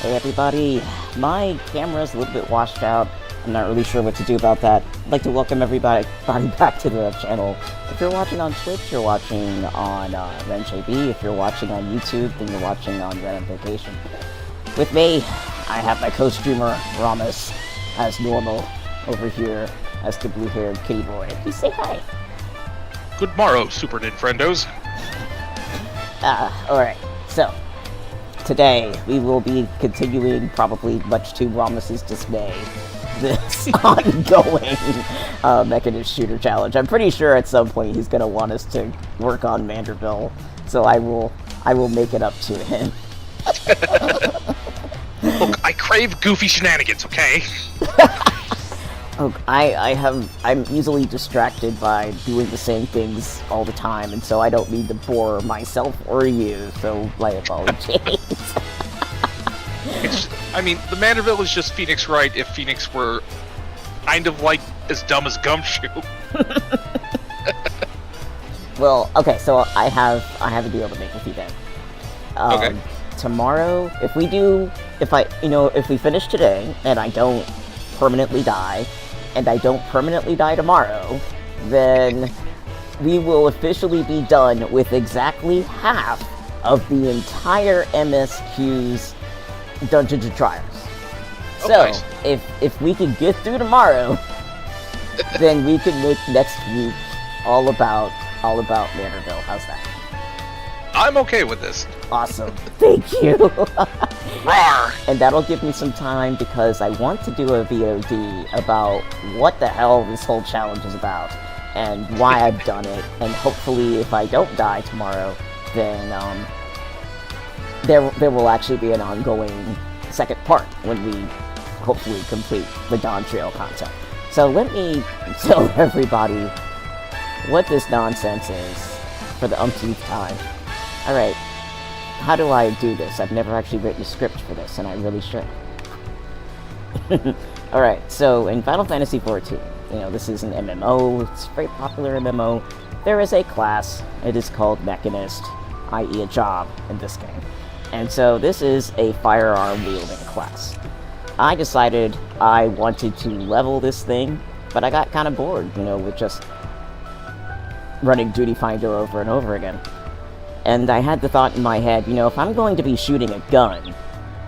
Hey everybody, my camera's a little bit washed out. I'm not really sure what to do about that. I'd like to welcome everybody back to the channel. If you're watching on Twitch, you're watching on RenJB. If you're watching on YouTube, then you're watching on Ren Vacation. With me, I have my co-streamer, Ramos, as normal, over here as the blue-haired kitty boy. Please say hi. Good morrow, Super Nintendos. Alright, so today we will be continuing, probably much to Ramos's dismay, this ongoing Machinist shooter challenge. I'm pretty sure at some point he's going to want us to work on Vanderbilt, so I will make it up to him. Look, I crave goofy shenanigans, okay? Oh, I'm easily distracted by doing the same things all the time, and so I don't need to bore myself or you, so my apologies. I mean, the Vanderbilt is just Phoenix Wright if Phoenix were kind of like as dumb as Gumshoe. Well, okay, so I have a deal to make with you then. Okay. Tomorrow, if we finish today and I don't permanently die, and I don't permanently die tomorrow, then we will officially be done with exactly half of the entire MSQ's Dungeons and Trials. Oh, so, nice. if we can get through tomorrow, then we can make next week all about Vanderbilt. How's that? I'm okay with this. Awesome. Thank you. Roar! And that'll give me some time because I want to do a VOD about what the hell this whole challenge is about and why I've done it. And hopefully, if I don't die tomorrow, then there will actually be an ongoing second part when we hopefully complete the Dawn Trail content. So let me tell everybody what this nonsense is for the umpteenth time. Alright, how do I do this? I've never actually written a script for this, and I really should. Alright, so in Final Fantasy XIV, this is an MMO, it's a very popular MMO. There is a class, it is called Machinist, i.e. a job in this game. And so this is a firearm wielding class. I decided I wanted to level this thing, but I got kind of bored, with just running Duty Finder over and over again. And I had the thought in my head, if I'm going to be shooting a gun,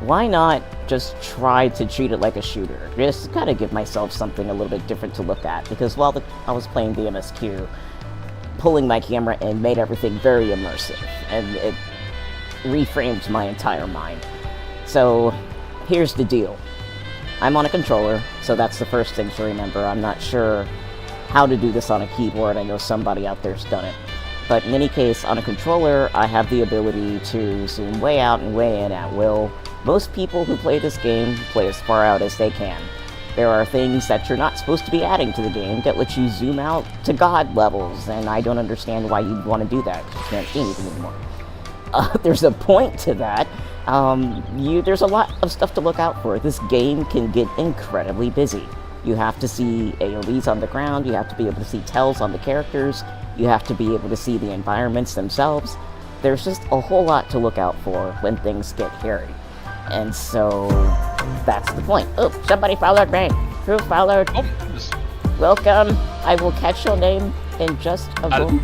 why not just try to treat it like a shooter? Just kind of give myself something a little bit different to look at, because while I was playing the MSQ, pulling my camera in made everything very immersive, and it reframed my entire mind. So, here's the deal. I'm on a controller, so that's the first thing to remember. I'm not sure how to do this on a keyboard. I know somebody out there's done it. But in any case, on a controller, I have the ability to zoom way out and way in at will. Most people who play this game play as far out as they can. There are things that you're not supposed to be adding to the game that let you zoom out to god levels, and I don't understand why you'd want to do that, because you can't see anything anymore. There's a point to that. There's a lot of stuff to look out for. This game can get incredibly busy. You have to see AoEs on the ground, you have to be able to see tells on the characters, you have to be able to see the environments themselves. There's just a whole lot to look out for when things get hairy. And so, that's the point. Oh, somebody followed me. Who followed? Oh, Welcome. I will catch your name in just a moment.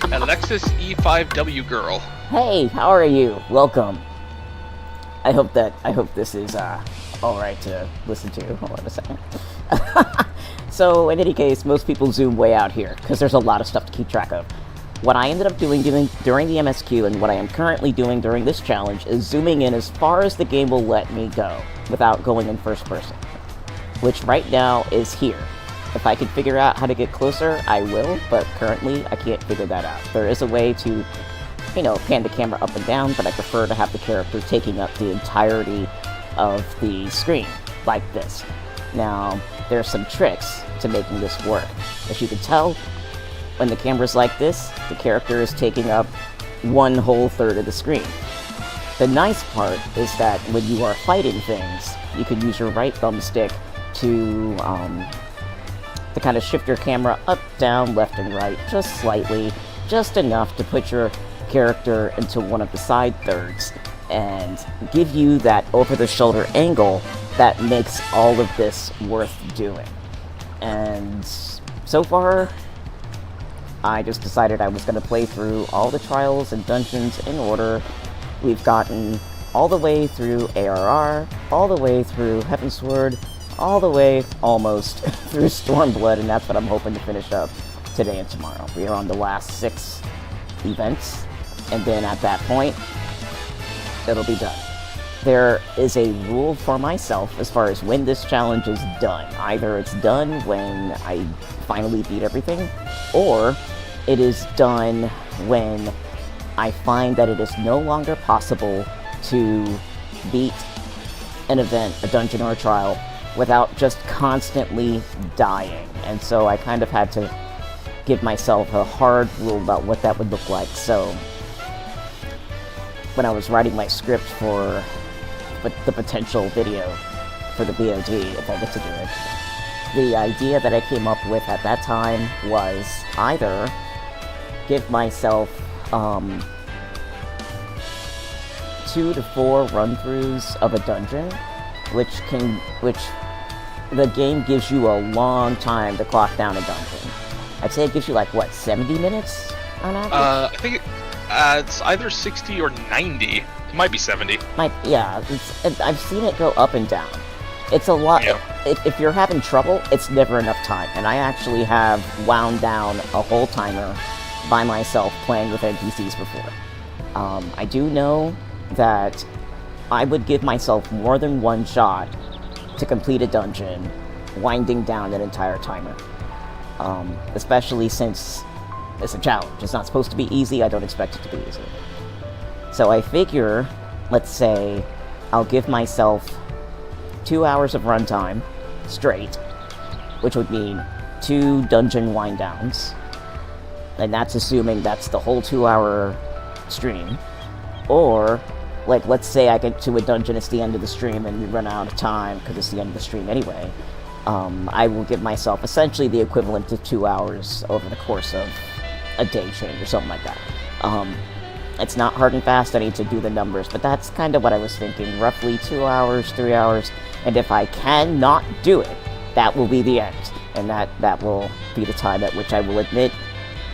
Alexis E5W girl. Hey, how are you? Welcome. I hope this is alright to listen to. Hold on a second. So, in any case, most people zoom way out here, because there's a lot of stuff to keep track of. What I ended up doing during the MSQ, and what I am currently doing during this challenge, is zooming in as far as the game will let me go, without going in first person. Which right now is here. If I can figure out how to get closer, I will, but currently I can't figure that out. There is a way to, pan the camera up and down, but I prefer to have the character taking up the entirety of the screen, like this. Now, there's some tricks to making this work. As you can tell, when the camera's like this, the character is taking up one whole third of the screen. The nice part is that when you are fighting things, you can use your right thumbstick to kind of shift your camera up, down, left, and right, just slightly, just enough to put your character into one of the side thirds. and give you that over-the-shoulder angle that makes all of this worth doing. And so far, I just decided I was going to play through all the trials and dungeons in order. We've gotten all the way through ARR, all the way through Heavensward, all the way almost through Stormblood, and that's what I'm hoping to finish up today and tomorrow. We are on the last 6 events, and then at that point, it'll be done. There is a rule for myself as far as when this challenge is done. Either it's done when I finally beat everything, or it is done when I find that it is no longer possible to beat an event, a dungeon, or a trial without just constantly dying. And so I kind of had to give myself a hard rule about what that would look like. So when I was writing my script for the potential video for the BOD, if I get to do it, the idea that I came up with at that time was either give myself 2 to 4 run-throughs of a dungeon, which the game gives you a long time to clock down a dungeon. I'd say it gives you like, what, 70 minutes on average? I think it's either 60 or 90. It might be 70. Yeah, I've seen it go up and down. It's a lot. Yeah. If you're having trouble, it's never enough time. And I actually have wound down a whole timer by myself playing with NPCs before. I do know that I would give myself more than one shot to complete a dungeon, winding down an entire timer. Especially since it's a challenge. It's not supposed to be easy. I don't expect it to be easy. So I figure, let's say, I'll give myself 2 hours of runtime straight, which would mean 2 dungeon wind downs. And that's assuming that's the whole 2-hour stream. Or, like, let's say I get to a dungeon, it's the end of the stream, and we run out of time because it's the end of the stream anyway. I will give myself essentially the equivalent to 2 hours over the course of a day change or something like that. It's not hard and fast, I need to do the numbers, but that's kind of what I was thinking. Roughly 2 hours, 3 hours, and if I cannot do it, that will be the end. And that will be the time at which I will admit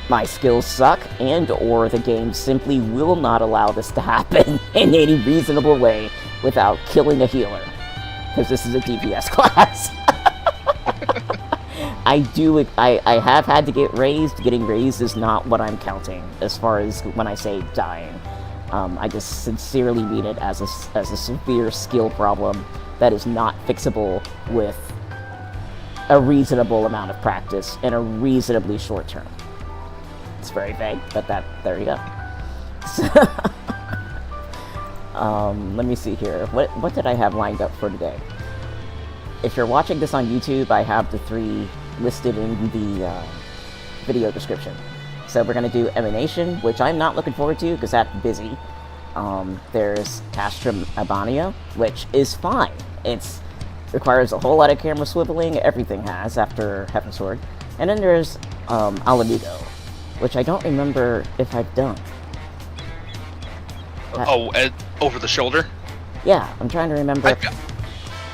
my skills suck, and or the game simply will not allow this to happen in any reasonable way without killing a healer. Because this is a DPS class. I have had to get raised. Getting raised is not what I'm counting as far as when I say dying. I just sincerely mean it as a severe skill problem that is not fixable with a reasonable amount of practice in a reasonably short term. It's very vague, but there you go. Let me see here. What did I have lined up for today? If you're watching this on YouTube, I have the 3 listed in the video description. So we're going to do Emanation, which I'm not looking forward to because that's busy. There's Castrum Abania, which is fine. It requires a whole lot of camera swiveling, everything has after Heavensward. And then there's Mhigo, which I don't remember if I've done. Over the shoulder? Yeah, I'm trying to remember.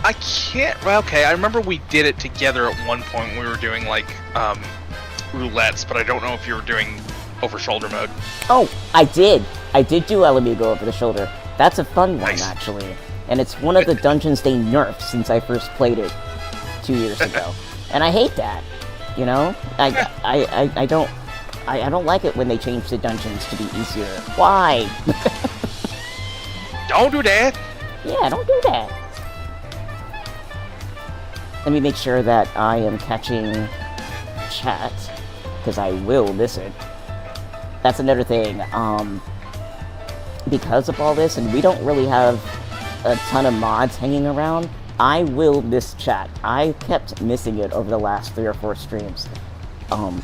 I can't. Well, okay, I remember we did it together at one point when we were doing like roulettes, but I don't know if you were doing over shoulder mode. Oh, I did do Mhigo over the shoulder. That's a fun one, Nice. actually. And it's one of the dungeons they nerfed since I first played it 2 years ago. And I hate that, you know? I don't like it when they change the dungeons to be easier. Why? Don't do that! Yeah, don't do that. Let me make sure that I am catching chat, because I will miss it. That's another thing. Because of all this, and we don't really have a ton of mods hanging around, I will miss chat. I kept missing it over the last 3 or 4 streams.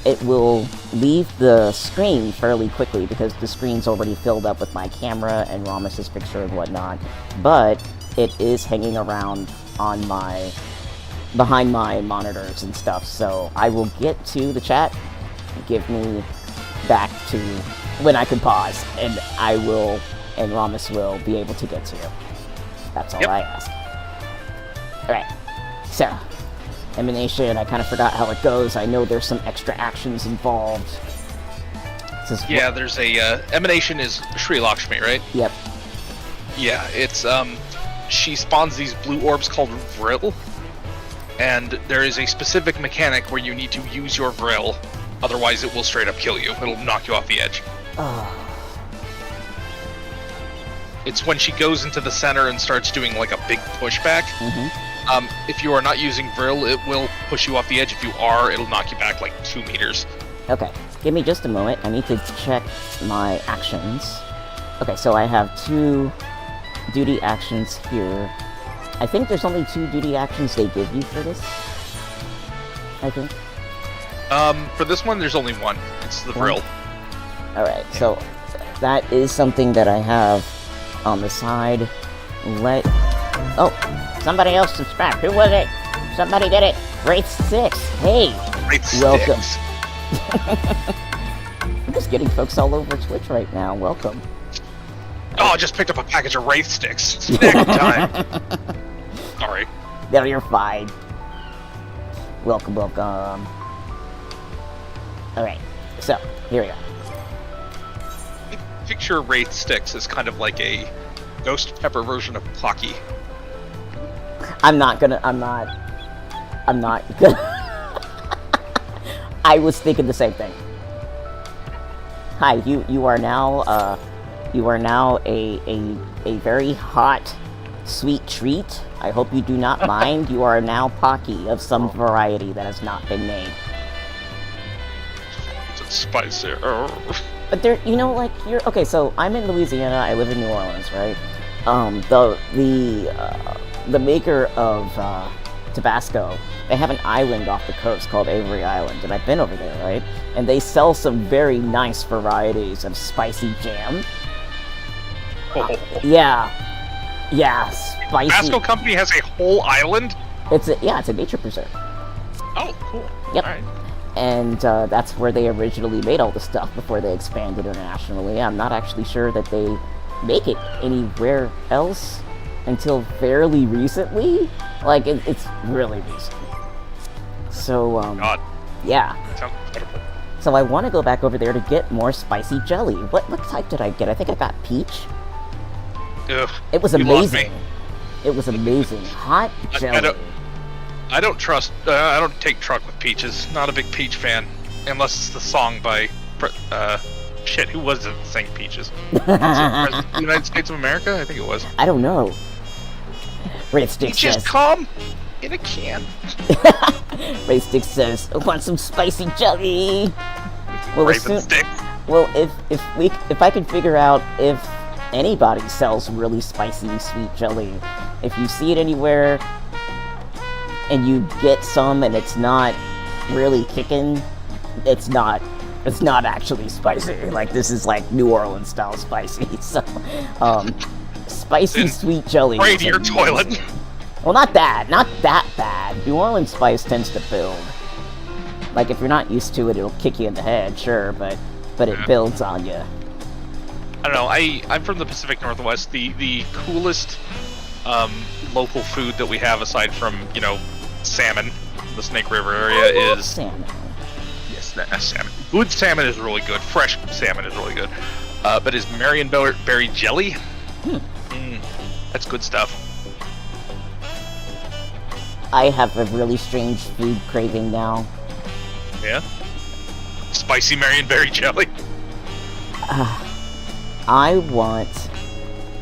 It will leave the screen fairly quickly because the screen's already filled up with my camera and Ramis's picture and whatnot, but it is hanging around on behind my monitors and stuff, so I will get to the chat, give me back to when I can pause, and I will and Ramus will be able to get to you. That's all Yep. I ask. Alright, so, Emanation, I kind of forgot how it goes. I know there's some extra actions involved. Yeah, there's a, Emanation is Sri Lakshmi, right? Yep. Yeah, it's, she spawns these blue orbs called Vril, and there is a specific mechanic where you need to use your Vril, otherwise it will straight up kill you. It'll knock you off the edge. It's when she goes into the center and starts doing like a big pushback. If you are not using Vril, it will push you off the edge. If you are, it'll knock you back like 2 meters. Okay, give me just a moment. I need to check my actions. Okay, so I have 2 duty actions here. I think there's only 2 duty actions they give you for this. I think. For this one, there's only 1. It's the Vril. Alright, so that is something that I have on the side. Oh, somebody else subscribed. Who was it? Somebody did it. Wraith 6. Hey, welcome. I'm just getting folks all over Twitch right now. Welcome. Oh, I just picked up a package of Wraith sticks. Snack time. Sorry. No, you're fine. Welcome, welcome. Alright, so, here we go. Picture Wraith sticks as kind of like a ghost pepper version of Pocky. I'm not gonna... I was thinking the same thing. Hi, you are now a very hot, sweet treat. I hope you do not mind. You are now Pocky of some variety that has not been named. It's spicy. But there, you know, like, okay, so I'm in Louisiana, I live in New Orleans, right? The maker of Tabasco, they have an island off the coast called Avery Island, and I've been over there, right? And they sell some very nice varieties of spicy jam. Yeah, spicy. Tabasco Company has a whole island? It's a nature preserve. Oh, cool. Yep. All right. And that's where they originally made all the stuff before they expanded internationally. I'm not actually sure that they make it anywhere else until fairly recently. Like, it's really recent. So, God. Yeah. Sounds incredible. So I want to go back over there to get more spicy jelly. What type did I get? I think I got peach. Ugh, It was you lost amazing. me. It was amazing. Hot jelly. I don't trust. I don't take truck with peaches. Not a big peach fan, unless it's the song by. Shit, who was it that sang Peaches? Was it President of the United States of America? I think it was. I don't know. Red Stick Peaches says. come in a can. Red Stick says, "I want some spicy jelly." Well, Raven stick. Well, if I can figure out if anybody sells really spicy sweet jelly, if you see it anywhere and you get some and it's not really kicking, it's not actually spicy. Like, this is like New Orleans style spicy. So, spicy Then sweet jelly. Spray is to your amazing. toilet. Well, not that bad. New Orleans spice tends to build. Like, if you're not used to it, it'll kick you in the head, sure, but it builds on you. I don't know. I'm from the Pacific Northwest. The coolest local food that we have, aside from salmon, the Snake River area, is salmon. Yes, salmon. Good salmon is really good. Fresh salmon is really good. But is Marionberry jelly? That's good stuff. I have a really strange food craving now. Yeah. Spicy Marionberry jelly. I want,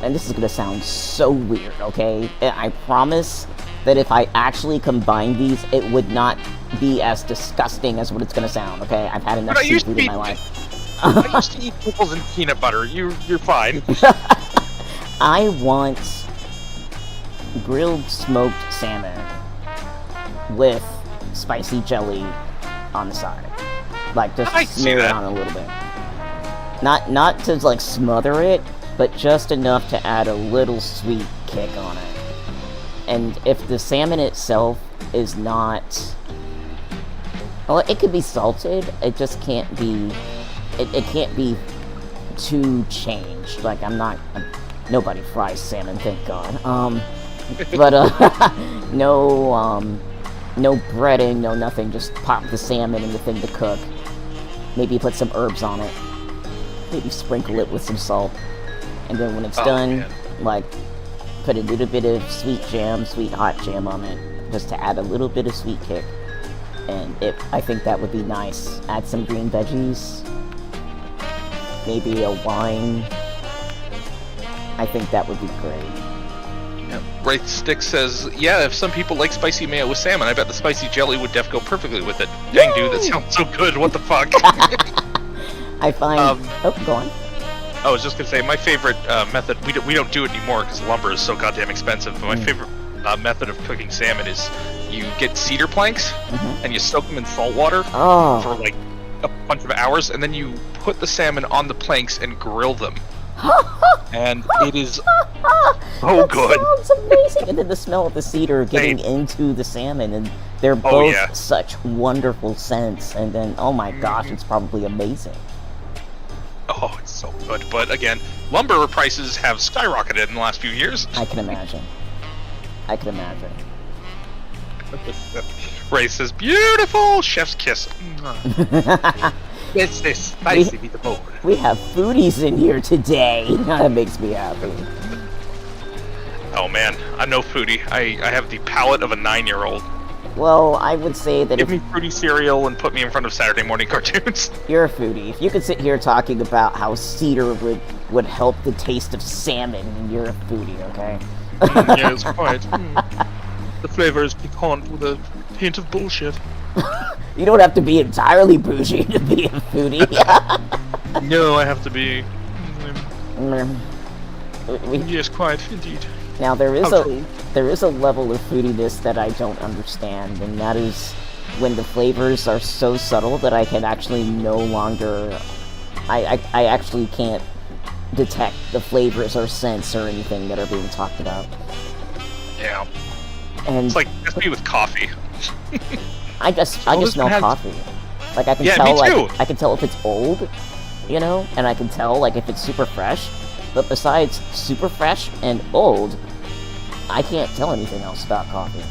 and this is gonna sound so weird, okay? I promise that if I actually combine these, it would not be as disgusting as what it's gonna sound, okay? I've had enough seafood in my life. I used to eat pickles and peanut butter. You're fine. I want grilled smoked salmon with spicy jelly on the side. Like, just smear it on a little bit. Not to, like, smother it, but just enough to add a little sweet kick on it. And if the salmon itself is not... Well, it could be salted, it just can't be... It can't be to change. Like, nobody fries salmon, thank God. But, no breading, no nothing, just pop the salmon in the thing to cook. Maybe put some herbs on it. Maybe sprinkle it with some salt. And then when it's done, man. like, put a little bit of sweet hot jam on it, just to add a little bit of sweet kick. And I think that would be nice. Add some green veggies. Maybe a wine. I think that would be great. Yeah. Wraith Stick says, yeah, if some people like spicy mayo with salmon, I bet the spicy jelly would go perfectly with it. Dang, dude, that sounds so good. What the fuck? I find... go on. I was just gonna say, my favorite method, we don't do it anymore because lumber is so goddamn expensive, but my favorite method of cooking salmon is you get cedar planks and you soak them in salt water for like a bunch of hours, and then you put the salmon on the planks and grill them. And it is so good. Sounds amazing. And then the smell of the cedar getting into the salmon, and they're both such wonderful scents. And then, oh my gosh, it's probably amazing. Oh, it's so good. But again, lumber prices have skyrocketed in the last few years. I can imagine. Ray says, beautiful! Chef's kiss. It's this spicy meatball. We have foodies in here today. That makes me happy. Oh man, I'm no foodie. I have the palate of a 9-year-old. Well, I would say that Give me fruity cereal and put me in front of Saturday morning cartoons. You're a foodie. If you could sit here talking about how cedar would help the taste of salmon, you're a foodie, okay? Yes, quite. The flavor is piquant with a hint of bullshit. You don't have to be entirely bougie to be a foodie. No, I have to be... Yes, quite, indeed. Now, there is a level of foodiness that I don't understand, and that is when the flavors are so subtle that I can actually no longer... I actually can't detect the flavors or scents or anything that are being talked about. Yeah. And it's like just me with coffee. I just smell coffee. Like I can tell, I can tell if it's old, you know, and I can tell like if it's super fresh. But besides super fresh and old, I can't tell anything else about coffee.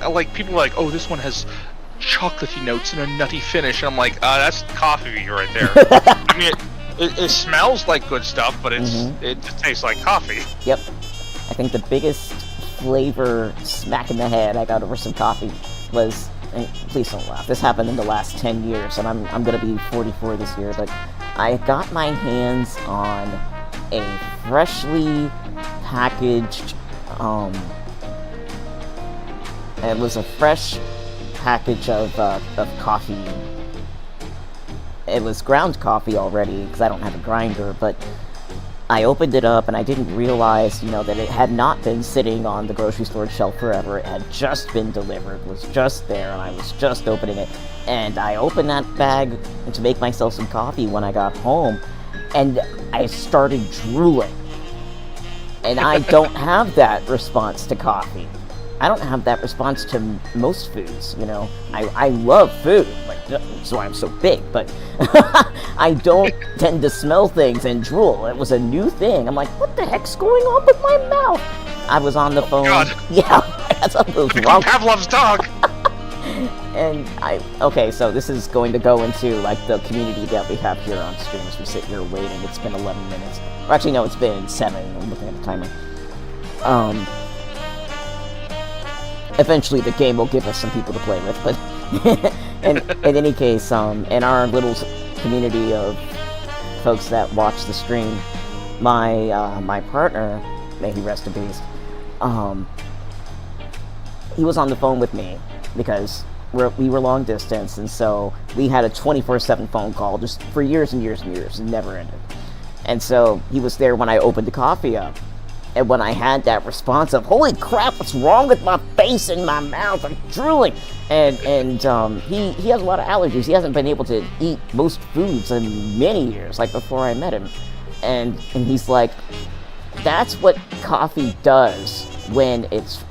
Like people are like, oh, this one has chocolatey notes and a nutty finish. And I'm like, that's coffee right there. I mean, it smells like good stuff, but it just tastes like coffee. Yep. I think the biggest flavor smack in the head I got over some coffee was, and please don't laugh, this happened in the last 10 years, and I'm gonna be 44 this year, but I got my hands on a freshly packaged, it was a fresh package of coffee. It was ground coffee already, because I don't have a grinder, but I opened it up and I didn't realize, you know, that it had not been sitting on the grocery store shelf forever. It had just been delivered, was just there, and I was just opening it. And I opened that bag to make myself some coffee when I got home, and I started drooling. And I don't have that response to coffee. I don't have that response to most foods, you know. I love food, like, that's why I'm so big, but I don't tend to smell things and drool. It was a new thing. I'm like, what the heck's going on with my mouth? I was on the phone. God. Yeah, that's something was wrong. Pavlov's dog! And okay, so this is going to go into, like, the community that we have here on stream as we sit here waiting. It's been 11 minutes. Or actually, no, it's been 7. I'm looking at the timer. Eventually the game will give us some people to play with, but in any case, in our little community of folks that watch the stream, my partner, may he rest in peace, he was on the phone with me because we were long distance, and so we had a 24/7 phone call just for years and years and years, and never ended. And so he was there when I opened the coffee up. And when I had that response of, holy crap, what's wrong with my face and my mouth? I'm drooling. And he has a lot of allergies. He hasn't been able to eat most foods in many years, like before I met him. And he's like, that's what coffee does when it's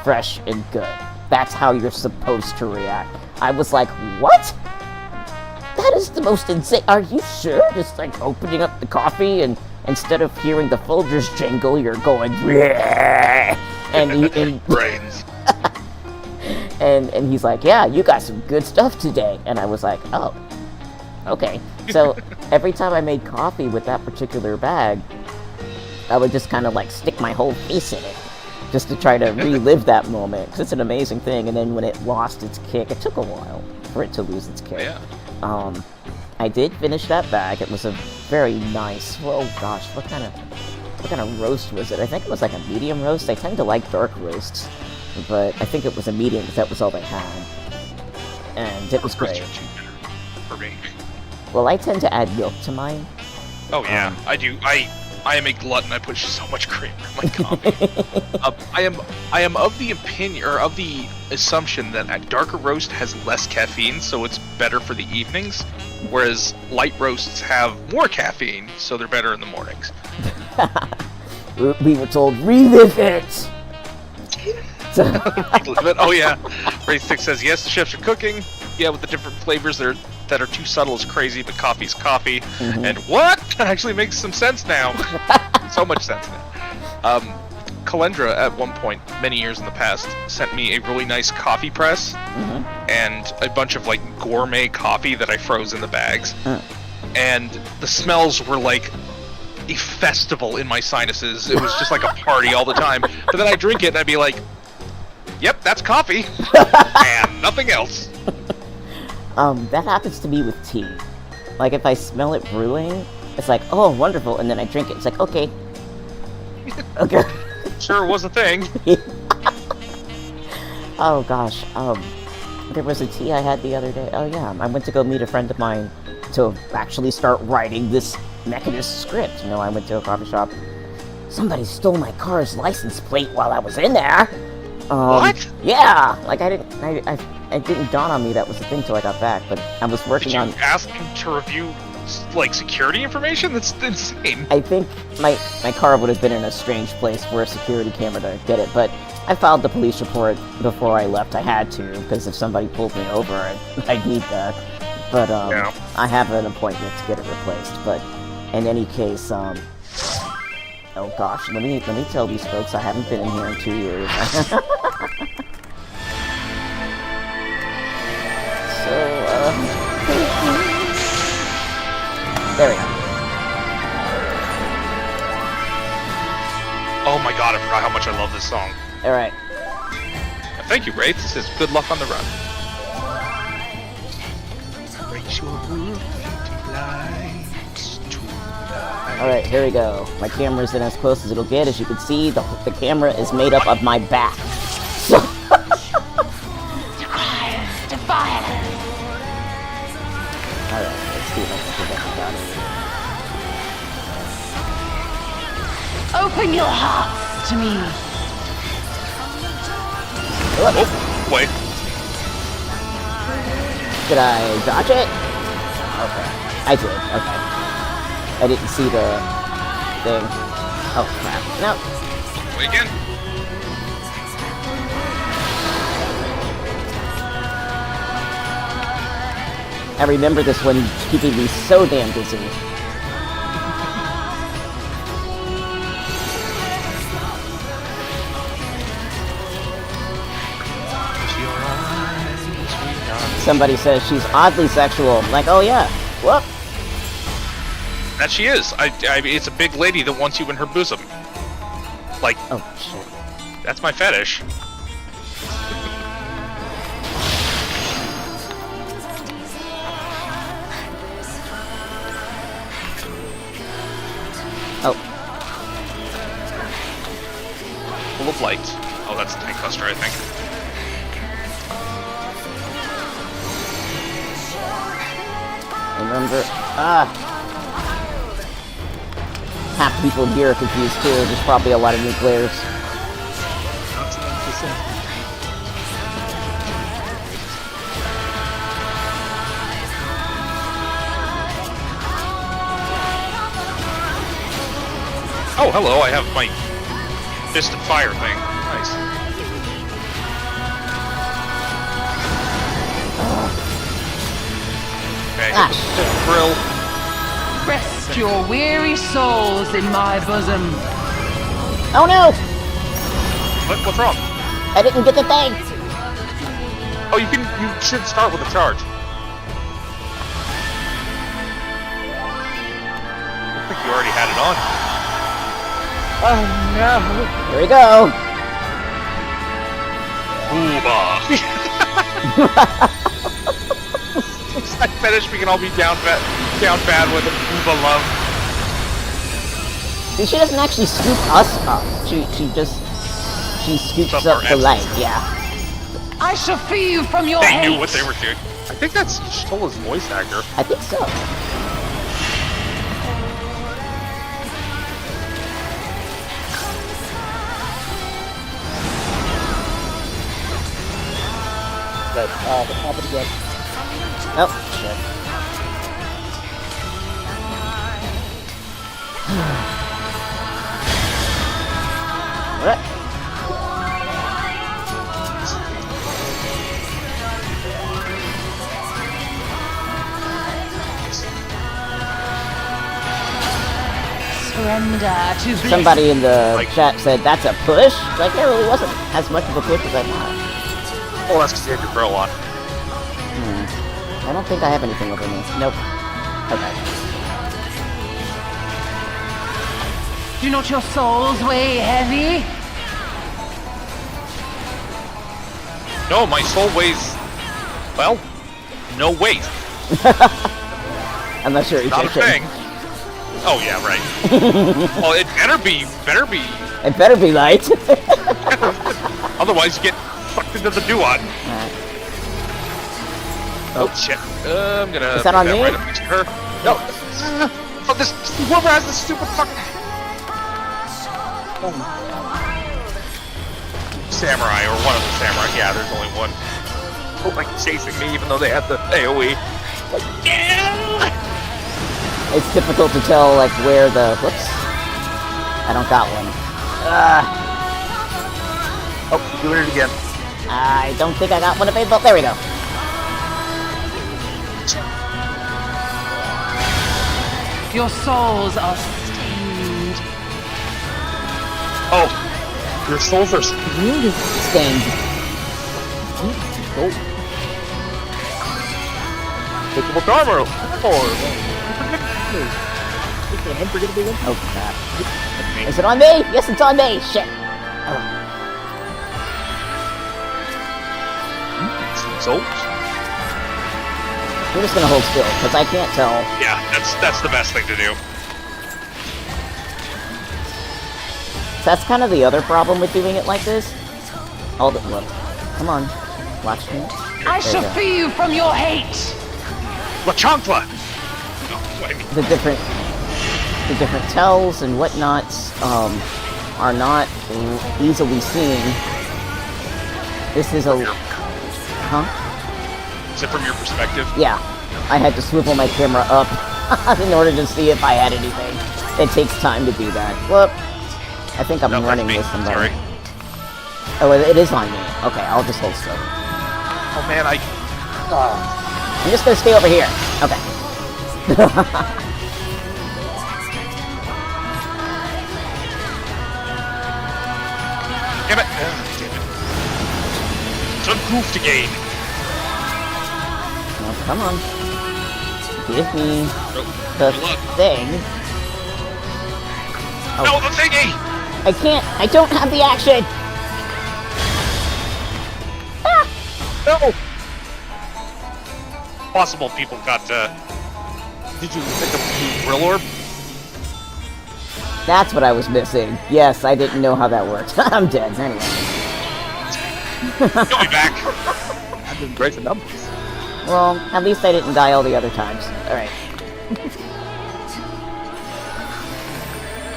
fresh and good. That's how you're supposed to react. I was like, what? That is the most insane. Are you sure? Just like opening up the coffee and instead of hearing the Folgers jingle, you're going, and Brains. and he's like, yeah, you got some good stuff today. And I was like, oh, okay. So every time I made coffee with that particular bag, I would just kind of like stick my whole face in it just to try to relive that moment, because it's an amazing thing. And then when it lost its kick, it took a while for it to lose its kick. Yeah. I did finish that bag. It was a very nice, well, gosh, what kind of roast was it? I think it was like a medium roast. I tend to like dark roasts, but I think it was a medium because that was all they had. And it was great. For me. Well, I tend to add milk to mine. Oh yeah, I do. I am a glutton. I put so much creamer in my coffee. I am of the opinion, or of the assumption, that a darker roast has less caffeine, so it's better for the evenings, whereas light roasts have more caffeine, so they're better in the mornings. We were told, relive it! Relive it? Oh yeah. Wraithstick says, yes, the chefs are cooking. Yeah, with the different flavors that are too subtle is crazy, but coffee's coffee. Mm-hmm. And what? That actually makes some sense now. So much sense now. Kalendra, at one point, many years in the past, sent me a really nice coffee press and a bunch of like gourmet coffee that I froze in the bags. And the smells were like a festival in my sinuses. It was just like a party all the time. But then I drink it and I'd be like, yep, that's coffee. And nothing else. That happens to me with tea. Like, if I smell it brewing, it's like, oh, wonderful, and then I drink it, it's like, okay. Okay. Sure was a thing. Oh, gosh, there was a tea I had the other day. Oh, yeah, I went to go meet a friend of mine to actually start writing this Machinist script. You know, I went to a coffee shop. Somebody stole my car's license plate while I was in there. What? Yeah, like, it didn't dawn on me that was the thing till I got back, but I was working on... Did you ask him to review, like, security information? That's insane. I think my car would have been in a strange place for a security camera to get it, but I filed the police report before I left. I had to, because if somebody pulled me over, I'd need that. But, yeah. I have an appointment to get it replaced, but in any case, oh gosh, let me tell these folks I haven't been in here in 2 years. There we go. Oh my god, I forgot how much I love this song. Alright. Thank you, Wraith. This is good luck on the run. Alright, here we go. My camera's in as close as it'll get. As you can see, the camera is made up of my back. So alright, let's see if I can get that down. Open your heart to me. Oh, wait. Did I dodge it? Okay. I did, okay. I didn't see the thing. Oh, crap. No. Wait again. I remember this one keeping me so damn busy. Somebody says she's oddly sexual. I'm like, oh yeah. Whoop. That she is. I mean, it's a big lady that wants you in her bosom. Like, oh shit. That's my fetish. Oh. Full of light. Oh, that's a tank buster, I think. Remember, half people here are confused too. There's probably a lot of new players. Oh, hello, I have my Fist of Fire thing. Nice. Okay. Ah, Brill. Rest your weary souls in my bosom. Oh no! What's wrong? I didn't get the thing! Oh, you should start with a charge. I think you already had it on. Oh no! Here we go! Ooba. I finished, we can all be down bad with Ooba love. See, she doesn't actually scoop us up. She scoops Up up our the asses. light, yeah. I shall free you from your They hate. knew what they were doing. I think that's Stolla's voice actor. I think so. But, the top of the gun. Oh, shit. What? Surrender to bliss. Somebody in the Like- chat said, that's a push? Like, there really wasn't as much of a push as I thought. Oh, that's because you had your Brill on. I don't think I have anything over me. Nope. Okay. Do not your souls weigh heavy? No, my soul weighs, well, no weight. Unless you're Not a Egyptian. thing. Oh yeah, right. Well, it better be. It better be light. Otherwise, you get sucked into the Duat. Alright. Oh shit. I'm gonna. Is that on put me? Right up next to her. No. Oh, this whoever has this stupid fucking samurai or one of the samurai. Yeah, there's only one. Oh, like chasing me, even though they had the AOE. Like, yeah. It's difficult to tell, like, where the... Whoops. I don't got one. Oh, doing it again. I don't think I got one available. There we go. Your souls are stained. Oh, your souls are. Stained. Capable armor. Oh, crap. Is it on me? Yes, it's on me! Shit. Oh. Souls. I'm just gonna hold still, because I can't tell. Yeah, that's the best thing to do. That's kind of the other problem with doing it like this. All the... Look. Come on. Watch me. I There shall you go. free you from your hate. La Chancla! No, I mean, The different tells and whatnots are not easily seen. This is a... Huh? is it from your perspective? Yeah. I had to swivel my camera up in order to see if I had anything. It takes time to do that. Whoop. I think I'm No, running that's me. with somebody. Sorry. Oh, it is on me. Okay, I'll just hold still. Oh man, I'm just gonna stay over here. Okay. Damn it! Damn it. Some goofed again. Now, come on. Give me No, the good luck. thing. Oh. No, the thingy! I can't. I don't have the action. No! Possible people got, did you pick up the Brill Orb? That's what I was missing. Yes, I didn't know how that worked. I'm dead. Anyway. You'll be back. I've been breaking numbers. Well, at least I didn't die all the other times. Alright.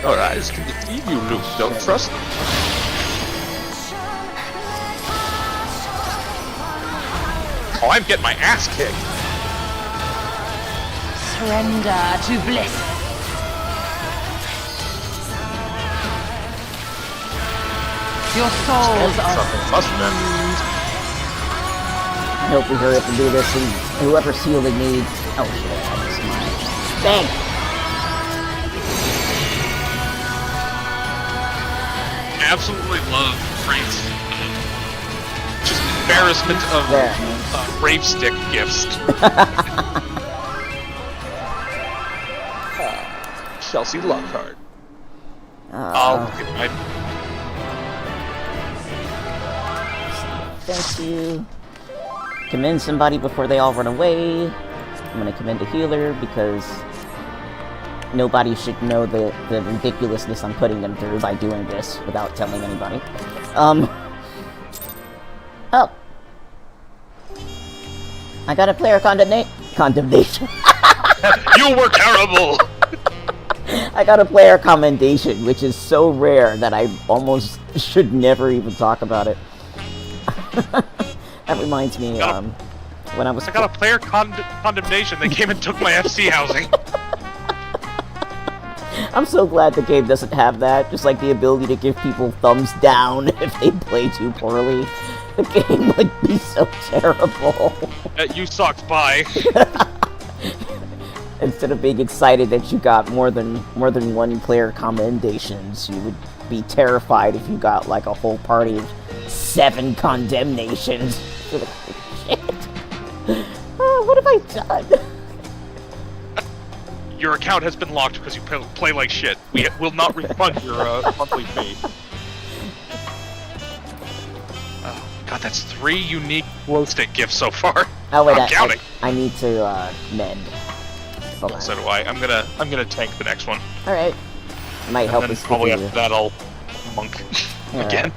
Our eyes can deceive you, Luke. Don't trust them. Oh, I'm getting my ass kicked. Surrender to bliss. Your souls are Something must have been. I hope we hurry up and do this, and whoever's healing me Oh shit, I missed my thing! I absolutely love Frank's just embarrassment of rave stick gifts. Chelsea Lockhart. I'll get my... Thank you. Commend somebody before they all run away. I'm gonna commend a healer because nobody should know the ridiculousness I'm putting them through by doing this without telling anybody. Oh. I got a player condemnation. You were terrible! I got a player commendation, which is so rare that I almost should never even talk about it. That reminds me, when I was... I got a player condemnation. They came and took my FC housing. I'm so glad the game doesn't have that. Just like the ability to give people thumbs down if they play too poorly. The game would be so terrible. You sucked, bye. Instead of being excited that you got more than one player commendations, you would be terrified if you got like a whole party of 7 condemnations. Shit. Oh, what have I done? Your account has been locked because you play like shit. We will not refund your monthly fee. Oh god, that's 3 unique glow stick gifts so far. Oh wait, I'm counting. I need to mend. Hold on. So do I. I'm gonna tank the next one. All right. Might help And us then probably figure- after that I'll monk again.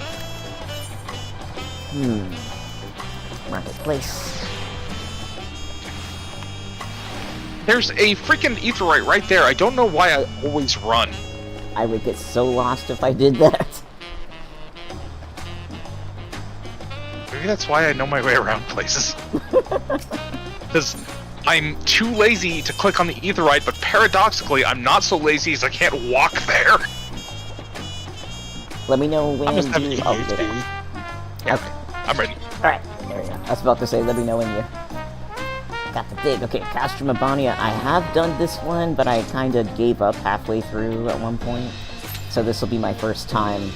Marketplace. There's a freaking aetheryte right there. I don't know why I always run. I would get so lost if I did that. Maybe that's why I know my way around places. Because I'm too lazy to click on the aetheryte, but paradoxically, I'm not so lazy as I can't walk there. Let me know when I'm just having you... ADHD. Oh, did I? Yeah, Okay. I'm ready. Alright, there we go. I was about to say, let me know when you... Got the dig. Okay, Castrum Abania. I have done this one, but I kind of gave up halfway through at one point. So this will be my first time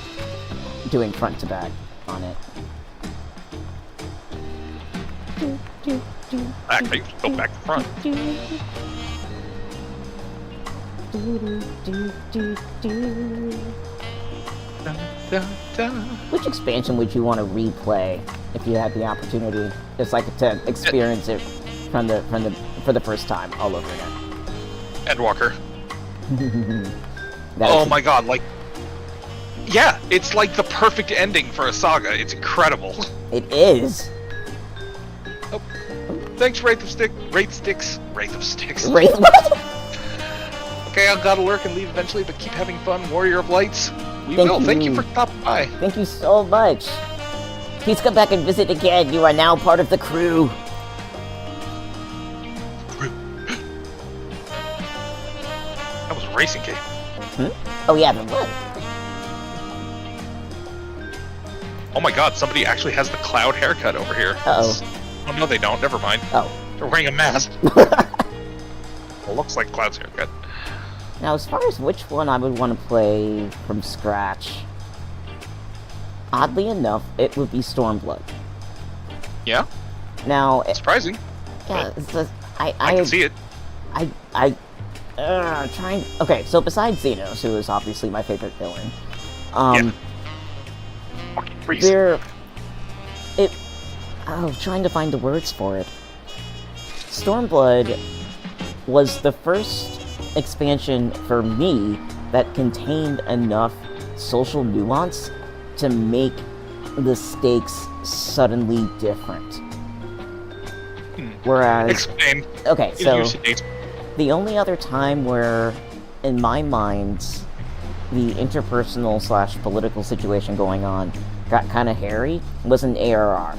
doing front to back on it. Actually, go back to front. Which expansion would you want to replay if you had the opportunity, just like to experience it for the first time all over again? Endwalker. That Oh is- my god, like... Yeah, it's like the perfect ending for a saga. It's incredible. It is. Oh. Thanks, Wraith of Sticks. Wraith of Sticks. Wraith. Okay, I've gotta lurk and leave eventually, but keep having fun, Warrior of Lights. We Thank will. Thank you you. for stopping by. Thank you so much. Please come back and visit again. You are now part of the crew. That was a racing game. Oh yeah, but what? Oh my god, somebody actually has the Cloud haircut over here. Uh-oh. Oh no, they don't. Never mind. Oh. They're wearing a mask. It looks like Cloud's haircut. Now, as far as which one I would want to play from scratch, oddly enough, it would be Stormblood. Yeah? Now, Surprising. yeah, it's just, I can see it. trying. Okay, so besides Xenos, who is obviously my favorite villain, Fucking priest. trying to find the words for it. Stormblood was the first expansion for me that contained enough social nuance to make the stakes suddenly different. Whereas, Explain. okay, so Elucidate. the only other time where, in my mind, the interpersonal / political situation going on got kind of hairy was in ARR.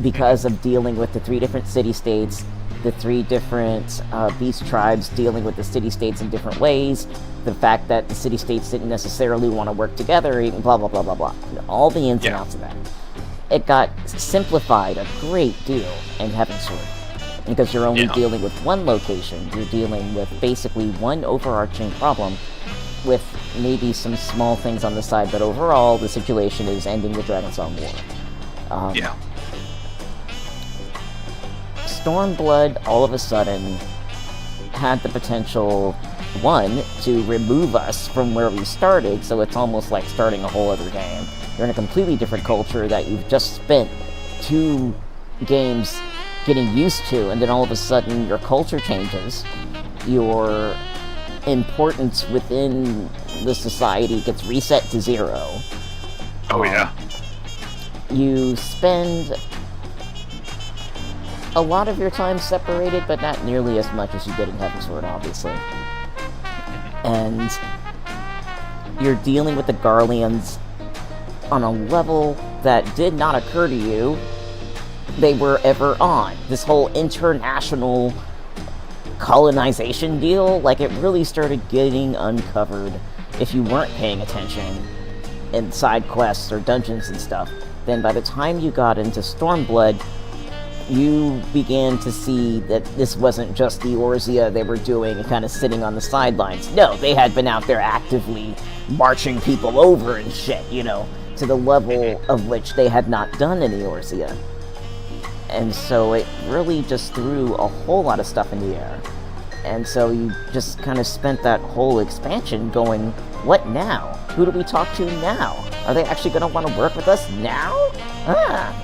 Because of dealing with the 3 different city-states, the 3 different beast tribes dealing with the city-states in different ways, the fact that the city-states didn't necessarily want to work together, even blah blah blah blah blah. All the ins and outs of that. It got simplified a great deal in Heavensward. because you're only Yeah. dealing with one location. You're dealing with basically one overarching problem with maybe some small things on the side, but overall the situation is ending the Dragonsong War. Yeah. Stormblood all of a sudden had the potential, one, to remove us from where we started, so it's almost like starting a whole other game. You're in a completely different culture that you've just spent 2 games getting used to, and then all of a sudden your culture changes, your importance within the society gets reset to 0. Oh, yeah. You spend a lot of your time separated, but not nearly as much as you did in Heavensward, obviously. And you're dealing with the Garleans on a level that did not occur to you they were ever on. This whole international colonization deal, like, it really started getting uncovered if you weren't paying attention in side quests or dungeons and stuff. Then by the time you got into Stormblood, you began to see that this wasn't just the Orzia they were doing and kind of sitting on the sidelines. No, they had been out there actively marching people over and shit, you know, to the level of which they had not done in the Orzia. And so it really just threw a whole lot of stuff in the air. And so you just kind of spent that whole expansion going, what now? Who do we talk to now? Are they actually going to want to work with us now?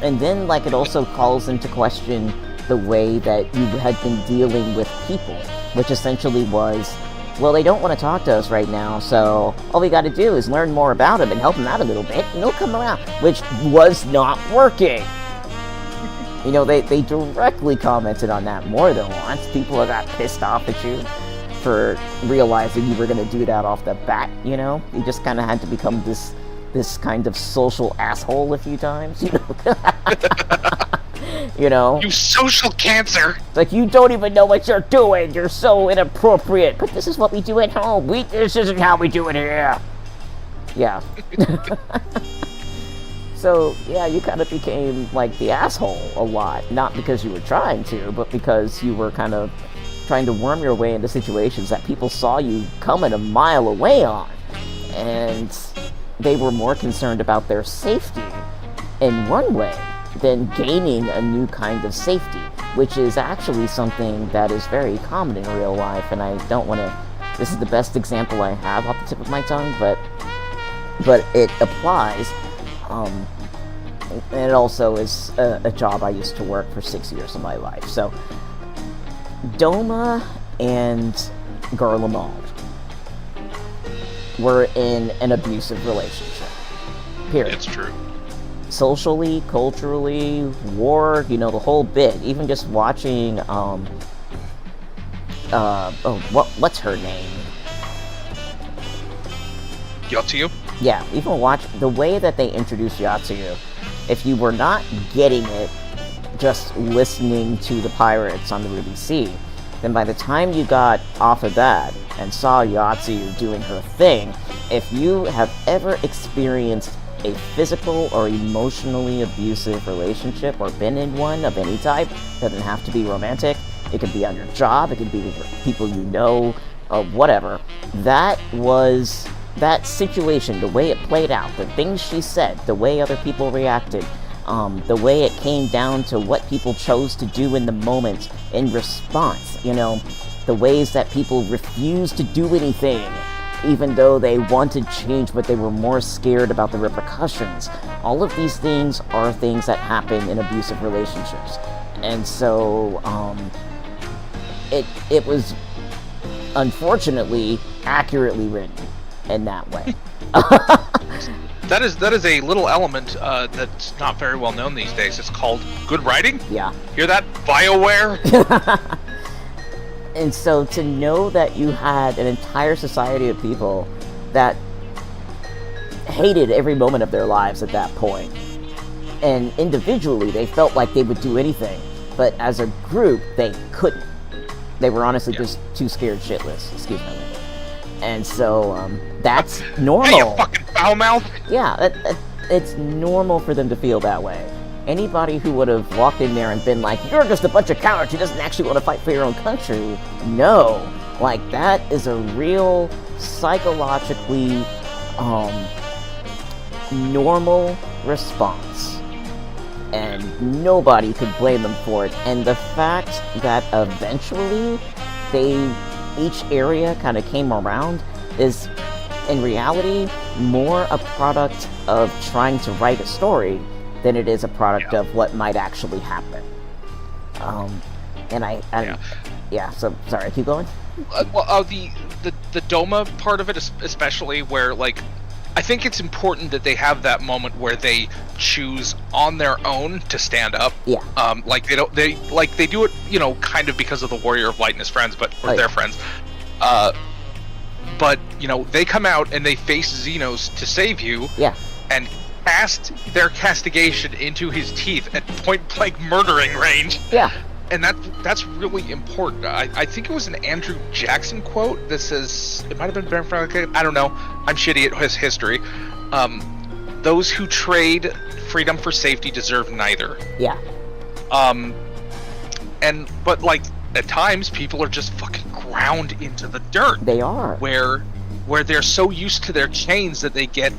And then, like, it also calls into question the way that you had been dealing with people, which essentially was, well, they don't want to talk to us right now, so all we got to do is learn more about them and help them out a little bit, and they'll come around, which was not working. You know, they directly commented on that more than once. People got pissed off at you for realizing you were going to do that off the bat, you know? You just kind of had to become this kind of social asshole a few times, you know? You know? You social cancer! It's like, you don't even know what you're doing! You're so inappropriate! But this is what we do at home! This isn't how we do it here! Yeah. So, yeah, you kind of became, like, the asshole a lot. Not because you were trying to, but because you were kind of trying to worm your way into situations that people saw you coming a mile away on. And they were more concerned about their safety in one way than gaining a new kind of safety, which is actually something that is very common in real life, and I don't want to... This is the best example I have off the tip of my tongue, but it applies. And it also is a job I used to work for 6 years of my life. So, Doma and Garlemald were in an abusive relationship. Period. It's true. Socially, culturally, war, you know, the whole bit. Even just watching, what's her name? Yotsuyu? Yeah, even watch the way that they introduced Yotsuyu. If you were not getting it just listening to the pirates on the Ruby Sea, then by the time you got off of that and saw Yotsuyu doing her thing, if you have ever experienced a physical or emotionally abusive relationship or been in one of any type, doesn't have to be romantic, it could be on your job, it could be with people you know, or whatever, that situation, the way it played out, the things she said, the way other people reacted, the way it came down to what people chose to do in the moment in response, you know, the ways that people refused to do anything even though they wanted change but they were more scared about the repercussions. All of these things are things that happen in abusive relationships. And so it was unfortunately accurately written in that way. That is a little element that's not very well known these days. It's called good writing. Yeah. Hear that, BioWare? And so to know that you had an entire society of people that hated every moment of their lives at that point, and individually they felt like they would do anything, but as a group they couldn't. They were honestly just too scared shitless. Excuse me. And so that's normal. Hey, you fucking foul mouth! Yeah, it's normal for them to feel that way. Anybody who would have walked in there and been like, you're just a bunch of cowards who doesn't actually want to fight for your own country. No. Like, that is a real psychologically normal response. And nobody could blame them for it. And the fact that eventually each area kind of came around is, in reality, more a product of trying to write a story than it is a product of what might actually happen. So sorry, keep going. The Doma part of it, especially where, like, I think it's important that they have that moment where they choose on their own to stand up. Yeah. Like they do it, you know, kind of because of the Warrior of Light and his friends, their friends. But you know, they come out and they face Xenos to save you. Yeah. And cast their castigation into his teeth at point-blank murdering range. Yeah. And that's really important. I think it was an Andrew Jackson quote that says, it might have been Ben Franklin, I don't know, I'm shitty at his history. Those who trade freedom for safety deserve neither. Yeah. But like, at times, people are just fucking ground into the dirt. They are. Where they're so used to their chains that they get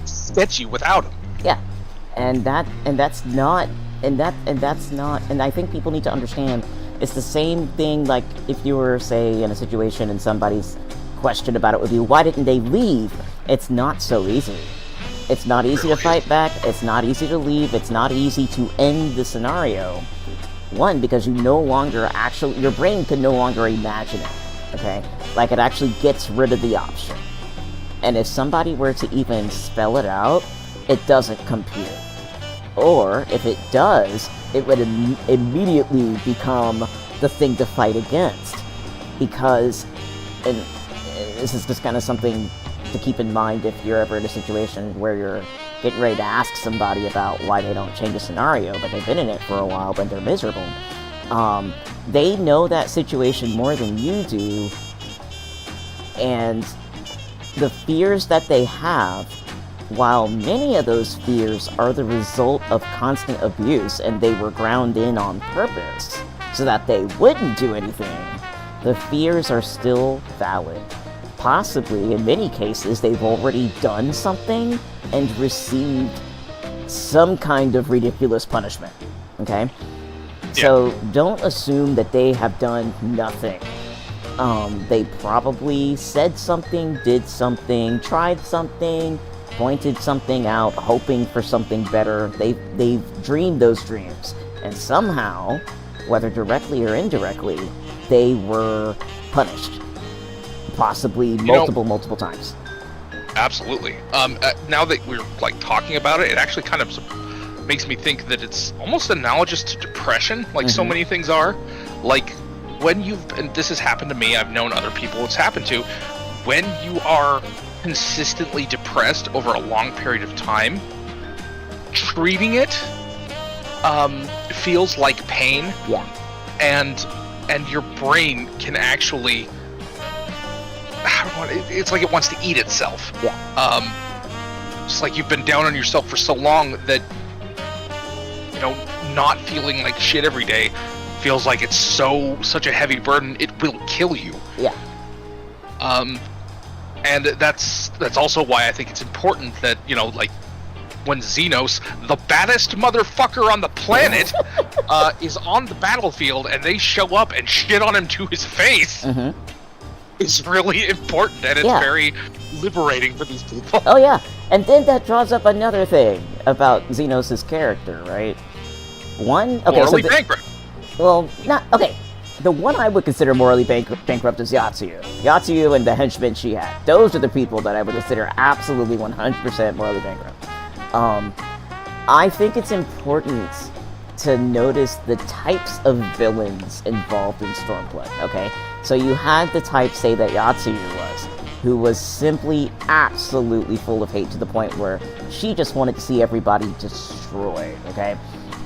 sketchy without them. Yeah. And I think people need to understand, it's the same thing like if you were, say, in a situation and somebody's question about it would be, why didn't they leave? It's not so easy. It's not easy to fight back, it's not easy to leave, it's not easy to end the scenario. One, because you no longer your brain can no longer imagine it, okay? Like, it actually gets rid of the option. And if somebody were to even spell it out, it doesn't compute. Or, if it does, it would immediately become the thing to fight against. Because, and this is just kind of something to keep in mind if you're ever in a situation where you're getting ready to ask somebody about why they don't change a scenario, but they've been in it for a while, but they're miserable. They know that situation more than you do, and the fears that they have, while many of those fears are the result of constant abuse and they were ground in on purpose so that they wouldn't do anything, the fears are still valid. Possibly, in many cases, they've already done something and received some kind of ridiculous punishment, okay? Yeah. So don't assume that they have done nothing. They probably said something, did something, tried something, pointed something out, hoping for something better. They've dreamed those dreams, and somehow, whether directly or indirectly, they were punished, possibly multiple times. Absolutely. Now that we're like talking about it, it actually kind of makes me think that it's almost analogous to depression, like so many things are. Like, when and this has happened to me, I've known other people it's happened to, when you are consistently depressed over a long period of time, treating it feels like pain. Yeah. And your brain can actually, it's like it wants to eat itself. Yeah. It's like you've been down on yourself for so long that, you know, not feeling like shit every day feels like it's such a heavy burden, it will kill you. Yeah. And that's also why I think it's important that, you know, like, when Xenos, the baddest motherfucker on the planet, is on the battlefield and they show up and shit on him to his face, is really important, and it's very liberating for these people. Oh yeah, and then that draws up another thing about Xenos' character, right? Morally bankrupt. Well, the one I would consider morally bankrupt is Yatsuyu. Yatsuyu and the henchmen she had. Those are the people that I would consider absolutely 100% morally bankrupt. I think it's important to notice the types of villains involved in Stormblood, okay? So you had the type, say, that Yatsuyu was, who was simply absolutely full of hate to the point where she just wanted to see everybody destroyed, okay?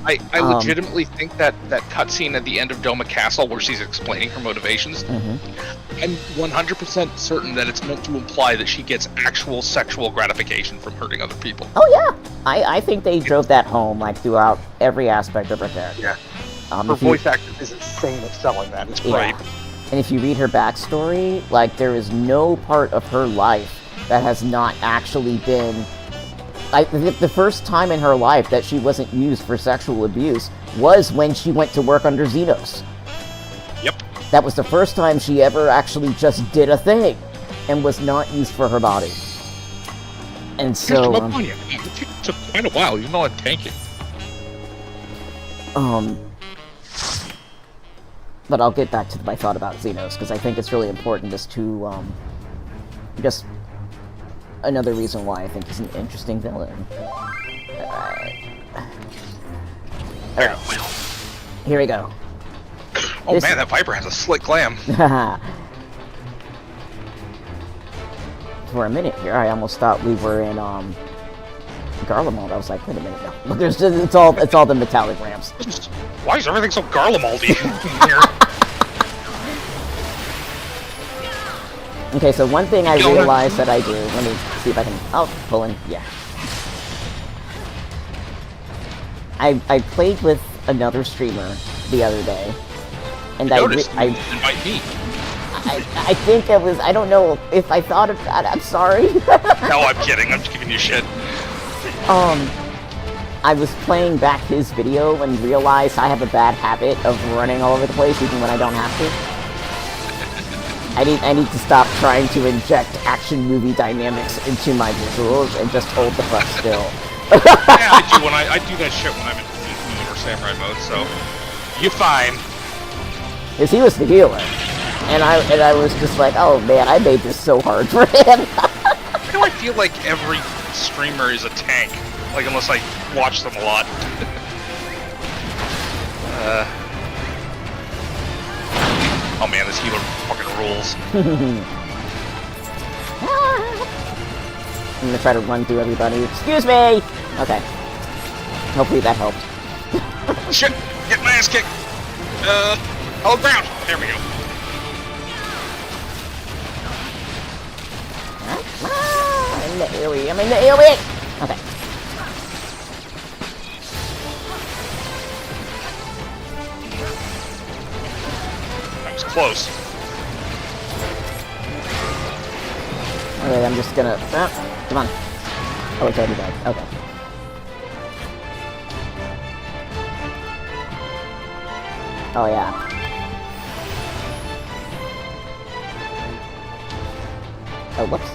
I legitimately think that cutscene at the end of Doma Castle where she's explaining her motivations, I'm 100% certain that it's meant to imply that she gets actual sexual gratification from hurting other people. Oh yeah, I think they drove that home like throughout every aspect of her character. Yeah. Her voice actor is insane at selling that. It's great. Yeah. And if you read her backstory, like there is no part of her life that has not actually been. The first time in her life that she wasn't used for sexual abuse was when she went to work under Xenos. Yep. That was the first time she ever actually just did a thing and was not used for her body. And so, it took quite a while, you know, I'm tanking. But I'll get back to my thought about Xenos, because I think it's really important just to, just another reason why I think he's an interesting villain. Alright. Here we go. Oh man, that Viper has a slick glam. For a minute here, I almost thought we were in, Garlemald. I was like, wait a minute, no. Look, there's just, it's all the metallic ramps. Why is everything so Garlemaldy here? Okay, so one thing I realized that I do, let me see if I can, pull in, yeah. I played with another streamer the other day, and Invite me. I think it was, I don't know if I thought of that, I'm sorry. No, I'm kidding, I'm just giving you shit. I was playing back his video and realized I have a bad habit of running all over the place even when I don't have to. I need to stop trying to inject action movie dynamics into my visuals and just hold the fuck still. Yeah, I do that shit when I'm in mode or samurai mode, so you're fine. Because he was the healer. And I was just like, oh man, I made this so hard for him. Why do I feel like every streamer is a tank? Like, unless I watch them a lot. Oh man, this healer fucking rules. I'm gonna try to run through everybody. Excuse me! Okay. Hopefully that helped. Shit! Get my ass kicked! Hold ground! There we go. I'm in the AoE. I'm in the AoE! Okay. That was close. Okay, I'm just gonna... come on. Oh, it's already died. Okay. Oh, yeah. Oh, whoops.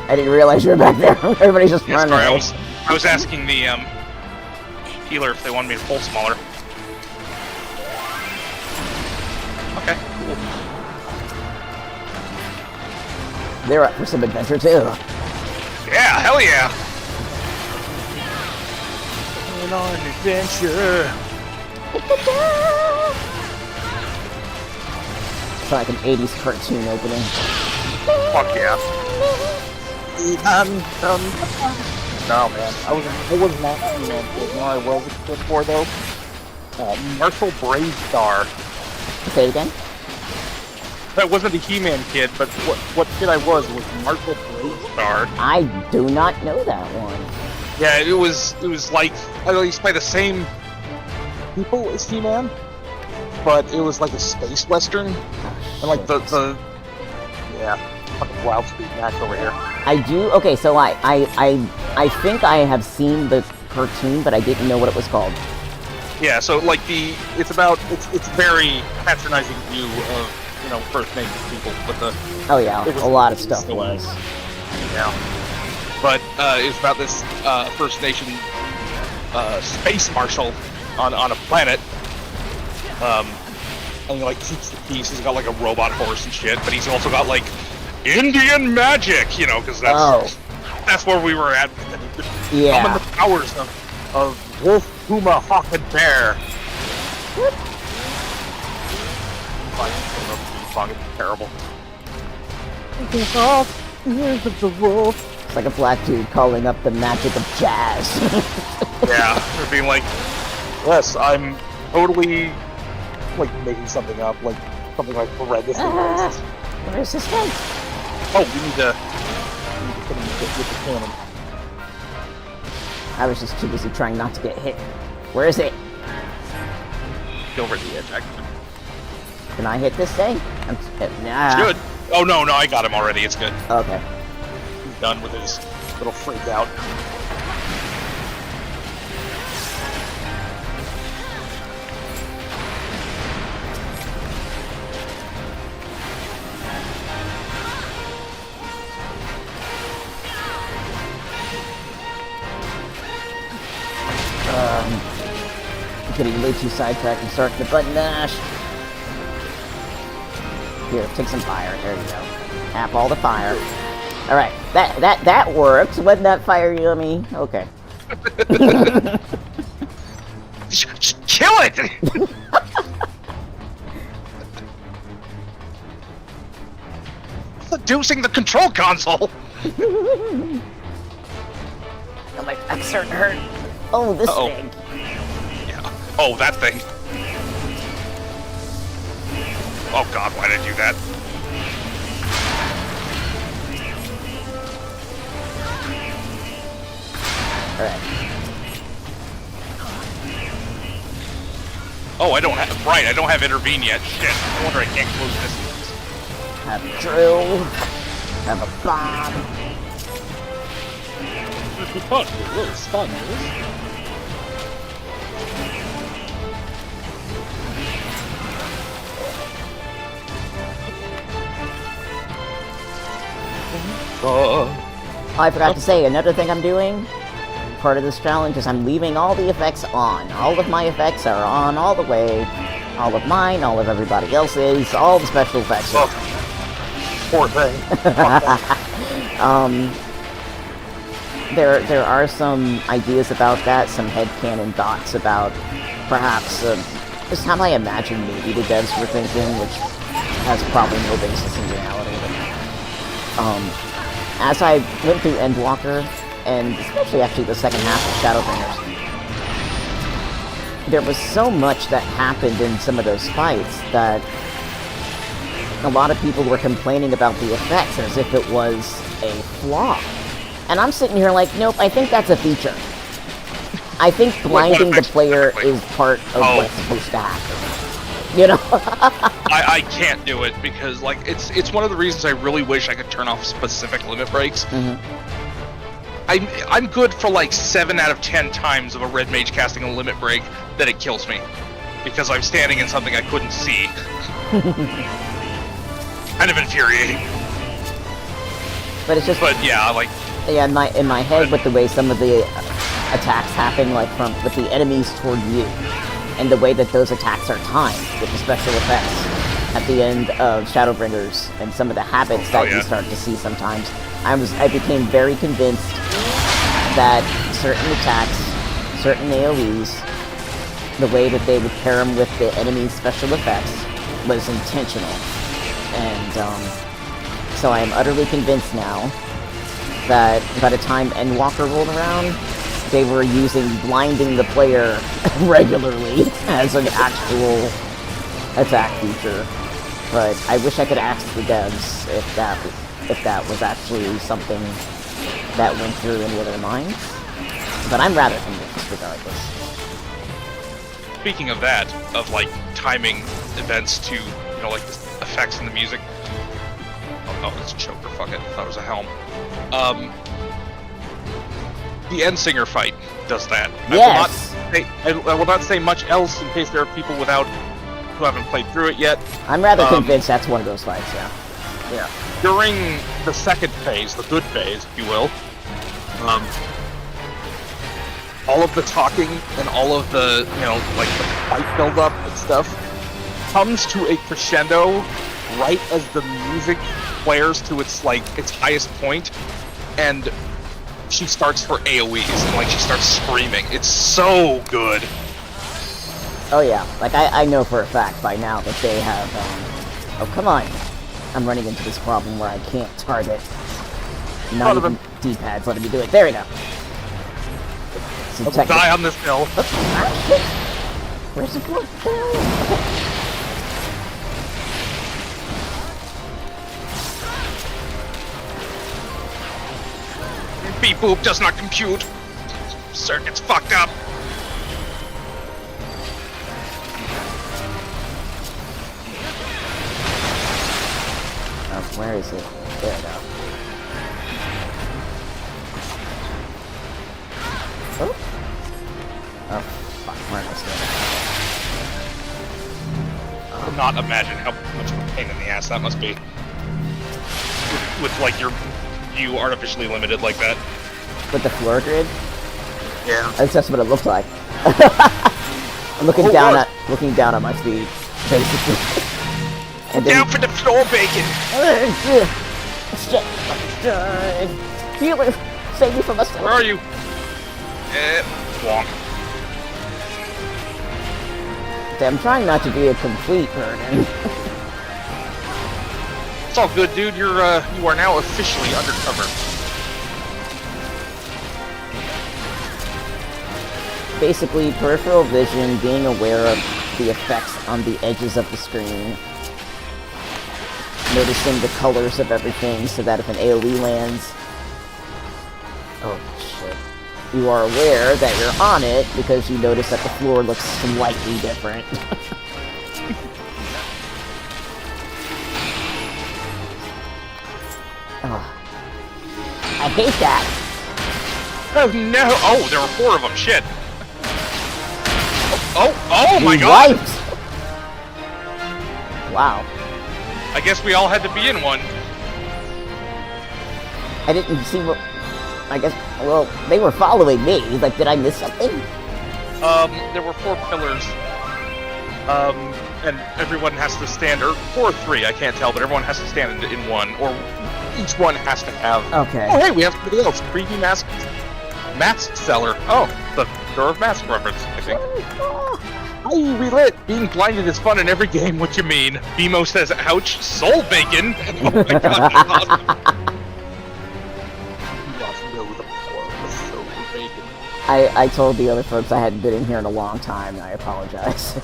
I didn't realize you were back there. Everybody's just running. Sorry, I was asking the healer if they wanted me to pull smaller. Okay, cool. They're up for some adventure too. Yeah, hell yeah! Going on an adventure. It's like an 80s cartoon opening. Fuck yeah. No, man. I was not a He-Man kid. You know what I was a kid for, though? Marshall Bravestar. Say it again? I wasn't a He-Man kid, but what kid I was Marshall Bravestar. I do not know that one. Yeah, it was like, I know he's by the same people as He-Man, but it was like a space western, and like the fucking Wild Street Max over here. I do. Okay, so I think I have seen the cartoon, but I didn't know what it was called. Yeah, so like it's very patronizing view of, you know, First Nations people, but oh yeah, a lot of stuff was. Yeah. But it's about this First Nation space marshal on a planet. And he like keeps the peace. He's got like a robot horse and shit, but he's also got like Indian magic, you know, because that's where we were at. Yeah. Summon the powers of wolf, puma, hawk, and bear. It's terrible. Here's the wolf. It's like a black dude calling up the magic of jazz. Yeah, they're being like, yes, I'm totally, like, making something up, like, something like horrendously racist. Where's this guy? Oh, we need to put him with the cannon. I was just too busy trying not to get hit. Where is it? Over the edge, actually. Can I hit this thing? Nah. Good. Oh, no, I got him already, it's good. Okay. He's done with his little freak out. I'm getting way too sidetracked and starting the button mash. Here, take some fire. There you go. Tap all the fire. All right, that worked. Wasn't that fire yummy? Okay. Kill it! Seducing the control console. Oh, my back's starting to hurt. Oh, this thing. Yeah. Oh, that thing. Oh God, why did I do that? Alright. Oh, I don't have. Right, I don't have intervene yet. Shit. No wonder I can't close distance. Have a drill. Have a bomb. Good fun. It really spun, this. I forgot to say, another thing I'm doing, part of this challenge, is I'm leaving all the effects on. All of my effects are on all the way. All of mine, all of everybody else's, all the special effects. Oh, poor thing. There are some ideas about that, some headcanon thoughts about perhaps just how I imagine maybe the devs were thinking, which has probably no basis in reality. But, as I went through Endwalker, and especially actually the second half of Shadowbringers, there was so much that happened in some of those fights that a lot of people were complaining about the effects as if it was a flaw. And I'm sitting here like, nope, I think that's a feature. I think blinding the player is part of what's supposed to happen. You know? I can't do it because like it's one of the reasons I really wish I could turn off specific limit breaks. Mm-hmm. I'm good for like 7 out of 10 times of a red mage casting a limit break that it kills me because I'm standing in something I couldn't see. Kind of infuriating. But it's just. But yeah, like. Yeah, in my head, with the way some of the attacks happen, like with the enemies toward you, and the way that those attacks are timed with the special effects at the end of Shadowbringers, and some of the habits that you start to see sometimes, I became very convinced that certain attacks, certain AoEs, the way that they would pair them with the enemy's special effects was intentional, and so I am utterly convinced now that by the time Endwalker rolled around, they were using blinding the player regularly as an actual attack feature. But I wish I could ask the devs if that was actually something that went through any of their minds. But I'm rather convinced regardless. Speaking of that, of like timing events to, you know, like the effects and the music. Oh, it's a choker, fuck it. I thought it was a helm. The Endsinger fight does that. Yes! I will not say much else in case there are people who haven't played through it yet. I'm rather convinced that's one of those fights, yeah. Yeah. During the second phase, the good phase, if you will, all of the talking and all of the, you know, like the fight build-up and stuff comes to a crescendo right as the music flares to its highest point, and she starts her AoEs and like she starts screaming. It's so good. Oh yeah, like I know for a fact by now that they have. Oh come on, I'm running into this problem where I can't target Not even D-pads letting me do it. There we go. I will die on this hill. Ah, shit. Where's the floor? Beep boop does not compute. Circuit's fucked up. Oh, where is it? There we go. Oh. Oh, fuck, where am I standing? I cannot imagine how much of a pain in the ass that must be. With like your view artificially limited like that. With the floor grid? Yeah. That's just what it looks like. I'm looking down on my feet, basically. And then, Down for the floor bacon! Shit. Healer, save me from myself. Where are you? Wonk. I'm trying not to be a complete burden. It's all good, dude. You are now officially undercover. Basically, peripheral vision, being aware of the effects on the edges of the screen, noticing the colors of everything so that if an AoE lands, oh shit, you are aware that you're on it because you notice that the floor looks slightly different. Oh. I hate that. Oh no! Oh, there were 4 of them. Shit. Oh my You god! wiped. Wow. I guess we all had to be in one. I didn't see what. I guess. Well, they were following me. Like, did I miss something? There were 4 pillars. And everyone has to stand, or 4 or 3, I can't tell, but everyone has to stand in one, or each one has to have. Okay. Oh, hey, we have somebody else. Creepy mask seller. Oh, the Door of Mask reference, I think. I relit. Being blinded is fun in every game. What you mean? Bimo says, "Ouch, soul bacon." Oh my god, that's awesome. I told the other folks I hadn't been in here in a long time, and I apologize.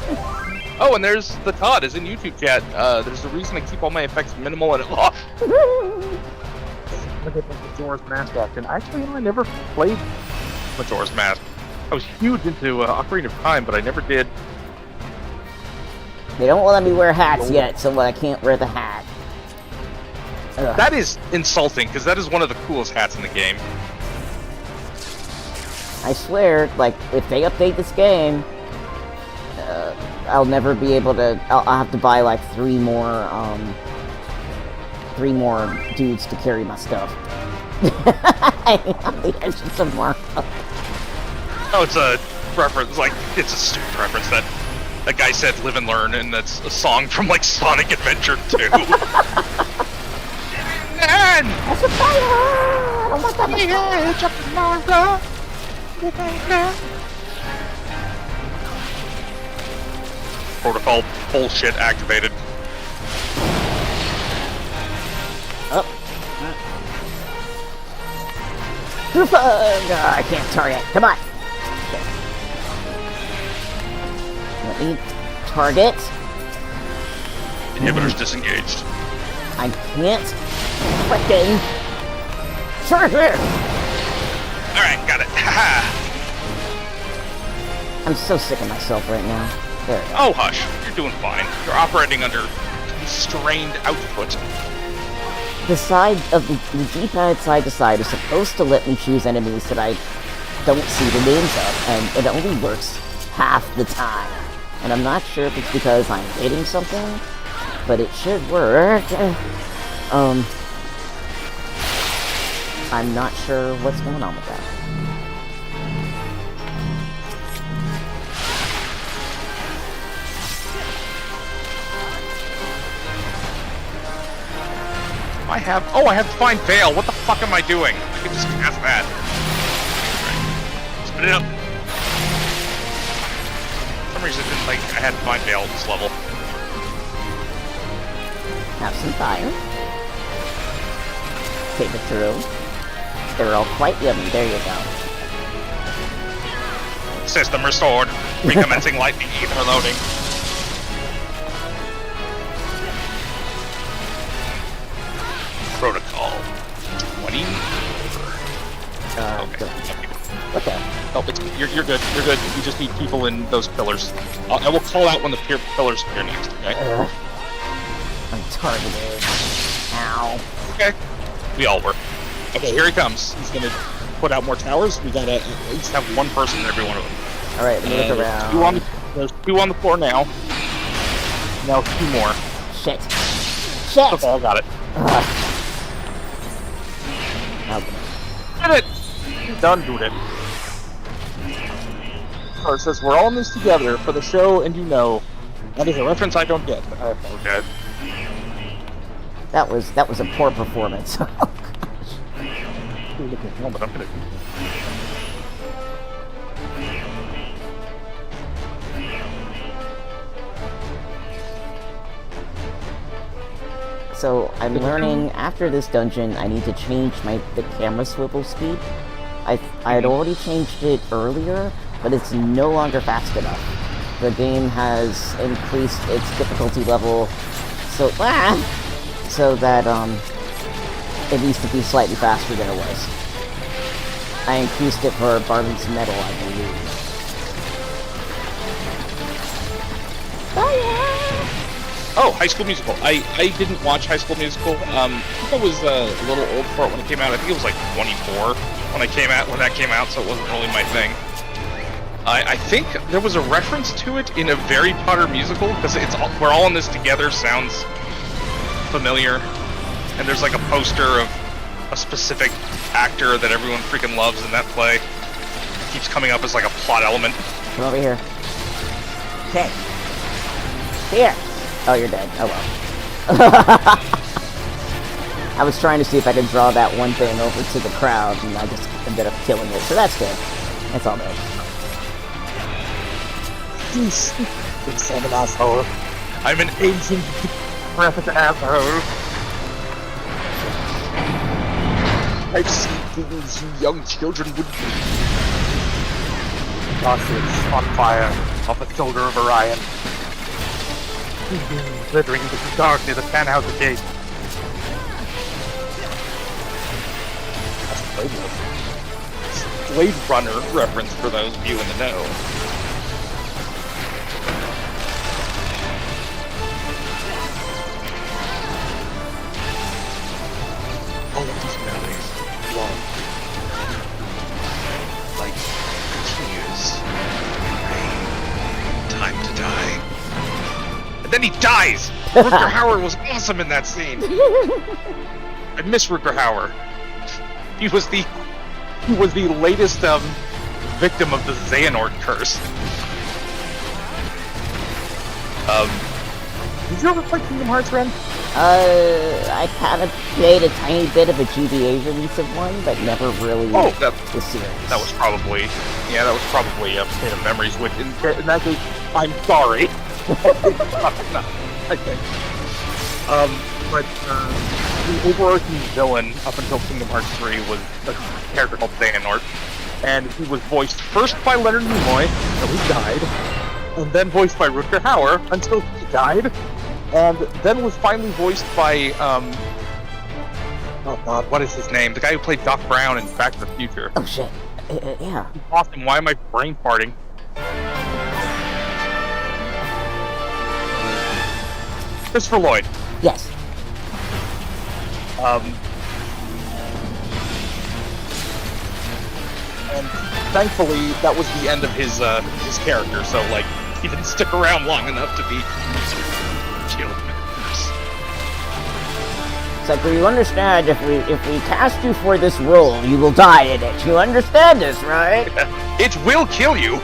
Oh, and there's the Todd is in YouTube chat. There's a reason I keep all my effects minimal and I get Majora's Mask action. Actually, I never played Majora's Mask. I was huge into Ocarina of Time, but I never did. They don't let me wear hats yet, so I can't wear the hat. Ugh. That is insulting, because that is one of the coolest hats in the game. I swear, like, if they update this game, I'll never be able to. I'll have to buy like 3 more dudes to carry my stuff. On the edges of Marco. Oh, it's a reference, like, it's a stupid reference that guy said live and learn, and that's a song from, like, Sonic Adventure 2. That's a fire! I don't want that Protocol bullshit activated. Oh. I can't target. Come on. Okay. Let me target. Inhibitor's disengaged. I can't frickin' target. Alright, got it. Haha. I'm so sick of myself right now. There we go. Oh, hush. You're doing fine. You're operating under constrained output. The side of the D-pad side to side is supposed to let me choose enemies that I don't see the names of, and it only works half the time. And I'm not sure if it's because I'm hitting something, but it should work. I'm not sure what's going on with that. I have Find Veil. What the fuck am I doing? I can just cast that. Right. Spit it up. For some reason, I had Find Veil at this level. Have some fire. Take it through. they're all quite yummy. There you go. System restored. Recommencing lightning ether loading. Protocol 20. Okay. What the? Oh, you're good. You're good. You just need people in those pillars. I will call out when the pillars appear next. Okay. I'm targeted. Ow. Okay. We all were. Okay, here he comes. He's gonna put out more towers. We gotta at least have one person in every one of them. All right, let me look around. There's two on the floor now. Now 2 more. Shit. Shit. Okay, I got it. Okay. Did it! You done, dude it. So it says we're all in this together for the show, and you know. That is a reference I don't get. I apologize. That was a poor performance. Ooh, look at helmet. I'm gonna. So I'm learning after this dungeon I need to change the camera swivel speed. I had already changed it earlier, but it's no longer fast enough. The game has increased its difficulty level so that it needs to be slightly faster than it was. I increased it for Barley's Metal, I believe. Oh, High School Musical. I didn't watch High School Musical. I think I was a little old for it when it came out. I think it was like 24 when that came out, so it wasn't really my thing. I think there was a reference to it in a Harry Potter musical, because we're all in this together sounds familiar. And there's like a poster of a specific actor that everyone freaking loves in that play. It keeps coming up as like a plot element. Come over here. Okay. Here. Oh, you're dead. Oh well. I was trying to see if I could draw that one thing over to the crowd, and I just ended up killing it. So that's good. That's all good. I'm an asshole. I'm an Asian graphic asshole. I've seen things you young children would do. Gossets on fire off the shoulder of Orion. Glittering into the dark near the Fanhouse Gate. That's Blade Runner reference for those of you in the know. all of these memories long. Like tears. Rain. Time to die. And then he dies! Rutger Hauer was awesome in that scene! I miss Rutger Hauer. He was the latest victim of the Xehanort curse. Did you ever play Kingdom Hearts, Ren? I kind of played a tiny bit of a GBA release of one, but never really the series. That was probably a State of Memories, which in that case, I'm sorry. No, okay. But the overarching villain up until Kingdom Hearts 3 was a character called Xehanort, and he was voiced first by Leonard Nimoy until he died, and then voiced by Rutger Hauer until he died, and then was finally voiced by oh god, what is his name? The guy who played Doc Brown in Back to the Future. Oh shit! Yeah. Austin, why am I brain farting? Christopher Lloyd. Yes. And thankfully, that was the end of his character. So, like, he didn't stick around long enough to be killed. It's like, well, you understand, if we cast you for this role, you will die in it. You understand this, right? It will kill you.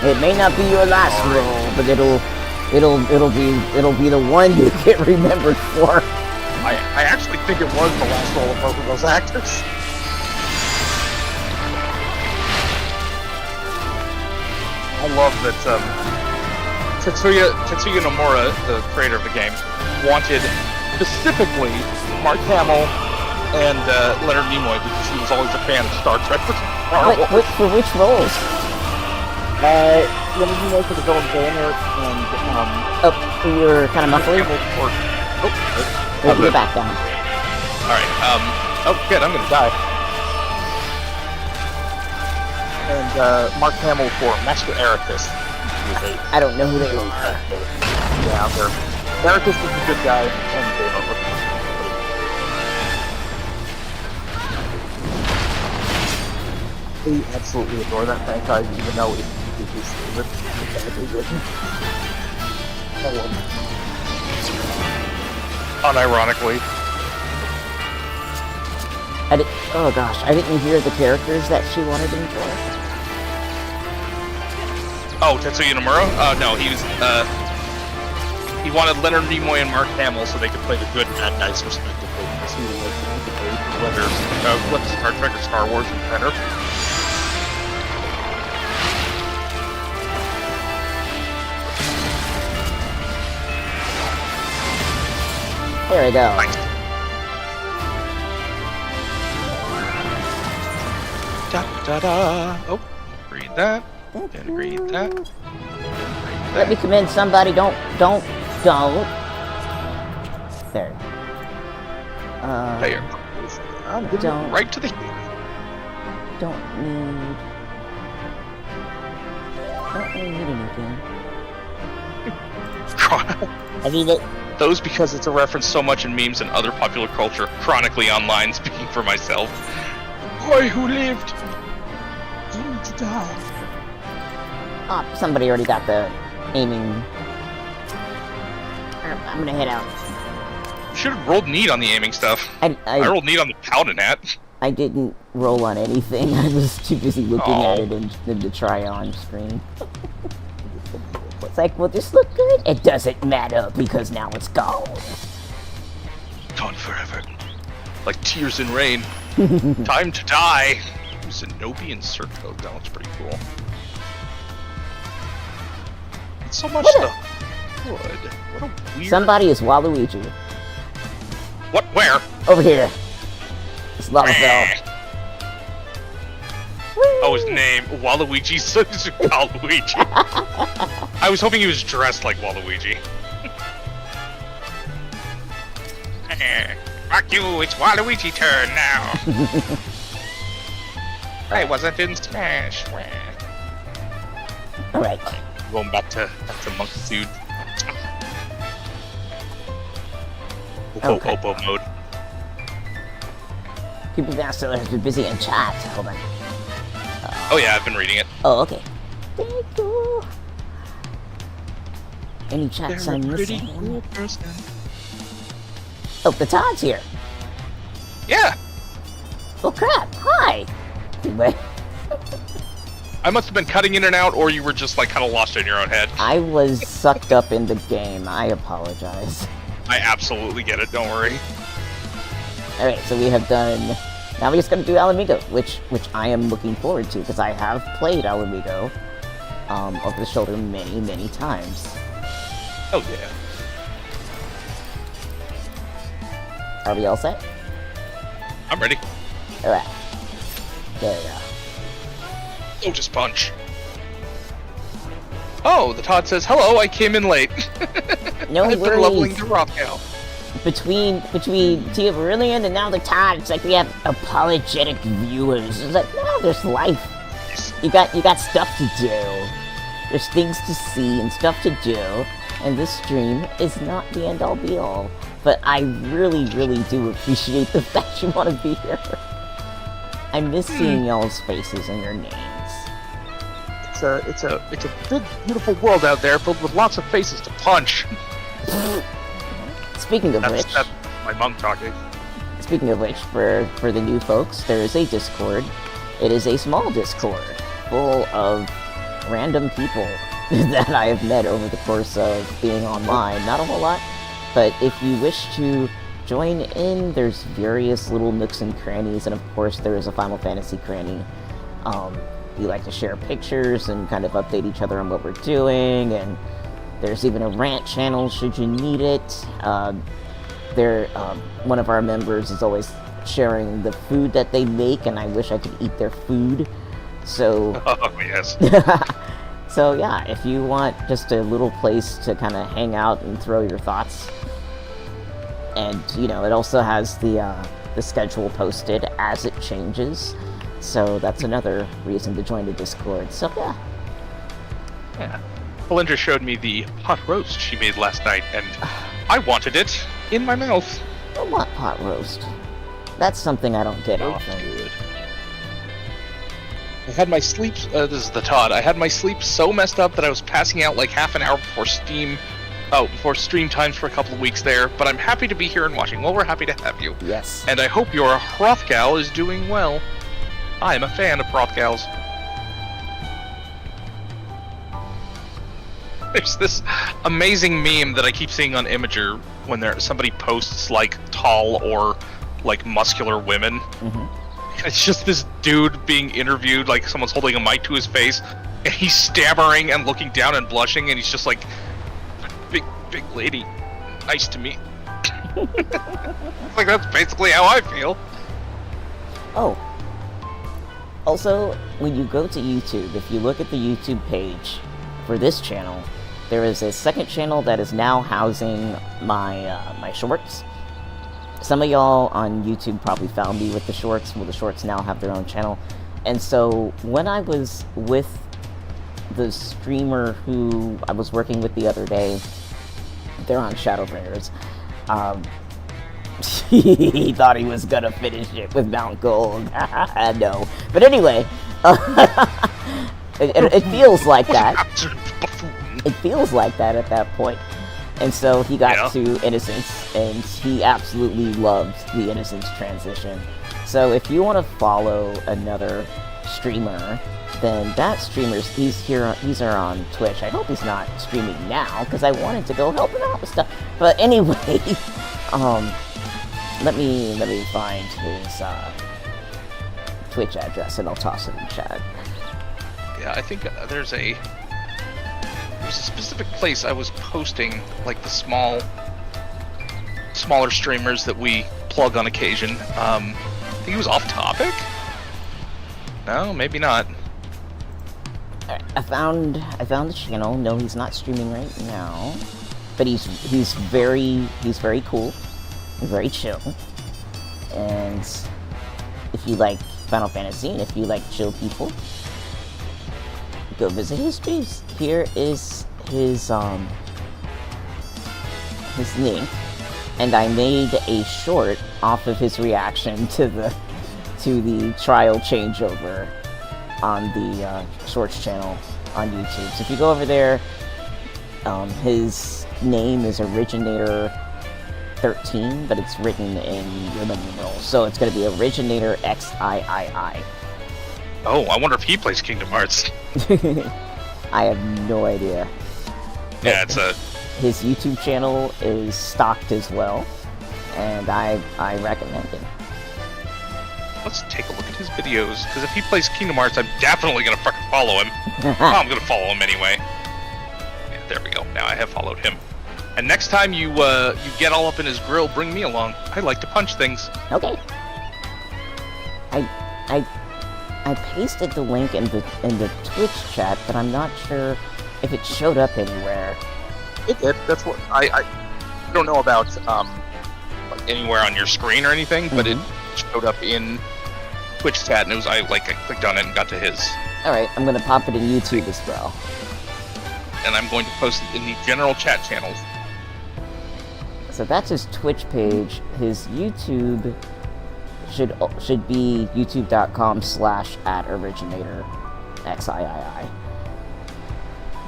It may not be your last role, but it'll be the one you get remembered for. I actually think it was the last role of both of those actors. I love that Tetsuya Nomura, the creator of the game, wanted specifically Mark Hamill and Leonard Nimoy, because he was always a fan of Star Trek. For which roles? Leonard Nimoy for the villain Banter, and Oh, you're kind of muffly. Wait, you're back down. Alright, oh good, I'm gonna die. And Mark Hamill for Master Ericus. I don't know who they are. Yeah, Ericus is a good guy, and they are looking. I absolutely adore that franchise, even though it's his favorite. I love it. unironically. Oh gosh, I didn't hear the characters that she wanted him for. Oh, Tetsuya Nomura? No, he wanted Leonard Nimoy and Mark Hamill so they could play the good and bad guys respectively. Whether Star Trek or Star Wars and better. There we go. Nice. Da-da-da. Oh, read that. Didn't read that. Let me come in, somebody. Don't. There. There. Don't. Right to the... Don't really need anything. I mean, Those because it's a reference so much in memes and other popular culture. Chronically online, speaking for myself. Boy who lived. doomed to die. Oh, somebody already got the aiming. I'm gonna head out. You should have rolled neat on the aiming stuff. I rolled neat on the paladin hat. I didn't roll on anything. I was too busy looking at it and the try on screen. It's like, will this look good? It doesn't matter because now it's gone. Gone forever. Like tears in rain. Time to die. Zenobi and Circo. That looks pretty cool. It's so much stuff. Good. What a weird... Somebody is Waluigi. What? Where? Over here. It's Lalafell. Oh, his name. Waluigi. Waluigi. I was hoping he was dressed like Waluigi. Fuck you, it's Waluigi turn now. I wasn't in Smash. Alright. Going back to Monkitude. Okay. Oppo mode. People Master has been busy in chat. Hold on. Oh yeah, I've been reading it. Oh, okay. Thank you. Any chats I'm missing? Cool person. Oh, the Todd's here. Yeah, Oh crap! Hi. Anyway, I must have been cutting in and out, or you were just like kind of lost in your own head. I was sucked up in the game. I apologize. I absolutely get it. Don't worry. All right, so we have done. Now we're just gonna do Alamigo, which I am looking forward to because I have played Alamigo over the shoulder many times. Oh yeah. Are we all set? I'm ready. All right. There we go. Oh, just punch. Oh, the Todd says, hello, I came in late. No I've been leveling worries. to rock now. Between Tia Verillion and now the Todd, it's like we have apologetic viewers. It's like, no, there's life. You got stuff to do. There's things to see and stuff to do, and this stream is not the end-all be-all. But I really do appreciate the fact you want to be here. I miss seeing y'all's faces and your names. It's a big, beautiful world out there filled with lots of faces to punch. Speaking of which, That's my monk talking. speaking of which, for the new folks, there is a Discord. It is a small Discord full of random people that I have met over the course of being online. Not a whole lot, but if you wish to join in, there's various little nooks and crannies, and of course there is a Final Fantasy cranny. We like to share pictures and kind of update each other on what we're doing, and there's even a rant channel should you need it. one of our members is always sharing the food that they make, and I wish I could eat their food. So, Oh, yes. so yeah, if you want just a little place to kind of hang out and throw your thoughts, and it also has the schedule posted as it changes, so that's another reason to join the Discord. So yeah. Yeah. Belinda showed me the pot roast she made last night, and I wanted it in my mouth. I want pot roast. That's something I don't get So often. good. I had my sleep. This is the Todd. I had my sleep so messed up that I was passing out like half an hour before before stream times for a couple of weeks there. But I'm happy to be here and watching. Well, we're happy to have you. Yes. And I hope your Hrothgal is doing well. I am a fan of Hrothgals. There's this amazing meme that I keep seeing on Imager when somebody posts like tall or like muscular women. Mm-hmm. It's just this dude being interviewed, like someone's holding a mic to his face, and he's stammering and looking down and blushing, and he's just like, big lady, nice to meet. Like, that's basically how I feel. Oh. Also, when you go to YouTube, if you look at the YouTube page for this channel, there is a second channel that is now housing my shorts. Some of y'all on YouTube probably found me with the shorts. Well, the shorts now have their own channel. And so, when I was with the streamer who I was working with the other day, they're on Shadowbringers, he thought he was gonna finish it with Mount Gold. No. But anyway, it feels like that. It feels like that at that point. And so he got to Innocence, and he absolutely loved the Innocence transition. So if you want to follow another streamer, then that streamer's he's on Twitch. I hope he's not streaming now, because I wanted to go help him out with stuff. But anyway, let me find his Twitch address, and I'll toss it in chat. Yeah, I think there's a specific place I was posting, like the smaller streamers that we plug on occasion. I think it was off topic? No, maybe not. Alright, I found the channel. No, he's not streaming right now, but he's very cool, very chill. And if you like Final Fantasy, and if you like chill people, go visit his streams. Here is his link, and I made a short off of his reaction to the trial changeover on the Shorts channel on YouTube. So if you go over there, his name is Originator 13, but it's written in Roman numerals, so it's going to be Originator XIII. Oh, I wonder if he plays Kingdom Hearts. I have no idea. Yeah, his YouTube channel is stocked as well, and I recommend it. Let's take a look at his videos, because if he plays Kingdom Hearts, I'm definitely gonna fucking follow him. I'm gonna follow him anyway. Yeah, there we go. Now I have followed him. And next time you get all up in his grill, bring me along. I like to punch things. Okay. I pasted the link in the Twitch chat, but I'm not sure if it showed up anywhere. It did. That's what I don't know about Like anywhere on your screen or anything, but it showed up in Twitch chat, and it was I clicked on it and got to his. All right, I'm gonna pop it in YouTube as well. And I'm going to post it in the general chat channels. So that's his Twitch page. His YouTube should be youtube.com/@originatorxiii.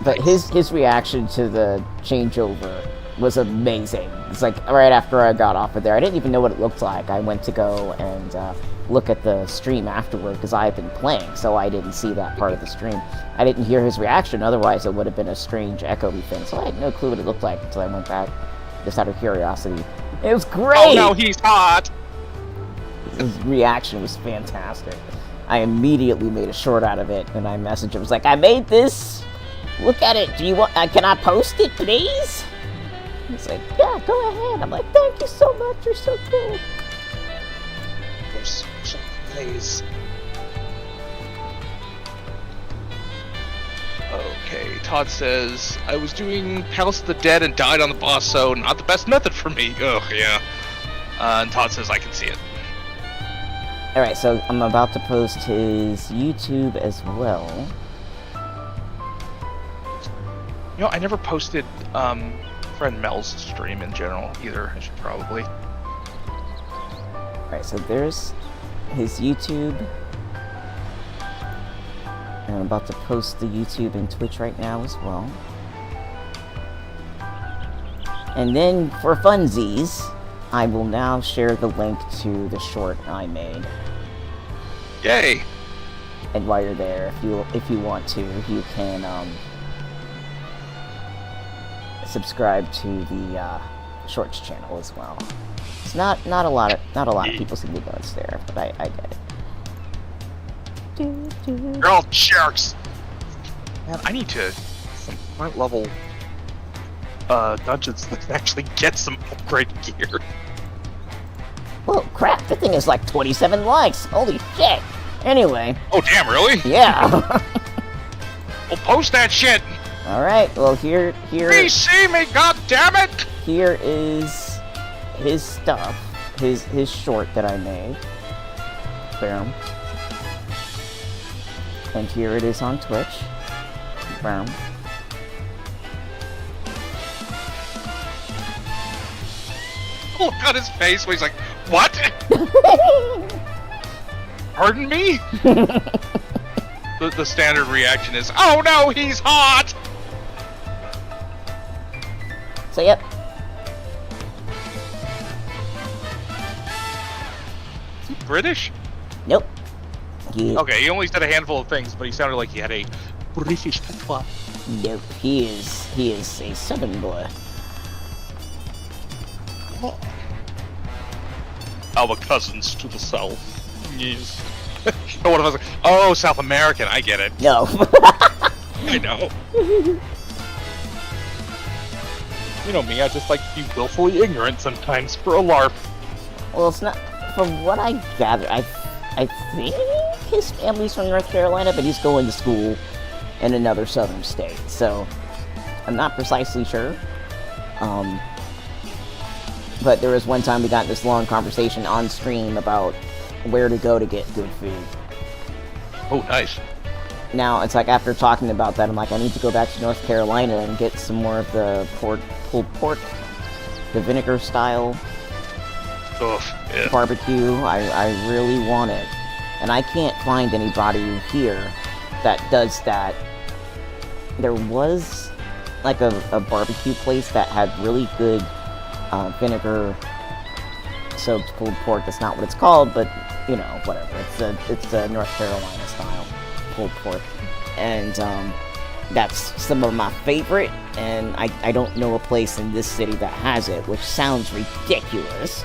But his reaction to the changeover was amazing. It's like right after I got off of there, I didn't even know what it looked like. I went to go and look at the stream afterward because I had been playing, so I didn't see that part of the stream. I didn't hear his reaction, otherwise it would have been a strange echoey thing. So I had no clue what it looked like until I went back, just out of curiosity. It was great! Oh no, he's hot! His reaction was fantastic. I immediately made a short out of it, and I messaged him. I was like, I made this! Look at it! Do you want? Can I post it, please? He's like, yeah, go ahead. I'm like, thank you so much. You're so cool. There's special plays. Okay, Todd says, I was doing Palace of the Dead and died on the boss, so not the best method for me. Ugh, yeah. And Todd says, I can see it. Alright, so I'm about to post his YouTube as well. You know, I never posted friend Mel's stream in general either. I should probably. Alright, so there's his YouTube. And I'm about to post the YouTube and Twitch right now as well. And then, for funsies, I will now share the link to the short I made. Yay! And while you're there, if you want to, you can subscribe to the Shorts channel as well. It's not a lot of people seem to know it's there, but I get it. You're all jerks! Man, I need to some point level dungeons that actually get some upgrade gear. Whoa, crap, the thing is like 27 likes! Holy shit! Anyway. Oh damn, really? Yeah! Well, post that shit! Alright, well here... Please see me, goddammit! Here is his stuff. His short that I made. Boom. And here it is on Twitch. Boom. Look at his face where he's like, what? Pardon me? The standard reaction is, oh no, he's hot! So yep. Is he British? Nope. He, Okay, he only said a handful of things, but he sounded like he had a British patois. Nope. He is a Southern boy. Our cousins to the south. Yes. Oh, what if I was like, oh, South American, I get it. No. I know. You know me, I just like to be willfully ignorant sometimes for a LARP. Well, it's not. From what I gather, I think his family's from North Carolina, but he's going to school in another southern state. So I'm not precisely sure. But there was one time we got in this long conversation on stream about where to go to get good food. Oh, nice. Now, it's like after talking about that, I'm like, I need to go back to North Carolina and get some more of the pulled pork, the vinegar style Yeah. barbecue. I really want it. And I can't find anybody here that does that. There was like a barbecue place that had really good vinegar soaked pulled pork. That's not what it's called, but you know, whatever. It's a North Carolina style pulled pork, and that's some of my favorite. And I don't know a place in this city that has it, which sounds ridiculous,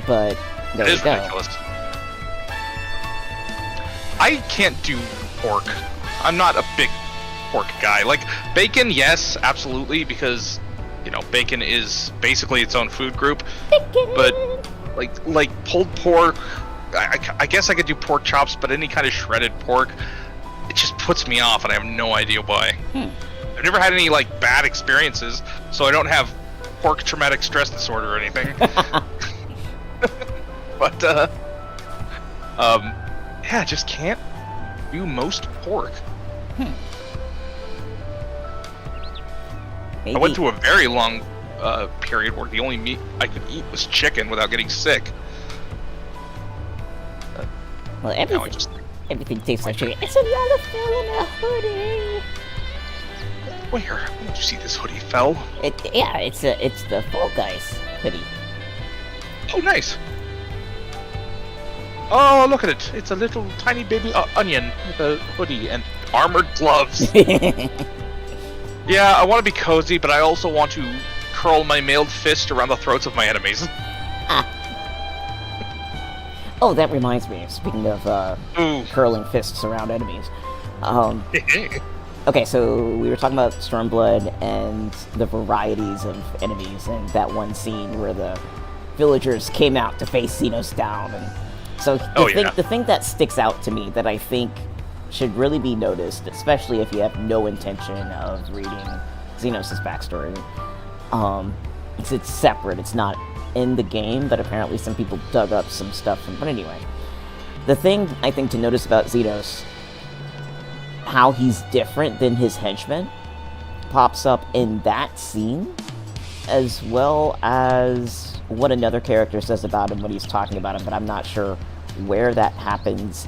but there It we is go. ridiculous. I can't do pork. I'm not a big pork guy. Like, bacon, yes, absolutely, because, you know, bacon is basically its own food group. But, like pulled pork, I guess I could do pork chops, but any kind of shredded pork, it just puts me off, and I have no idea why. I've never had any, like, bad experiences, so I don't have pork traumatic stress disorder or anything. But, yeah, I just can't do most pork. Maybe, I went through a very long period where the only meat I could eat was chicken without getting sick. well, Now I just... everything tastes like chicken. It's another fell in a hoodie. Where? Did you see this hoodie fell? Yeah, it's the Fall Guys hoodie. Oh, nice. Oh, look at it. It's a little tiny baby onion with a hoodie and armored gloves. Yeah, I want to be cozy, but I also want to curl my mailed fist around the throats of my enemies. Oh, that reminds me. Speaking of Ooh. curling fists around enemies, Okay, so we were talking about Stormblood and the varieties of enemies, and that one scene where the villagers came out to face Xenos down. And so the thing that sticks out to me that I think should really be noticed, especially if you have no intention of reading Xenos' backstory, it's separate. It's not in the game, but apparently some people dug up some stuff from. But anyway, the thing I think to notice about Xenos, how he's different than his henchmen, pops up in that scene, as well as what another character says about him when he's talking about him, but I'm not sure where that happens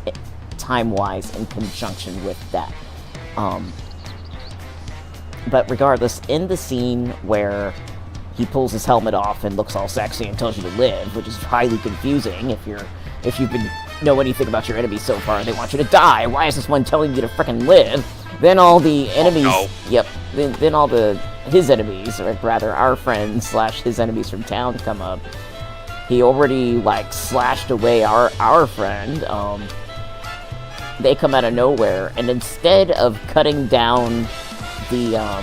time-wise in conjunction with that. But regardless, in the scene where he pulls his helmet off and looks all sexy and tells you to live, which is highly confusing if you've been know anything about your enemies so far, they want you to die. Why is this one telling you to frickin' live? Then all the enemies... Oh, no. Yep. Then all his enemies, or rather our friends / his enemies from town come up. He already, like, slashed away our friend. They come out of nowhere, and instead of cutting down the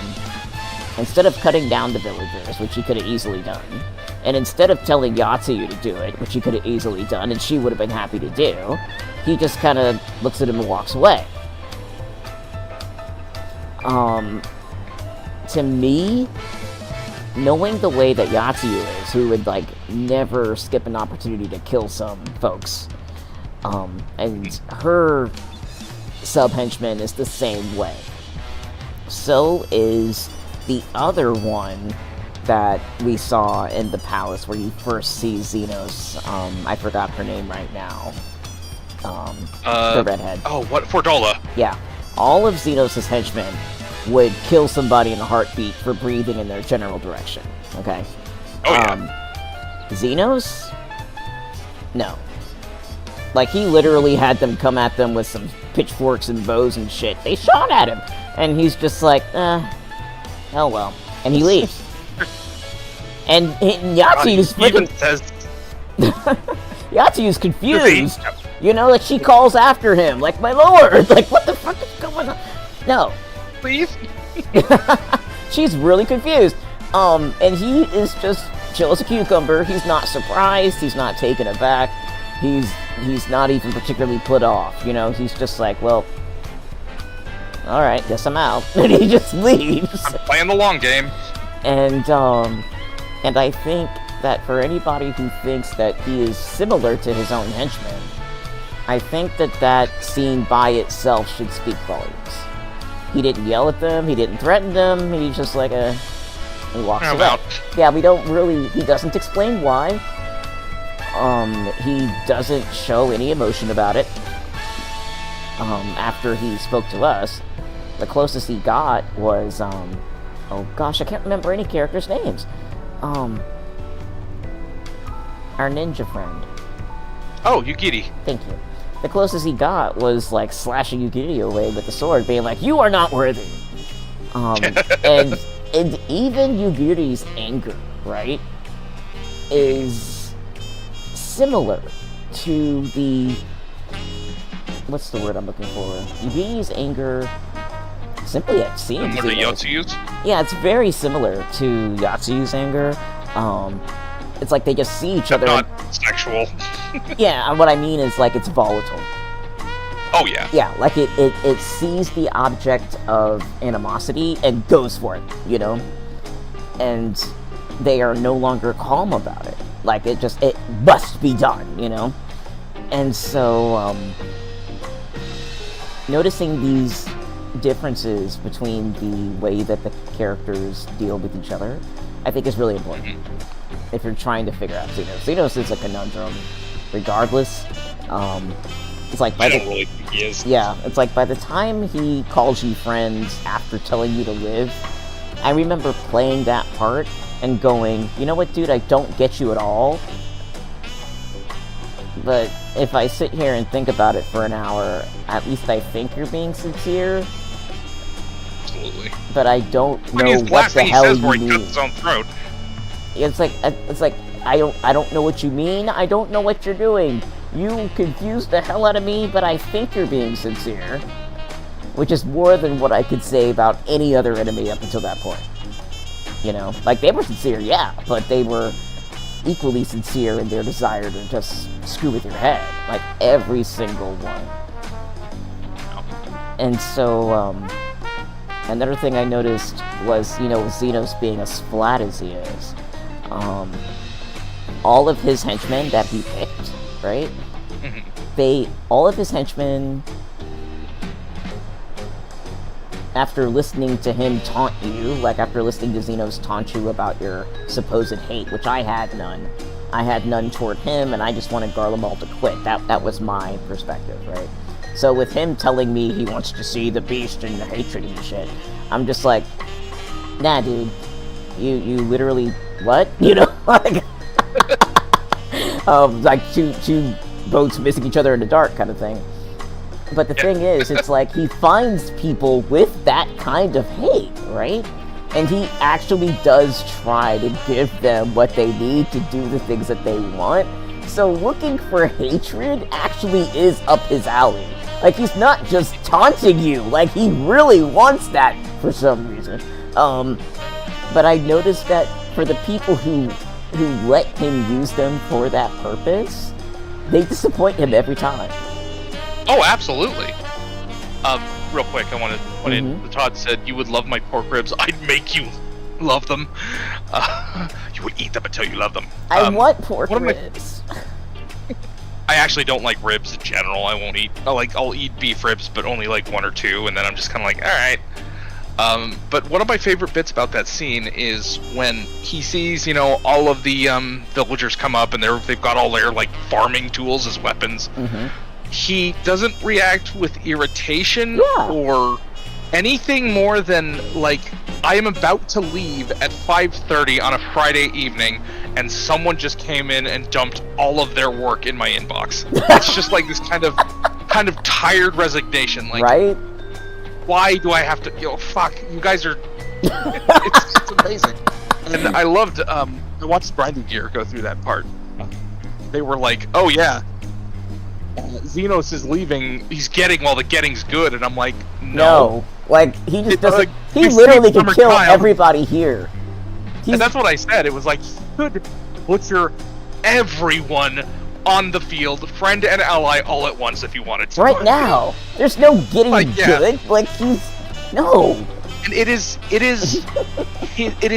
villagers, which he could have easily done, and instead of telling Yatsuyu to do it, which he could have easily done, and she would have been happy to do, he just kind of looks at him and walks away. To me, knowing the way that Yatsuyu is, who would, like, never skip an opportunity to kill some folks, and her sub-henchman is the same way. So is the other one that we saw in the palace where you first see Xenos. I forgot her name right now. The redhead. Oh, what? Fordola. Yeah. All of Xenos' henchmen would kill somebody in a heartbeat for breathing in their general direction. Okay? Oh, yeah. Xenos? No. Like, he literally had them come at them with some pitchforks and bows and shit. They shot at him! And he's just like, oh well. And he leaves. And Yatsuyu's even freaking... says... Yatsuyu's confused. You know, like, she calls after him. Like, my lord! Like, what the fuck is going on? No. Please? She's really confused. And he is just chill as a cucumber. He's not surprised. He's not taken aback. He's not even particularly put off. You know, he's just like, well... Alright, guess I'm out. And he just leaves. I'm playing the long game. And I think that for anybody who thinks that he is similar to his own henchman, I think that scene by itself should speak volumes. He didn't yell at them, he didn't threaten them, he's just like he walks I'm away. out. Yeah, he doesn't explain why. He doesn't show any emotion about it. After he spoke to us, the closest he got was, oh gosh, I can't remember any characters' names. Our ninja friend. Oh, Yugiri. Thank you. The closest he got was, like, slashing Yugiri away with the sword, being like, you are not worthy! And even Yugiri's anger, right, is similar to the... What's the word I'm looking for? Yugiri's anger... Simply it seems... What are Yatsuyu's? Yeah, it's very similar to Yatsuyu's anger. It's like they just see each other. Not sexual. Yeah, what I mean is, like, it's volatile. Oh, yeah. Yeah, like it sees the object of animosity and goes for it, you know? And they are no longer calm about it. Like, it must be done, you know? And so, noticing these differences between the way that the characters deal with each other, I think is really important. If you're trying to figure out Xenos. Xenos is a conundrum, regardless. It's like I don't really think he is. Yeah, it's like by the time he calls you friends after telling you to live, I remember playing that part and going, you know what, dude, I don't get you at all. But if I sit here and think about it for an hour, at least I think you're being sincere. Absolutely. But I don't know Funniest what last the thing he hell says you before he mean. cuts his own throat. It's like I don't know what you mean. I don't know what you're doing. You confuse the hell out of me, but I think you're being sincere. which is more than what I could say about any other enemy up until that point. You know, like, they were sincere, yeah, but they were equally sincere in their desire to just screw with your head, like every single one. And so, another thing I noticed was, you know, Xenos being as flat as he is, all of his henchmen that he picked, right? All of his henchmen, after listening to him taunt you, like after listening to Xenos taunt you about your supposed hate, which I had none. I had none toward him, and I just wanted Garlemald to quit. That was my perspective, right? So with him telling me he wants to see the beast and the hatred and shit, I'm just like, nah, dude. You literally, what? You know, like, like two boats missing each other in the dark kind of thing. But the thing is, it's like, he finds people with that kind of hate, right? And he actually does try to give them what they need to do the things that they want. So looking for hatred actually is up his alley. Like, he's not just taunting you, like, he really wants that for some reason. But I noticed that for the people who let him use them for that purpose, they disappoint him every time. Oh, absolutely. Real quick, I wanted when Todd said you would love my pork ribs, I'd make you love them. You would eat them until you love them. I want pork ribs. I actually don't like ribs in general. I won't eat. I'll eat beef ribs, but only like one or two, and then I'm just kind of like, all right. But one of my favorite bits about that scene is when he sees, you know, all of the villagers come up and they've got all their like farming tools as weapons. He doesn't react with irritation or anything more than like, I am about to leave at 5:30 on a Friday evening, and someone just came in and dumped all of their work in my inbox. It's just like this kind of tired resignation. Like, right? Why do I have to? You know, fuck. You guys are. It's amazing. And I loved. I watched Grinding Gear go through that part. They were like, "Oh yeah, Xenos is leaving. He's getting while the getting's good," and I'm like, "No." Like, he just doesn't. He literally can kill everybody here. And that's what I said. It was like, he could butcher everyone on the field, friend and ally, all at once if you wanted to. Right now, there's no getting good. Like, he's no. And it is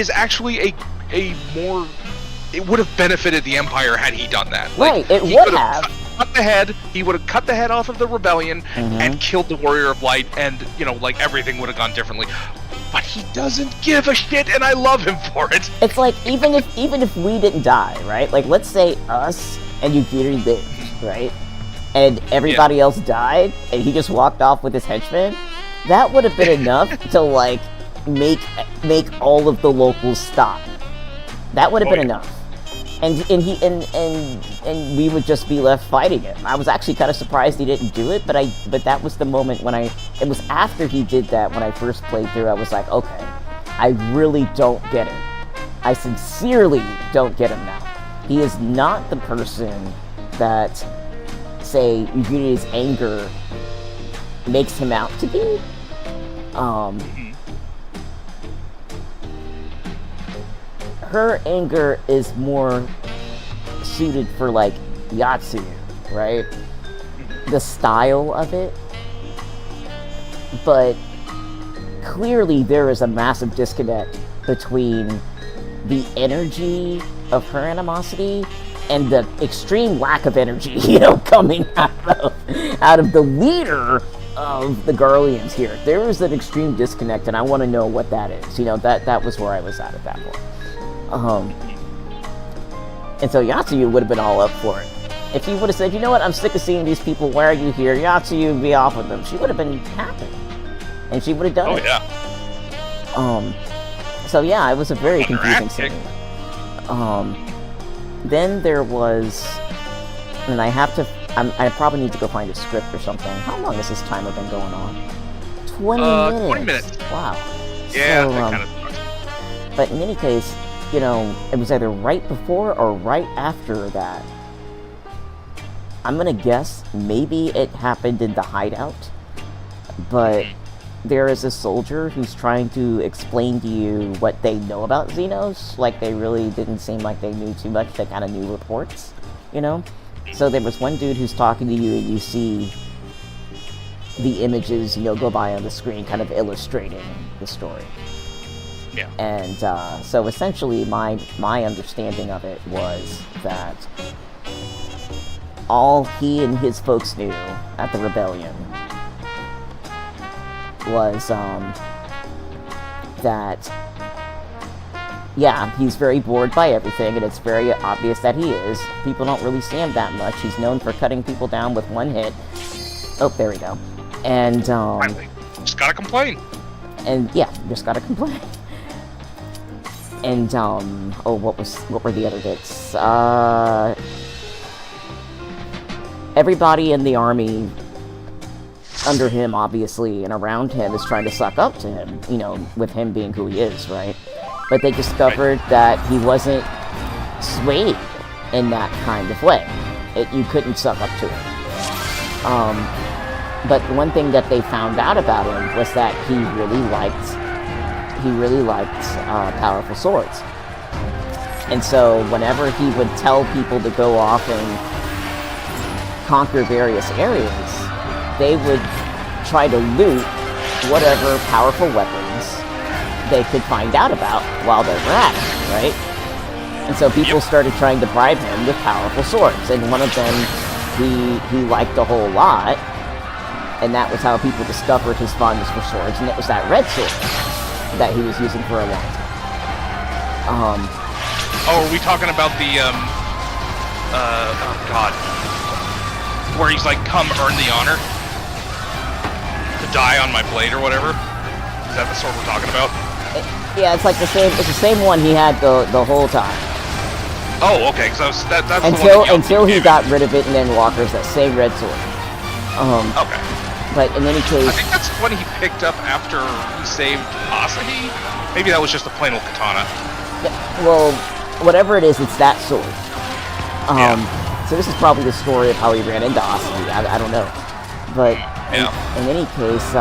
actually a more. It would have benefited the Empire had he done that. Like, right, it would have. Cut the head. He would have cut the head off of the rebellion and killed the Warrior of Light, and you know, like, everything would have gone differently. But he doesn't give a shit, and I love him for it. It's like, even if we didn't die, right? Like, let's say us and Yugiri lived, right? And everybody else died, and he just walked off with his henchmen. That would have been enough to like make all of the locals stop. That would have been enough. And we would just be left fighting him. I was actually kind of surprised he didn't do it, but that was the moment when it was after he did that when I first played through. I was like, okay, I really don't get him. I sincerely don't get him now. He is not the person that, say, Yugiri's anger makes him out to be. Her anger is more suited for, like, Yatsuyu, right? The style of it. But clearly there is a massive disconnect between the energy of her animosity and the extreme lack of energy, you know, coming out of the leader of the Garleans here. There is an extreme disconnect, and I want to know what that is. You know, that was where I was at that point. And so Yatsuyu would have been all up for it. If he would have said, you know what, I'm sick of seeing these people, why are you here? Yatsuyu would be off with them. She would have been happy. And she would have done it. Oh, yeah. So yeah, it was a very confusing scene. Then there was, and I probably need to go find a script or something. How long has this timer been going on? 20 minutes. 20 minutes. Wow. Yeah, so, that kind of sucks. But in any case, you know, it was either right before or right after that. I'm gonna guess maybe it happened in the hideout. but there is a soldier who's trying to explain to you what they know about Xenos. Like, they really didn't seem like they knew too much. They kind of knew reports, you know? So there was one dude who's talking to you, and you see the images, you know, go by on the screen, kind of illustrating the story. Yeah. And so essentially my understanding of it was that all he and his folks knew at the rebellion was that, yeah, he's very bored by everything, and it's very obvious that he is. People don't really see him that much. He's known for cutting people down with one hit. Oh, there we go. And Finally, just gotta complain. And yeah, just gotta complain. And what were the other bits? Everybody in the army under him, obviously, and around him is trying to suck up to him, you know, with him being who he is, right? But they discovered that he wasn't swayed in that kind of way. You couldn't suck up to him. But one thing that they found out about him was that he really liked powerful swords. And so whenever he would tell people to go off and conquer various areas, they would try to loot whatever powerful weapons they could find out about while they were at it, right? And so people started trying to bribe him with powerful swords, and one of them he liked a whole lot, and that was how people discovered his fondness for swords, and it was that red sword that he was using for a long time. Oh, are we talking about the, oh god. Where he's like, come earn the honor? To die on my blade or whatever? Is that the sword we're talking about? Yeah, it's like it's the same one he had the whole time. Oh, okay, because that's until he got rid of it, and then Walker's that same red sword. Okay. But in any case, I think that's what he picked up after he saved Asahi. Maybe that was just a plain old katana. Well, whatever it is, it's that sword. So this is probably the story of how he ran into Asahi. I don't know, but in any case,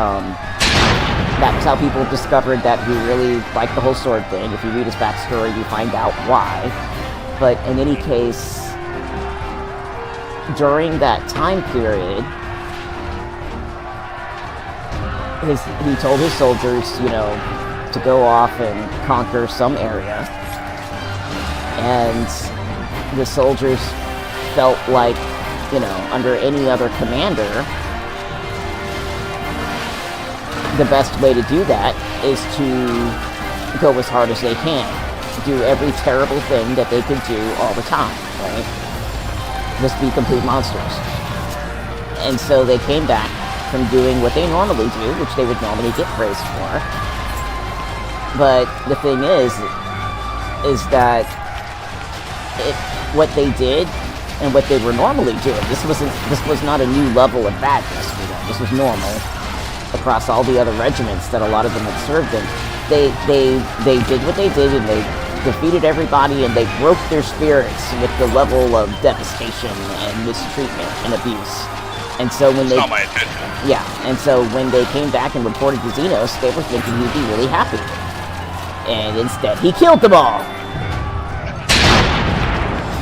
that was how people discovered that he really liked the whole sword thing. If you read his backstory, you find out why. But in any case, during that time period, he told his soldiers, you know, to go off and conquer some area. And the soldiers felt like, you know, under any other commander, the best way to do that is to go as hard as they can. Do every terrible thing that they could do all the time, right? Just be complete monsters. And so they came back from doing what they normally do, which they would normally get praised for. But the thing is that what they did and what they were normally doing, this was not a new level of badness for them. This was normal across all the other regiments that a lot of them had served in. They did what they did, and they defeated everybody, and they broke their spirits with the level of devastation and mistreatment and abuse. And so when It's not my intention. Yeah, and so when they came back and reported to Xenos, they were thinking he'd be really happy. And instead, he killed them all!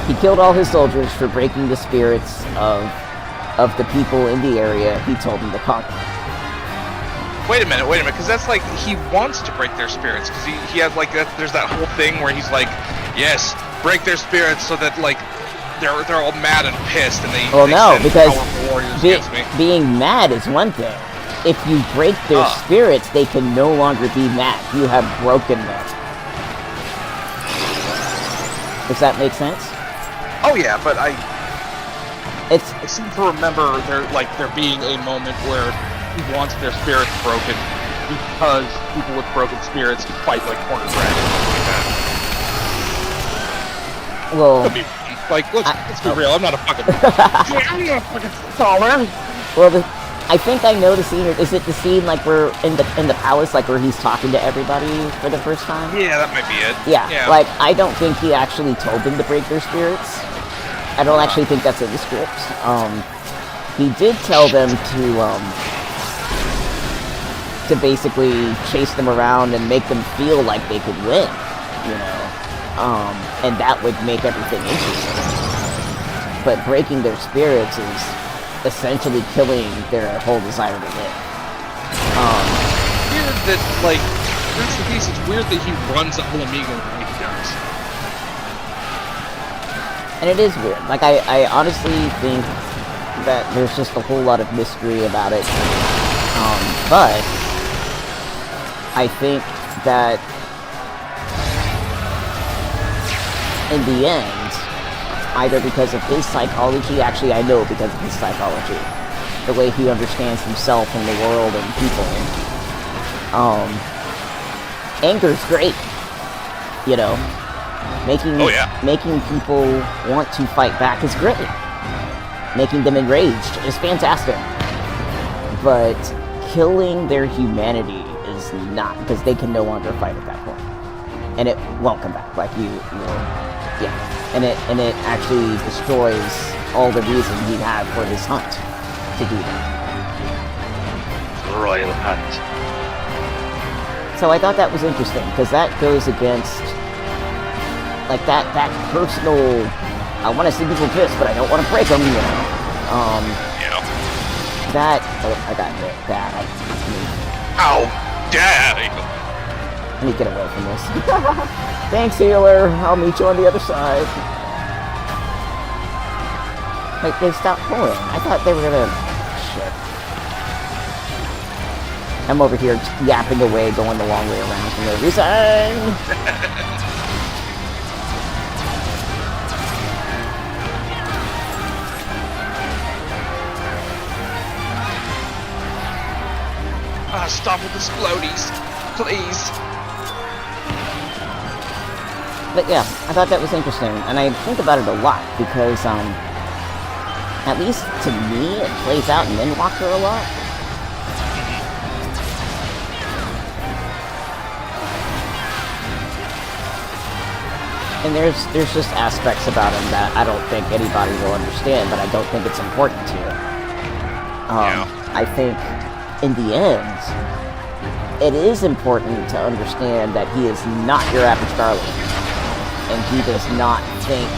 He killed all his soldiers for breaking the spirits of the people in the area he told them to conquer. Wait a minute, because that's like, he wants to break their spirits, because he had like, there's that whole thing where he's like, yes, break their spirits so that like, they're all mad and pissed, and they send because powerful warriors against me. Being mad is one thing. If you break their spirits, they can no longer be mad. You have broken them. Does that make sense? Oh yeah, but I seem to remember there being a moment where he wants their spirits broken because people with broken spirits fight like corner dragons like that. Well, Could be, let's be real. I'm not a fucking. I'm not a fucking scholar. Well, I think I know the scene. Is it the scene like we're in the palace, like where he's talking to everybody for the first time? Yeah, that might be it. Yeah. Like I don't think he actually told them to break their spirits. I don't actually think that's in the script. He did tell them to to basically chase them around and make them feel like they could win, you know? And that would make everything interesting. But breaking their spirits is essentially killing their whole desire to live. Weird that, like, that's the case, it's weird that he runs up on Mhigo the way he does. And it is weird. Like, I honestly think that there's just a whole lot of mystery about it. But I think that in the end, either because of his psychology, actually I know because of his psychology, the way he understands himself and the world and people, anger's great, you know, making people want to fight back is great, making them enraged is fantastic, but killing their humanity is not, because they can no longer fight at that point, and it won't come back, like yeah. And it actually destroys all the reason he had for his hunt to do that. Royal hunt. So I thought that was interesting, because that goes against, like, that personal, I want to see people pissed, but I don't want to break them, you know. That, oh, I got hit bad. How dare you? Let me get away from this. Thanks, healer. I'll meet you on the other side. Wait, they stopped pulling. I thought they were gonna... Shit. I'm over here yapping away, going the long way around for no reason. Stop with the explodies, please. But yeah, I thought that was interesting, and I think about it a lot, because, at least to me, it plays out in Endwalker a lot. And there's just aspects about him that I don't think anybody will understand, but I don't think it's important to. I think, in the end, it is important to understand that he is not your average Darling. And he does not think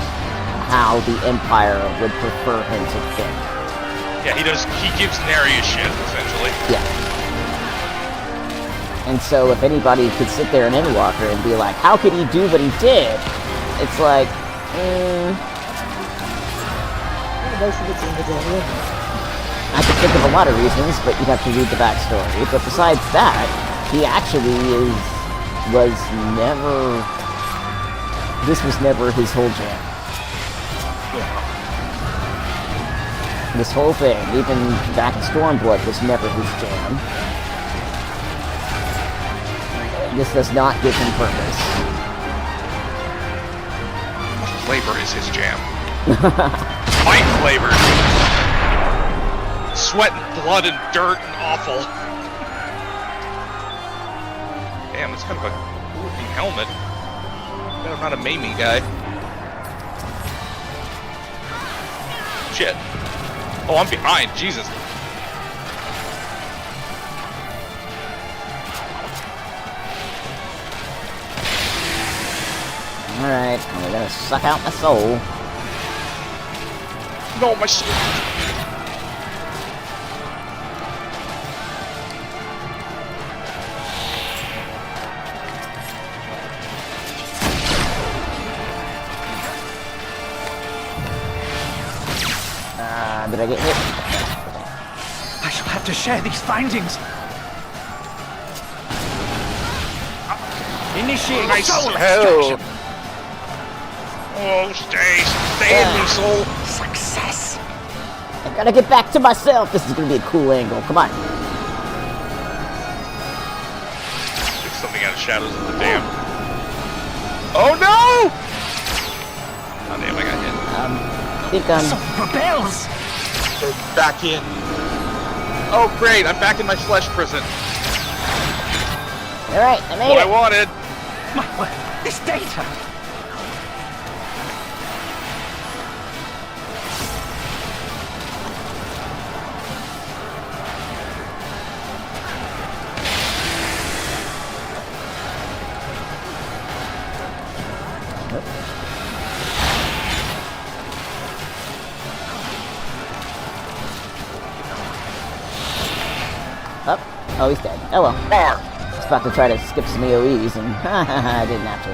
how the Empire would prefer him to think. Yeah, he gives Nary a shit, essentially. Yeah. And so if anybody could sit there in Endwalker and be like, how could he do what he did? It's like, I could think of a lot of reasons, but you'd have to read the backstory. But besides that, he actually this was never his whole jam. This whole thing, even back in Stormblood, was never his jam. This does not give him purpose. Flavor is his jam. Fight flavor. Sweat and blood and dirt and awful. Damn, it's kind of a cool looking helmet. I'm not a Mamie guy. Shit. Oh, I'm behind. Jesus. Alright, we're gonna suck out my soul. No, my soul. Did I get hit? I shall have to share these findings. Initiate Nice soul hell. extraction. Oh, stay in me, soul. Success. I gotta get back to myself. This is gonna be a cool angle. Come on. Pick something out of shadows of the dam. Oh no! Oh damn, I got hit. I think I'm... Some rebels. They're back in. Oh great, I'm back in my flesh prison. Alright, I made What I it. wanted. My word, this data. Oh, he's dead. Oh well. Bar. I was about to try to skip some AoEs, and I didn't have to.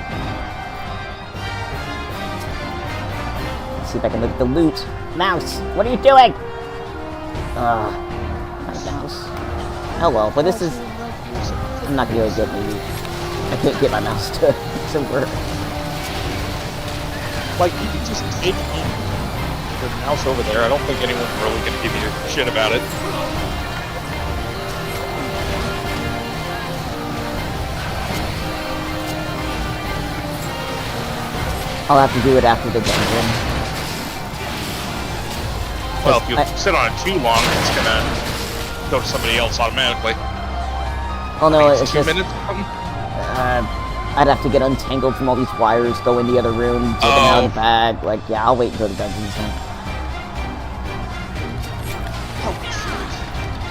Let's see if I can look at the loot. Mouse, what are you doing? Not a mouse. Oh well, but this is... I'm not gonna be able to get the loot. I can't get my mouse to work. Like, you can just take the mouse over there. I don't think anyone's really gonna give you a shit about it. I'll have to do it after the dungeon. Well, if you sit on it too long, it's gonna go to somebody else automatically. Oh no, I think it's 2 just... minutes or something. I'd have to get untangled from all these wires, go in the other room, take them out of the bag. Like, yeah, I'll wait until the dungeon's done.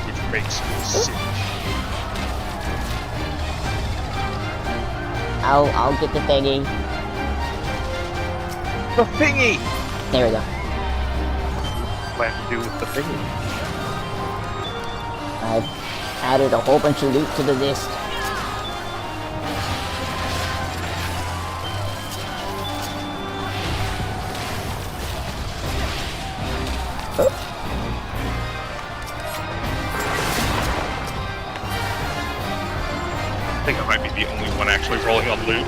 It makes me sick. I'll get the thingy. The thingy! There we go. Plan to do with the thingy. I've added a whole bunch of loot to the list. I think I might be the only one actually rolling on loot.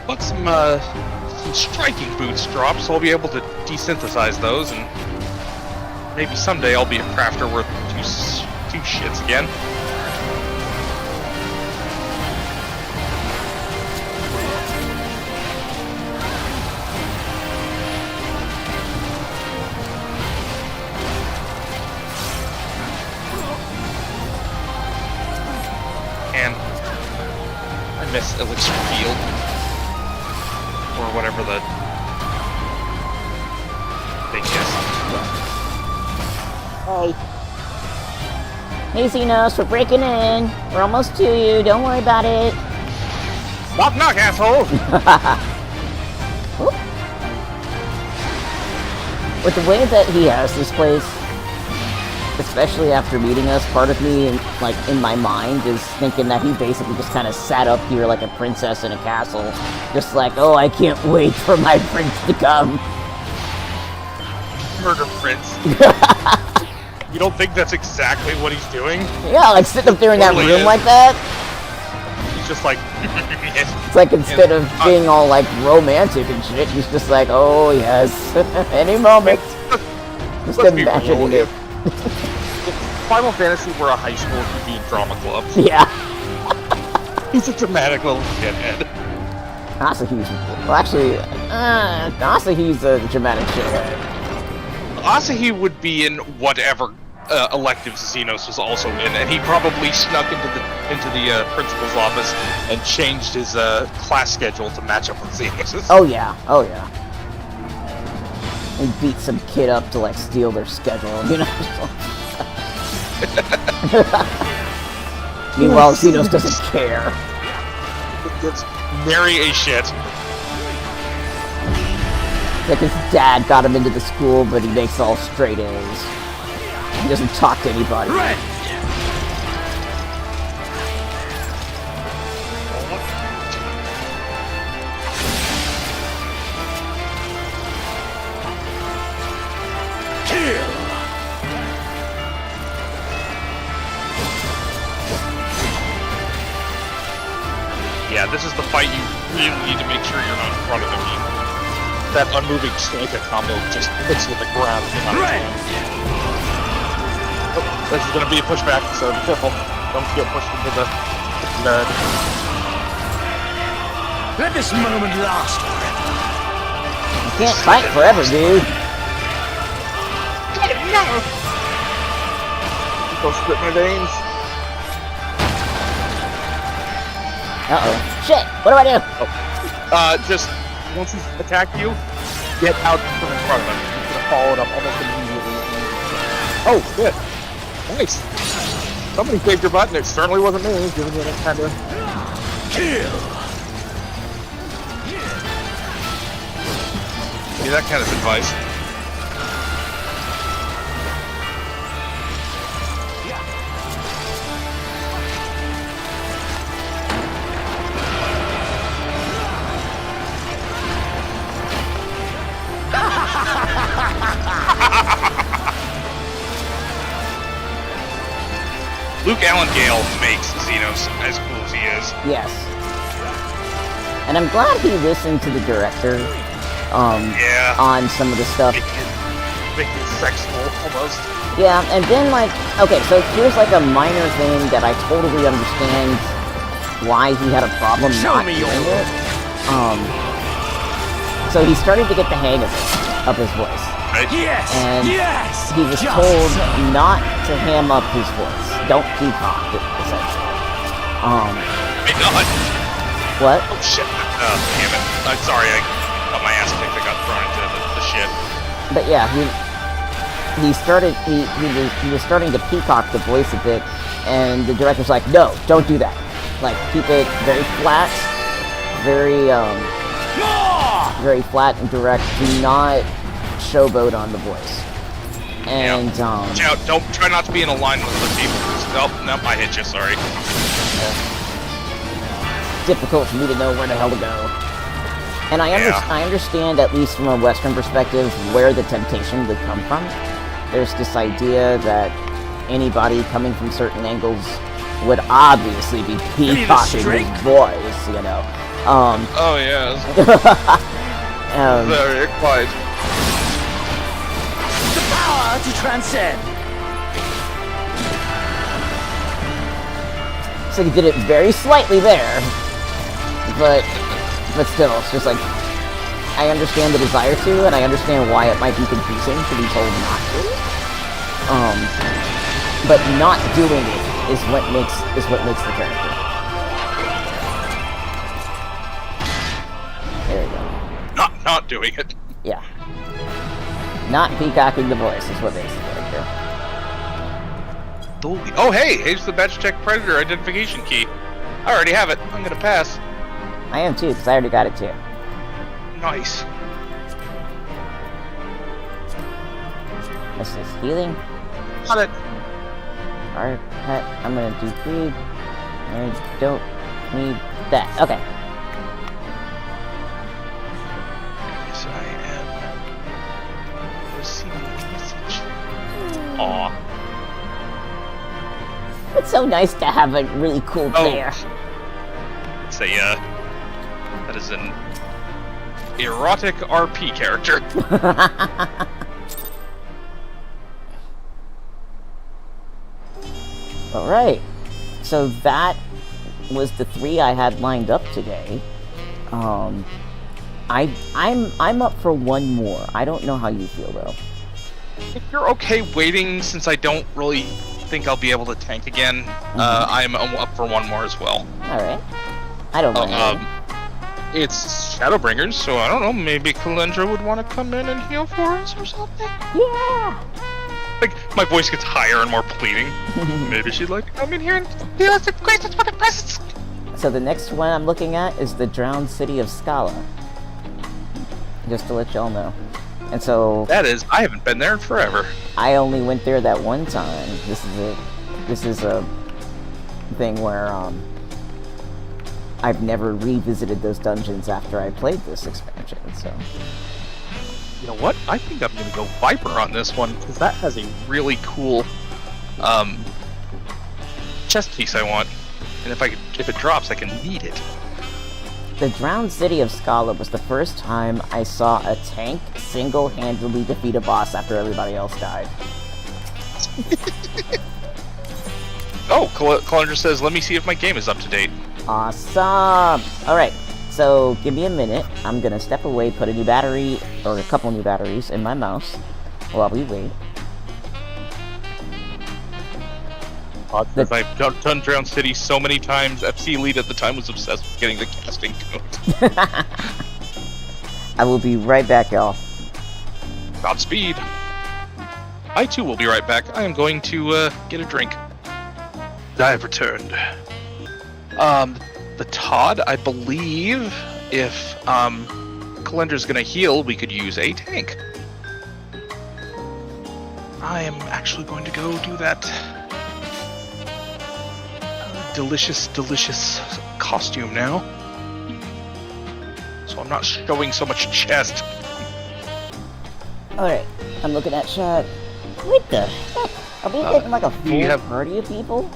Let some striking boots drop, so I'll be able to desynthesize those, and maybe someday I'll be a crafter worth two shits again. And I miss Elixir Field. Or whatever the thing is. Hey, Xenos, we're breaking in. We're almost to you. Don't worry about it. Knock knock, asshole! With the way that he has this place, especially after meeting us, part of me, in my mind, is thinking that he basically just kind of sat up here like a princess in a castle, just like, oh, I can't wait for my prince to come. Murder prince. You don't think that's exactly what he's doing? Yeah, like sitting up there in that Totally room is. like that. He's just like... It's like instead of being all like romantic and shit, he's just like, oh yes, any moment. Just Let's be real, imagining it. If Final Fantasy were a high school, he'd be in drama clubs. Yeah. He's a dramatic little shithead. Asahi's... Well, actually, Asahi's a dramatic shithead. Asahi would be in whatever electives Xenos was also in, and he probably snuck into the principal's office and changed his class schedule to match up with Xenos's. Oh yeah, oh yeah. He beat some kid up to like steal their schedule, you know? Meanwhile, Xenos doesn't care. It's nary a shit. Like his dad got him into the school, but he makes all straight A's. He doesn't talk to anybody. Yeah, this is the fight you really need to make sure you're not in front of him. That unmoving Slanka combo just hits with the ground. Oh, this is gonna be a pushback, so be careful. Don't get pushed into the nerd. Let this moment last forever. You can't fight forever, dude. Go split my veins. Uh-oh. Shit! What do I do? Just once he's attacked you, get out from in front of him. He's gonna follow it up almost immediately. Oh, good. Nice. Somebody saved your butt, and it certainly wasn't me, giving you that kind of... Kill! Yeah, that kind of advice. Luke Allen Gale makes Xenos as cool as he is. Yes. And I'm glad he listened to the director Yeah. on some of the stuff. Make it sexual, almost. Yeah, and then, like, okay, so here's, like, a minor thing that I totally understand why he had a problem not doing it. So he started to get the hang of his voice. Right? Yes! And yes! he was Just told so. not to ham up his voice. Don't peacock it, essentially. Wait, no, What? oh shit. Damn it. I'm sorry, I got my ass kicked. I got thrown into the shit. But yeah, he was starting to peacock the voice a bit, and the director's like, no, don't do that. Like, keep it very flat, very very flat and direct. Do not showboat on the voice. And Watch out, don't try not to be in a line with other people. Nope, I hit you, sorry. difficult for me to know where the hell to go. And I understand, at least from a Western perspective, where the temptation would come from. There's this idea that anybody coming from certain angles would obviously be peacocking his voice, you know. Oh yes. Very quite. The power to transcend. So he did it very slightly there, but still, it's just like, I understand the desire to, and I understand why it might be confusing to be told not to. But not doing it is what makes the character. There you go. Not doing it. Yeah. Not peacocking the voice is what makes the character. Oh hey, here's the batch check predator identification key. I already have it. I'm gonna pass. I am too, because I already got it too. Nice. This is healing. Got it. Our pet, I'm gonna do food. I don't need that. Okay. Yes, I am receiving a message. Aw. It's so nice to have a really cool bear. It's a, that is an erotic RP character. Alright. So that was the 3 I had lined up today. I'm up for one more. I don't know how you feel though. If you're okay waiting, since I don't really think I'll be able to tank again, I'm up for one more as well. Alright. I don't mind. It's Shadowbringers, so I don't know, maybe Kalendra would want to come in and heal for us or something? Yeah! Like, my voice gets higher and more pleading. Maybe she'd like to come in here and heal us with greatest weapon presence. So the next one I'm looking at is the drowned city of Skalla. Just to let y'all know. And so... That is, I haven't been there in forever. I only went there that one time. This is a thing where, I've never revisited those dungeons after I played this expansion, so... You know what? I think I'm gonna go Viper on this one, because that has a really cool, chest piece I want. And if it drops, I can need it. The drowned city of Skalla was the first time I saw a tank single-handedly defeat a boss after everybody else died. Oh, Kalendra says, let me see if my game is up to date. Awesome! Alright, so give me a minute. I'm gonna step away, put a new battery, or a couple new batteries in my mouse while we wait. Because I've done Drowned City so many times, FC Elite at the time was obsessed with getting the casting code. I will be right back, y'all. Godspeed. I too will be right back. I am going to get a drink. I have returned. The Todd, I believe, if Kalendra's gonna heal, we could use a tank. I am actually going to go do that delicious costume now. So I'm not showing so much chest. Alright, I'm looking at chat. What the heck? Are we getting like a full party of people?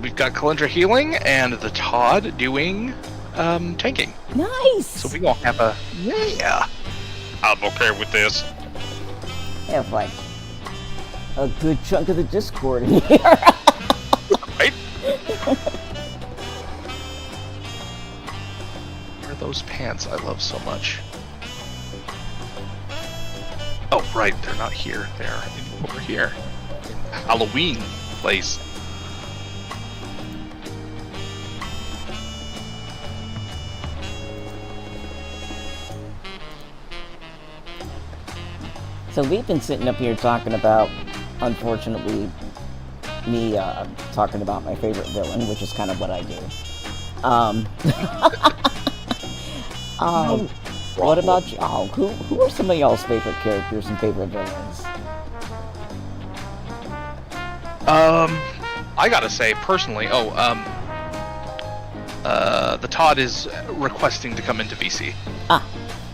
we've got Kalendra healing and the Todd doing tanking. Nice! So we gonna have a I'm okay with this. I have like a good chunk of the Discord in here. Right? What are those pants I love so much? Oh, right, they're not here. They're over here. Halloween place. So we've been sitting up here talking about, unfortunately, me talking about my favorite villain, which is kind of what I do. What about y'all? Who are some of y'all's favorite characters and favorite villains? I gotta say, personally, the Todd is requesting to come into VC.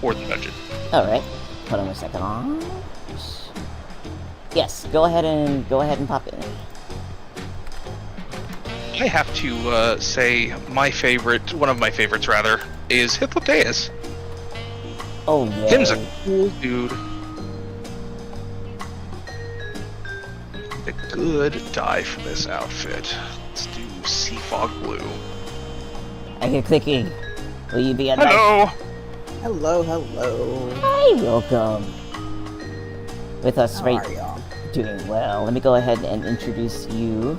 For the dungeon. Alright. Hold on a second. Yes, go ahead and pop in. I have to say one of my favorites rather, is Hippodeus. Oh yeah. Him's a cool dude. A good dye for this outfit. Let's do Sea Fog Blue. I hear clicking. Will you be a Hello! Hello, hello. Hi, welcome. With us How right are y'all? doing well. Let me go ahead and introduce you.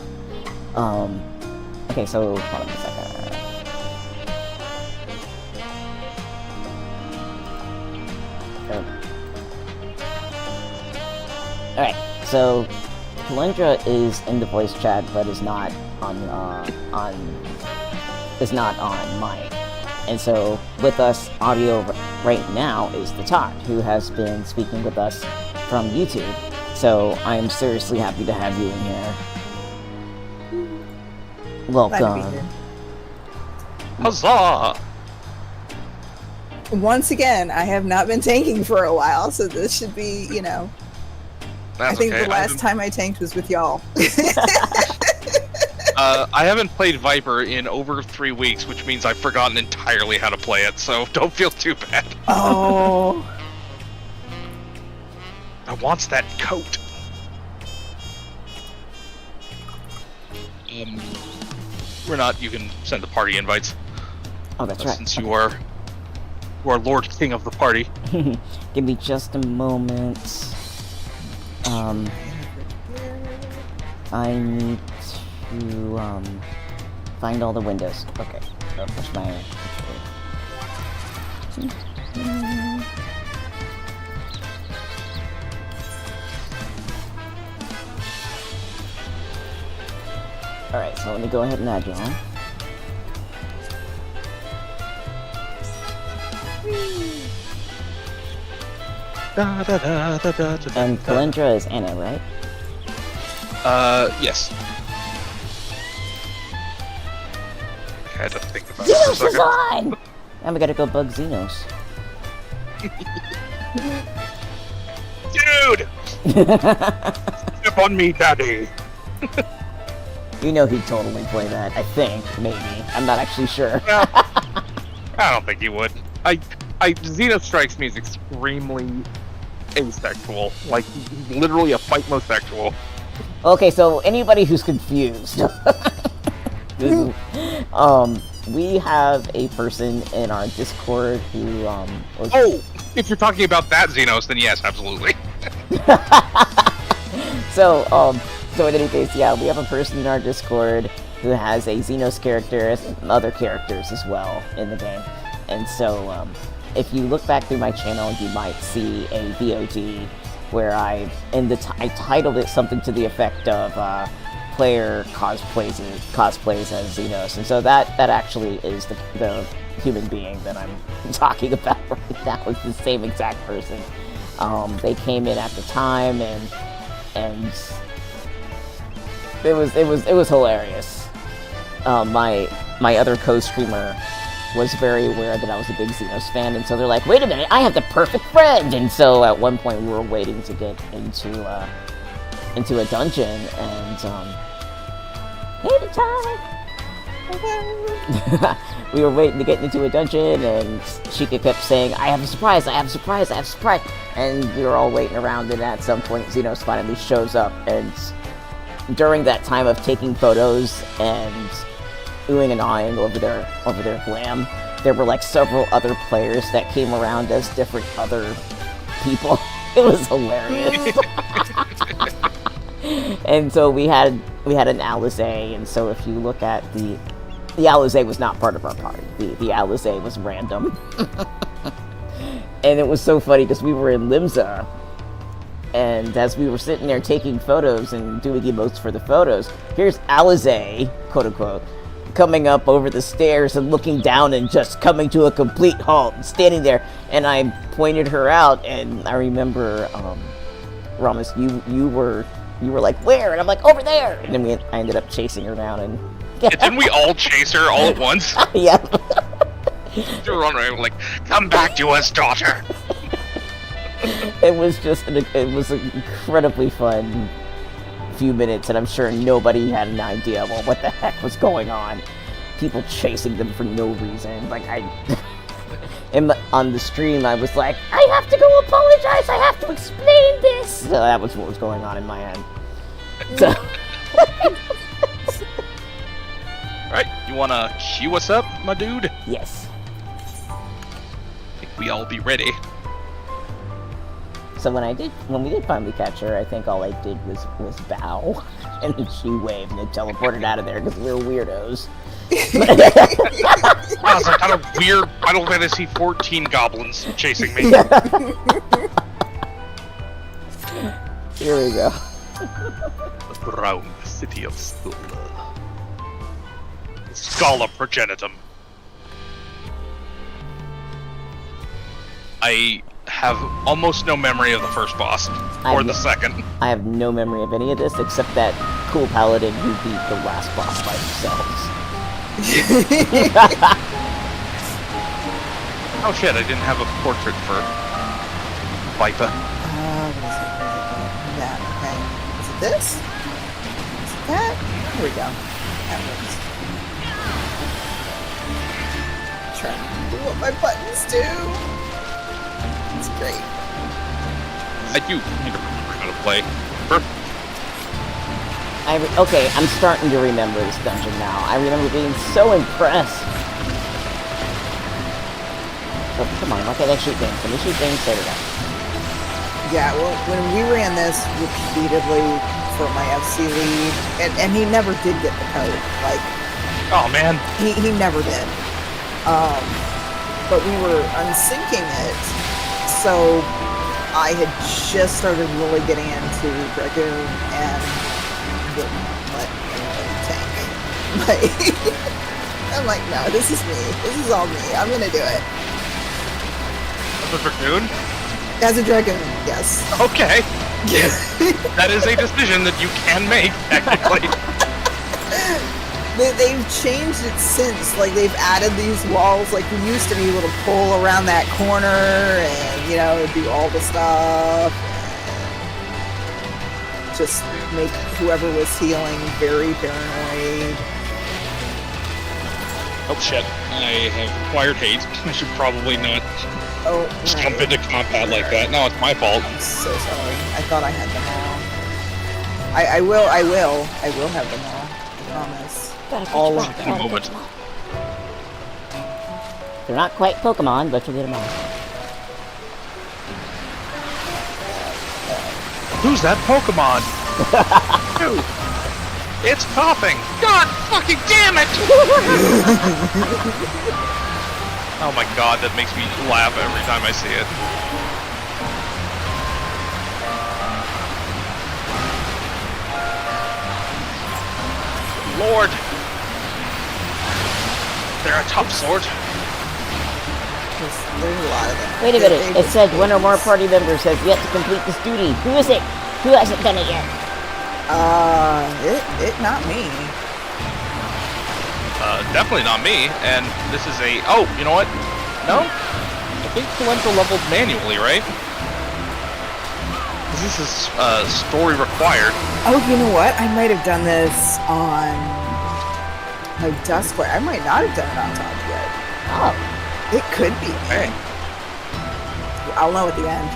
Okay, so hold on a second. Alright, so Kalendra is in the voice chat but is not on mic. And so with us audio right now is the Todd, who has been speaking with us from YouTube. So I am seriously happy to have you in here. Glad to be Welcome. here. Huzzah! Once again, I have not been tanking for a while, so this should be, That's I think okay. the last time I tanked was with y'all. I haven't played Viper in over 3 weeks, which means I've forgotten entirely how to play it, so don't feel too bad. Oh. I wants that coat. You can send the party invites. Oh, that's right. Since you are Lord King of the party. Give me just a moment. I need to find all the windows. Okay, so push my. Alright, so let me go ahead and add y'all. And Kalendra is Anna, right? Yes. I had to think about it for a Xenos is second. on! And we gotta go bug Xenos. Dude! Step on me, daddy! You know he'd totally play that, I think, maybe. I'm not actually sure. I don't think he would. Xeno strikes me as extremely asexual. Like, he's literally a fight-mo-sexual. Okay, so anybody who's confused. This is, we have a person in our Discord who, was... Oh! If you're talking about that Xenos, then yes, absolutely. So in any case, yeah, we have a person in our Discord who has a Xenos character and other characters as well in the game. And so, if you look back through my channel, you might see a VOD where I titled it something to the effect of, player cosplays as Xenos. And so that actually is the human being that I'm talking about right now. It's the same exact person. They came in at the time and it was hilarious. My other co-streamer was very aware that I was a big Xenos fan, and so they're like, wait a minute, I have the perfect friend! And so at one point we were waiting to get into a dungeon, and Anytime. We were waiting to get into a dungeon, and Chica kept saying, I have a surprise, I have a surprise, I have a surprise. And we were all waiting around, and at some point, Xenos finally shows up. And during that time of taking photos and oohing and ahhing over their glam, there were like several other players that came around as different other people. It was hilarious. And so we had an Alizé, and so if you look at the Alizé was not part of our party. The Alizé was random. And it was so funny because we were in Limsa, and as we were sitting there taking photos and doing emotes for the photos, here's Alizé, quote unquote, coming up over the stairs and looking down and just coming to a complete halt and standing there. And I pointed her out, and I remember, Ramos, you were like, where? And I'm like, over there! And then I ended up chasing her down, and... Didn't we all chase her all at once? Yeah. You were running like, come back to us, daughter! It was an incredibly fun few minutes, and I'm sure nobody had an idea, well, what the heck was going on. People chasing them for no reason. Like, on the stream, I was like, I have to go apologize, I have to explain this! So that was what was going on in my head. So... Alright, you wanna cue us up, my dude? Yes. I think we all be ready. So when we did finally catch her, I think all I did was bow, and then she waved and it teleported out of there because we were weirdos. Wow, some kind of weird Final Fantasy 14 goblins chasing me. Here we go. Around the city of Skalla. Skalla progenitum. I have almost no memory of the first boss, or the second. I have no memory of any of this except that cool paladin who beat the last boss by themselves. Oh shit, I didn't have a portrait for Viper. What is it? That, okay. Is it this? Is it that? Here we go. That works. Trying to do what my buttons do. It's great. I do remember how to play. Okay, I'm starting to remember this dungeon now. I remember being so impressed. Oh, come on, why can't I shoot things? Let me shoot things, set it up. Yeah, well, when we ran this repeatedly for my FC lead, and he never did get the code. Like, oh man, he never did. But we were unsyncing it, so I had just started really getting into Dragoon and wouldn't let anybody tank. Like, I'm like, no, this is me. This is all me. I'm gonna do it. as a Dragoon? As a Dragoon, yes. Okay. That is a decision that you can make, technically. They've changed it since. Like, they've added these walls. Like, we used to be able to pull around that corner and, you know, do all the stuff. And just make whoever was healing very paranoid. Oh shit, I have acquired hate. I should probably not Oh, jump into combat like that. No, it's my fault. I'm so sorry. I thought I had them all. I will have them all. I promise. All of In a moment. They're not quite Pokemon, but you'll get them all. Who's that Pokemon? Dude, it's coughing. God fucking damn it! Oh my god, that makes me laugh every time I see it. Lord! They're a top sort. There's a lot of them. Wait a minute, it said one or more party members has yet to complete this duty. Who is it? Who hasn't done it yet? Not me. Definitely not me, and this is a... Oh, you know what? No? I think the ones are leveled manually, right? Because this is, story required. Oh, you know what? I might have done this on My Duskware. I might not have done it on top yet. Oh, It could be. Hey. I'll know at the end.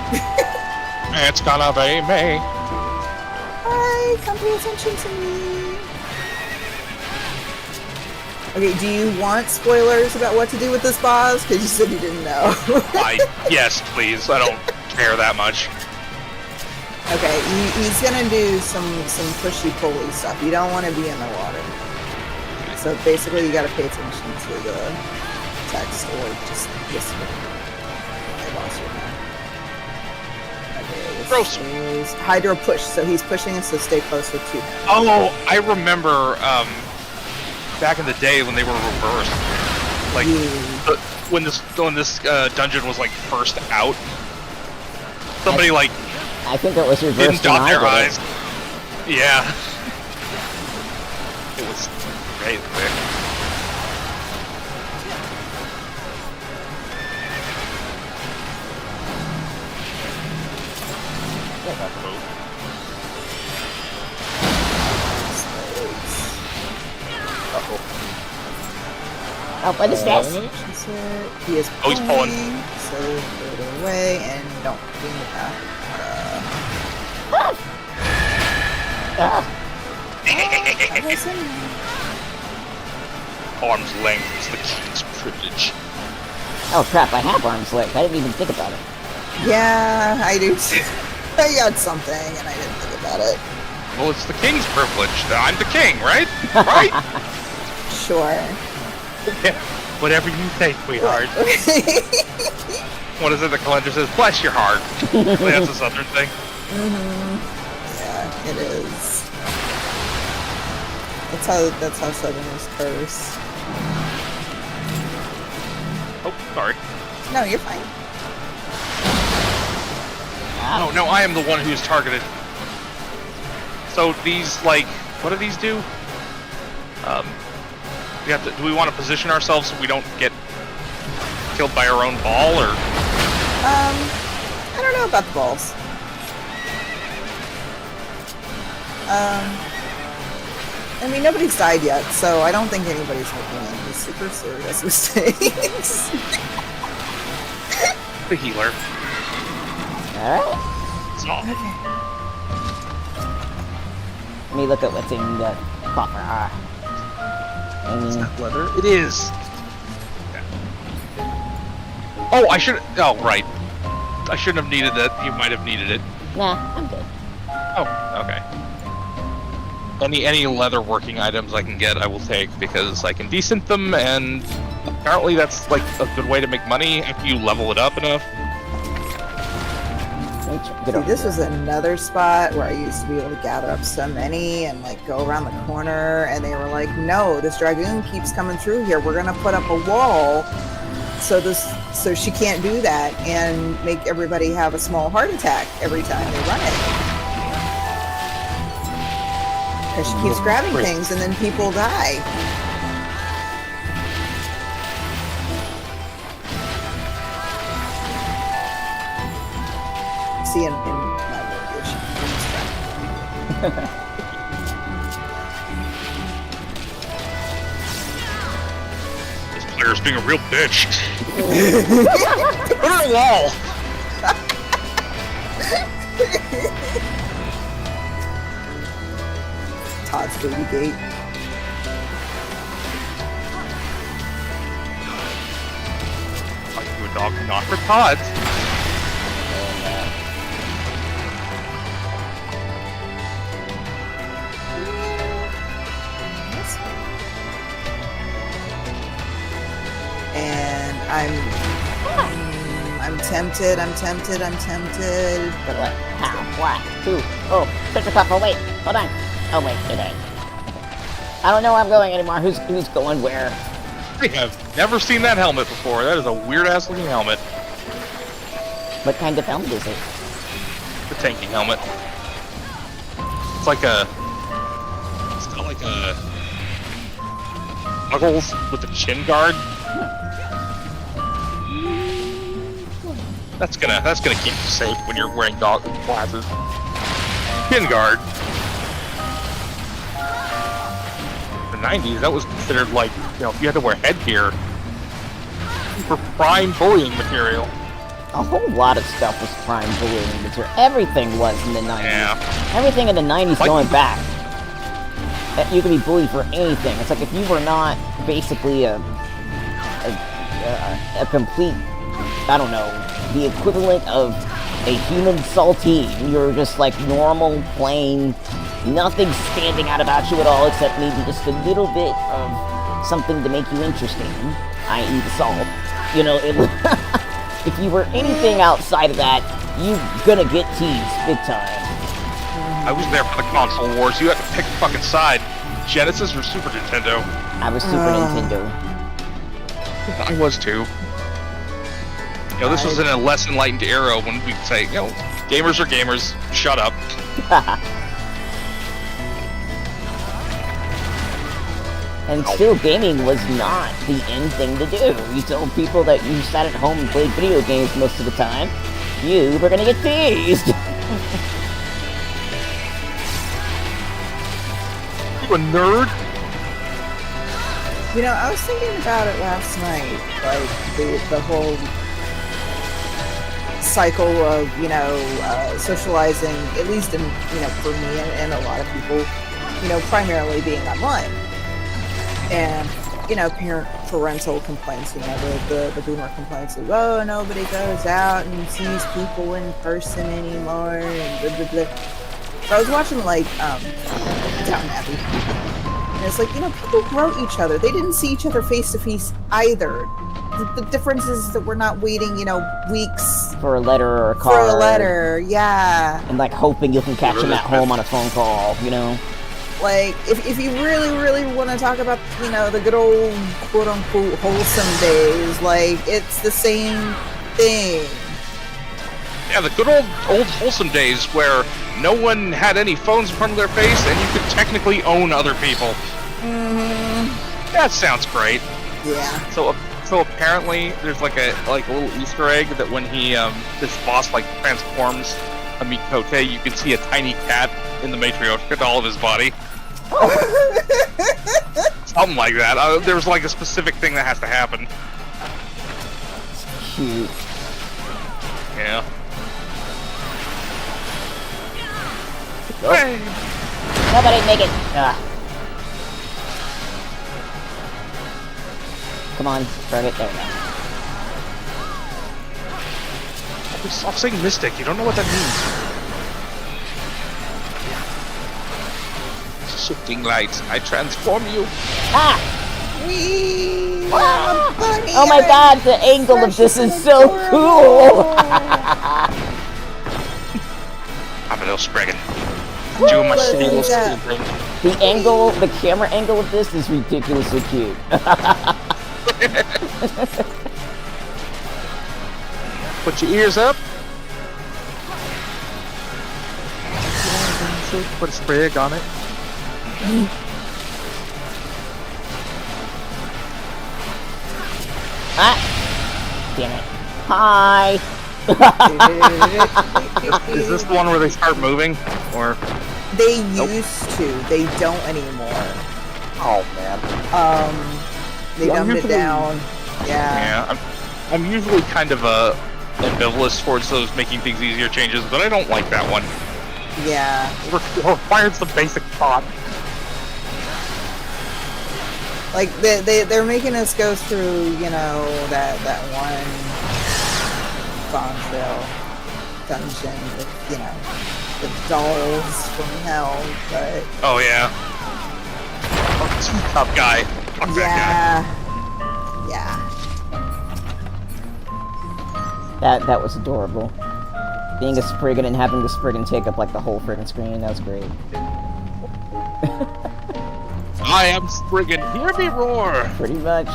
It's gonna be me. Hi, come pay attention to me. Okay, do you want spoilers about what to do with this boss? Because you said you didn't know. Yes, please. I don't care that much. Okay, he's gonna do some pushy-pulley stuff. You don't want to be in the water. So basically, you gotta pay attention to the text or just listen. I lost your name. Okay, this Gross. is Hydro Push, so he's pushing us to stay closer to him. Oh, I remember back in the day when they were reversed. Like when this dungeon was like first out. Somebody like I think it was reversed. didn't dot when their I did eyes. Yeah. It was great there. Uh-oh. Oh, what is this? He is Oh, he's pulling. So further away and don't be in the path. Arm's length is the king's privilege. Oh crap! I have arms length. I didn't even think about it. Yeah, I do too. I got something and I didn't think about it. Well, it's the king's privilege. I'm the king, right? Right? Sure. Whatever you say, sweetheart. What is it the calendar says? Bless your heart. That's a southern thing. Yeah, it is. That's how Southerners curse. Oh, sorry. No, you're fine. Oh, no, I am the one who's targeted. So these, like, what do these do? We have to, do we want to position ourselves so we don't get killed by our own ball, or? I don't know about the balls. I mean, nobody's died yet, so I don't think anybody's making any super serious mistakes. The healer. Alright. Oh. Let me look at what's in the coffer. Is that leather? It is! Oh, I should. Oh, right. I shouldn't have needed that. You might have needed it. Nah, I'm good. Oh, okay. Any leather working items I can get, I will take, because I can decent them, and apparently that's like a good way to make money if you level it up enough. Get See, over this here. was another spot where I used to be able to gather up so many and like go around the corner, and they were like, "No, this dragoon keeps coming through here. We're gonna put up a wall so she can't do that and make everybody have a small heart attack every time they run it." Because she keeps grabbing things and then people die. See, in my video, she keeps grabbing. This player's being a real bitch. Put her in a wall! Todd's baby gate. Like you a dog, not for Todd's. And I'm tempted, but What? How? What? Who? Oh, Picture Puffer, wait. Hold on. Oh, wait, you're there. I don't know where I'm going anymore. Who's going where? I have never seen that helmet before. That is a weird-ass looking helmet. What kind of helmet is it? The tanking helmet. It's like a... It's got like a... Knuckles with a chin guard. That's gonna keep you safe when you're wearing dog glasses. Chin guard. 90s, that was considered like, you know, if you had to wear headgear, for prime bullying material. A whole lot of stuff was prime bullying material. Everything was in the 90s. Yeah. Everything in the 90s Like- going back. You could be bullied for anything. It's like if you were not basically a complete, I don't know, the equivalent of a human saltine. You're just like normal, plain, nothing standing out about you at all except maybe just a little bit of something to make you interesting, i.e. the salt. You know, if you were anything outside of that, you're gonna get teased big time. I was there for the console wars. You had to pick a fucking side. Genesis or Super Nintendo? I was Super Nintendo. I was too. You know, this was in a less enlightened era when we could say, you know, gamers are gamers, shut up. And still, gaming was not the end thing to do. You told people that you sat at home and played video games most of the time, you were gonna get teased. You a nerd? You know, I was thinking about it last night, like the whole cycle of, you know, socializing, at least in, you know, for me and a lot of people, you know, primarily being online. And, you know, parental complaints, you know, the boomer complaints of, oh, nobody goes out and sees people in person anymore, and blah, blah, blah. So I was watching, like, Downton Abbey. And it's like, you know, people wrote each other. They didn't see each other face to face either. The difference is that we're not waiting, you know, weeks For a letter or a card. for a letter. Yeah. And like hoping you can catch him at home on a phone call, you know? Like, if you really, really want to talk about, you know, the good old quote-unquote wholesome days, like, it's the same thing. Yeah, the good old wholesome days where no one had any phones in front of their face and you could technically own other people. Mm-hmm. That sounds great. Yeah. So apparently there's like a little Easter egg that when he this boss like transforms a Mikote, you can see a tiny cat in the matryoshka doll of his body. Something like that. There's like a specific thing that has to happen. Cute. Yeah. Oh. Nobody make it. Come on, burn it. There we go. Stop saying mystic. You don't know what that means. Shifting lights. I transform you. Ah! Whee! Ah! Bunny, Oh my god, the angle of this is so cool! I'm a little Spriggan. Doing my shitty little screen thing. The camera angle of this is ridiculously cute. Put your ears up. Put a sprig on it. Ah! Damn it. Hi! Is this the one where they start moving? Or They used to. They don't anymore. oh man. They Yeah, dumbed it usually- down. Yeah. Yeah, I'm usually kind of ambivalent towards those making things easier changes, but I don't like that one. Yeah. It requires the basic thought. Like they're making us go through, you know, that one bombshell dungeon with, you know, the dolls from hell, but Oh yeah. Oh, tough guy. Fuck that yeah. That was adorable. Being a Spriggan and having the Spriggan take up like the whole friggin' screen, that was great. guy. I am Spriggan. Hear me roar. Pretty much.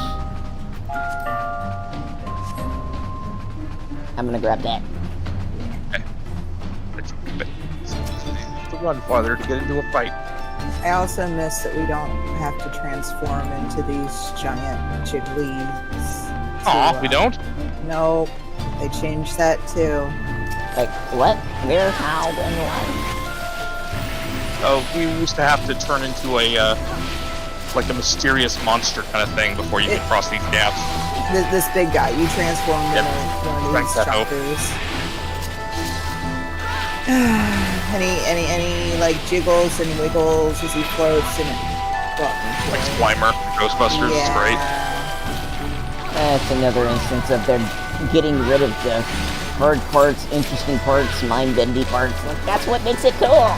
I'm gonna grab that. To run farther to get into a fight. I also miss that we don't have to transform into these giant jigglies. Aw, we don't? Nope. They changed that too. Like, what? Where? How? When? Why? Oh, we used to have to turn into a like a mysterious monster kind of thing before you can cross these gaps. This big guy, you transform Yep. into one of Thanks, these Echo. choppers. any like jiggles and wiggles as he floats and Like Slimer, Ghostbusters, it's great. That's another instance of them getting rid of the hard parts, interesting parts, mind-bending parts. Like, that's what makes it cool.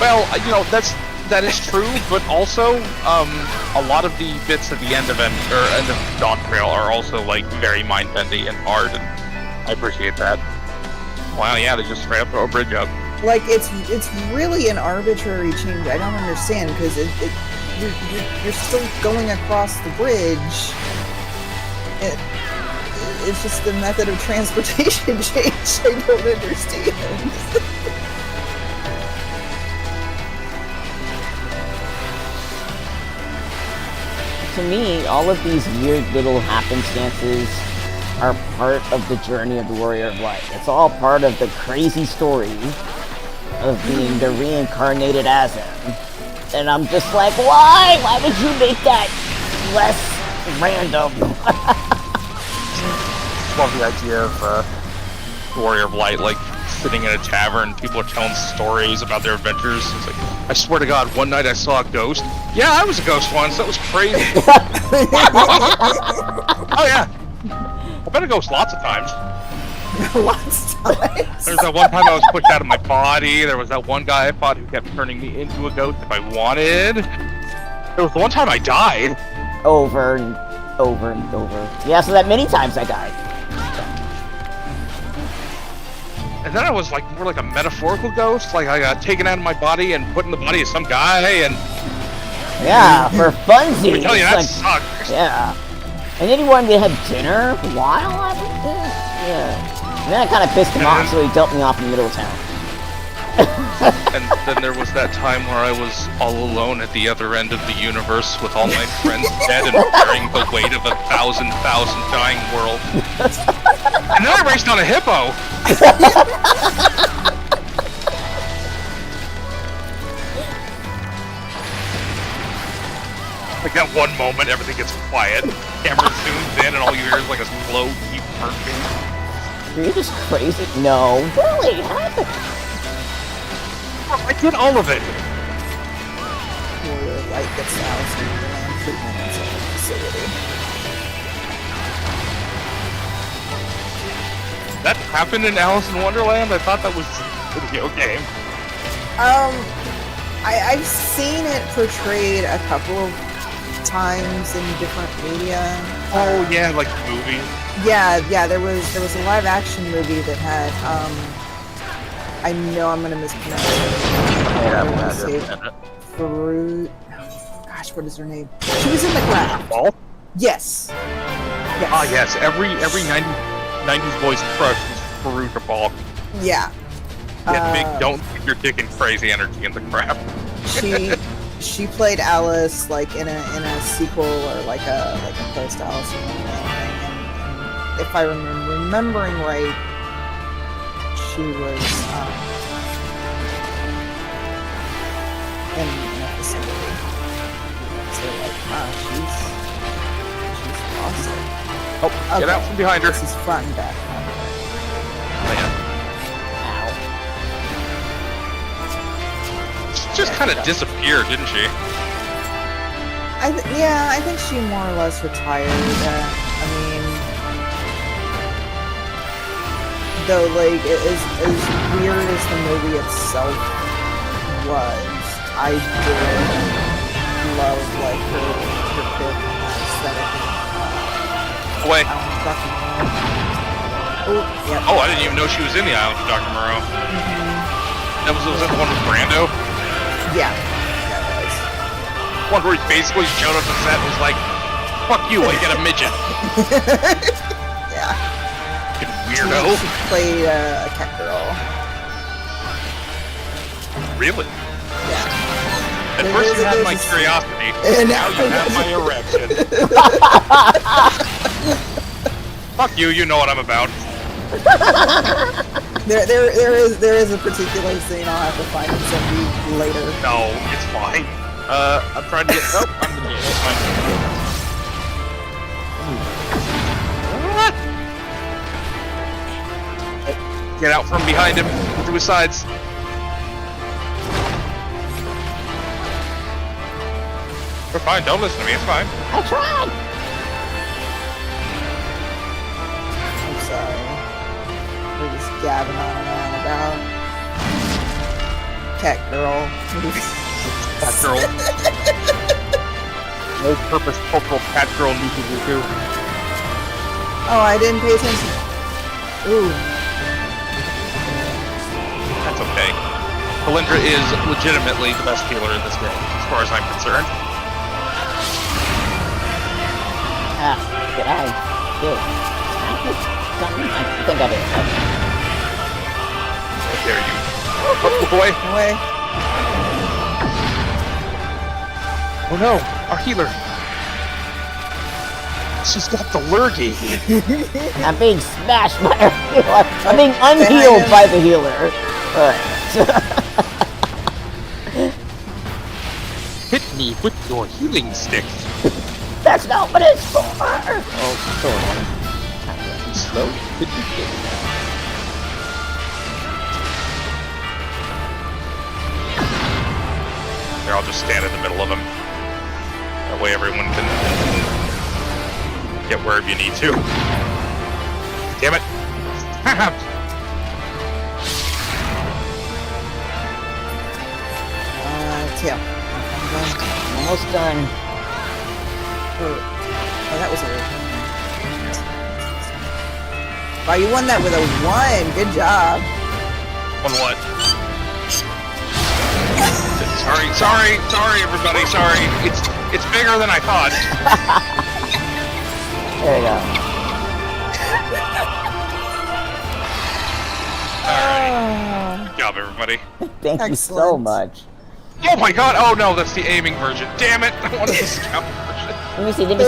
Well, you know, that is true, but also, a lot of the bits at the end of end of Dawn Trail are also like very mind-bending and hard, and I appreciate that. Wow, yeah, they just straight up throw a bridge up. Like it's really an arbitrary change. I don't understand because you're still going across the bridge. It's just the method of transportation change. I don't understand. To me, all of these weird little happenstances are part of the journey of the Warrior of Light. It's all part of the crazy story of being the reincarnated Azim. And I'm just like, why? Why would you make that less random? Love the idea of Warrior of Light, like, sitting in a tavern, people are telling stories about their adventures. It's like, I swear to God, one night I saw a ghost. Yeah, I was a ghost once, that was crazy. Oh yeah. I've been a ghost lots of times. Lots of times. There's that one time I was pushed out of my body. There was that one guy I fought who kept turning me into a ghost if I wanted. There was the one time I died. Over and over and over. Yeah, so that many times I died. And then I was like more like a metaphorical ghost. Like I got taken out of my body and put in the body of some guy and... Yeah, for funsies. I tell you, that like, sucked. yeah. And then he wanted to have dinner while I was there. Yeah. And then I kind of pissed him off, so he dumped me off in the middle of town. And then there was that time where I was all alone at the other end of the universe with all my friends dead and bearing the weight of 1,000 dying worlds. And then I raced on a hippo! Like that one moment, everything gets quiet. Camera zooms in and all you hear is like a slow, deep burping. Are you just crazy? No. Really? What happened? I did all of it! Warrior of Light gets housed in the land treatment facility. That happened in Alice in Wonderland? I thought that was a video game. I've seen it portrayed a couple of times in different media. Oh yeah, like the movie. Yeah, there was a live action movie that had I know I'm gonna mispronounce it. Fruit. Gosh, what is her name? She was in the Craft. Ball? Yes. Ah yes, every 90s boy's crush was Faruja Ball. Yeah. Yeah, big don't take your dick and crazy energy in the crap. She played Alice like in a sequel or like a post Alice in Wonderland thing, and if I remember remembering right, she was in a facility. So like, she's awesome. Oh, get out from behind her. This is front and back. She just kind of disappeared, didn't she? I think she more or less retired. I mean, though, like, as weird as the movie itself was, I did love, like, her bit aesthetic. Away. Oh, yeah. Oh, I didn't even know she was in the Island of Dr. Moreau. That was that the one with Brando? Yeah, it was. One where he basically showed up on set and was like, fuck you, I get a midget. Yeah. Fucking weirdo. She played a cat girl. Really? Yeah. At first you had my curiosity, And now you have my erection. Fuck you, you know what I'm about. There is a particular scene I'll have to find and send you later. No, it's fine. I'm trying to get. Oh, I'm gonna get it. Get out from behind him, to his sides. We're fine. Don't listen to me. It's fine. I tried! I'm sorry. We're just gabbing on and on about cat girl. Cat girl. No purpose cultural cat girl nuku. Oh, I didn't pay attention. Ooh. That's okay. Kalindra is legitimately the best healer in this game, as far as I'm concerned. Ah, did I? Good. I think I did. How dare you? Oh, boy. Away. Oh no, our healer. She's got the lurgy. I'm being smashed by a healer. I'm being unhealed by the healer. Alright. Hit me with your healing stick. That's not what it's for! Oh, sorry. Slow. Hit me. Here, I'll just stand in the middle of him. That way everyone can get wherever you need to. Damn it! Tail. Almost done. Oh, that was a... Wow, you won that with a 1. Good job. On what? Sorry, everybody, sorry. It's bigger than I thought. There you go. Alright. Good job, everybody. Thank you so Excellent. much. Oh my god! Oh no, that's the aiming version. Damn it! I wanted the scout version. Let me see. Let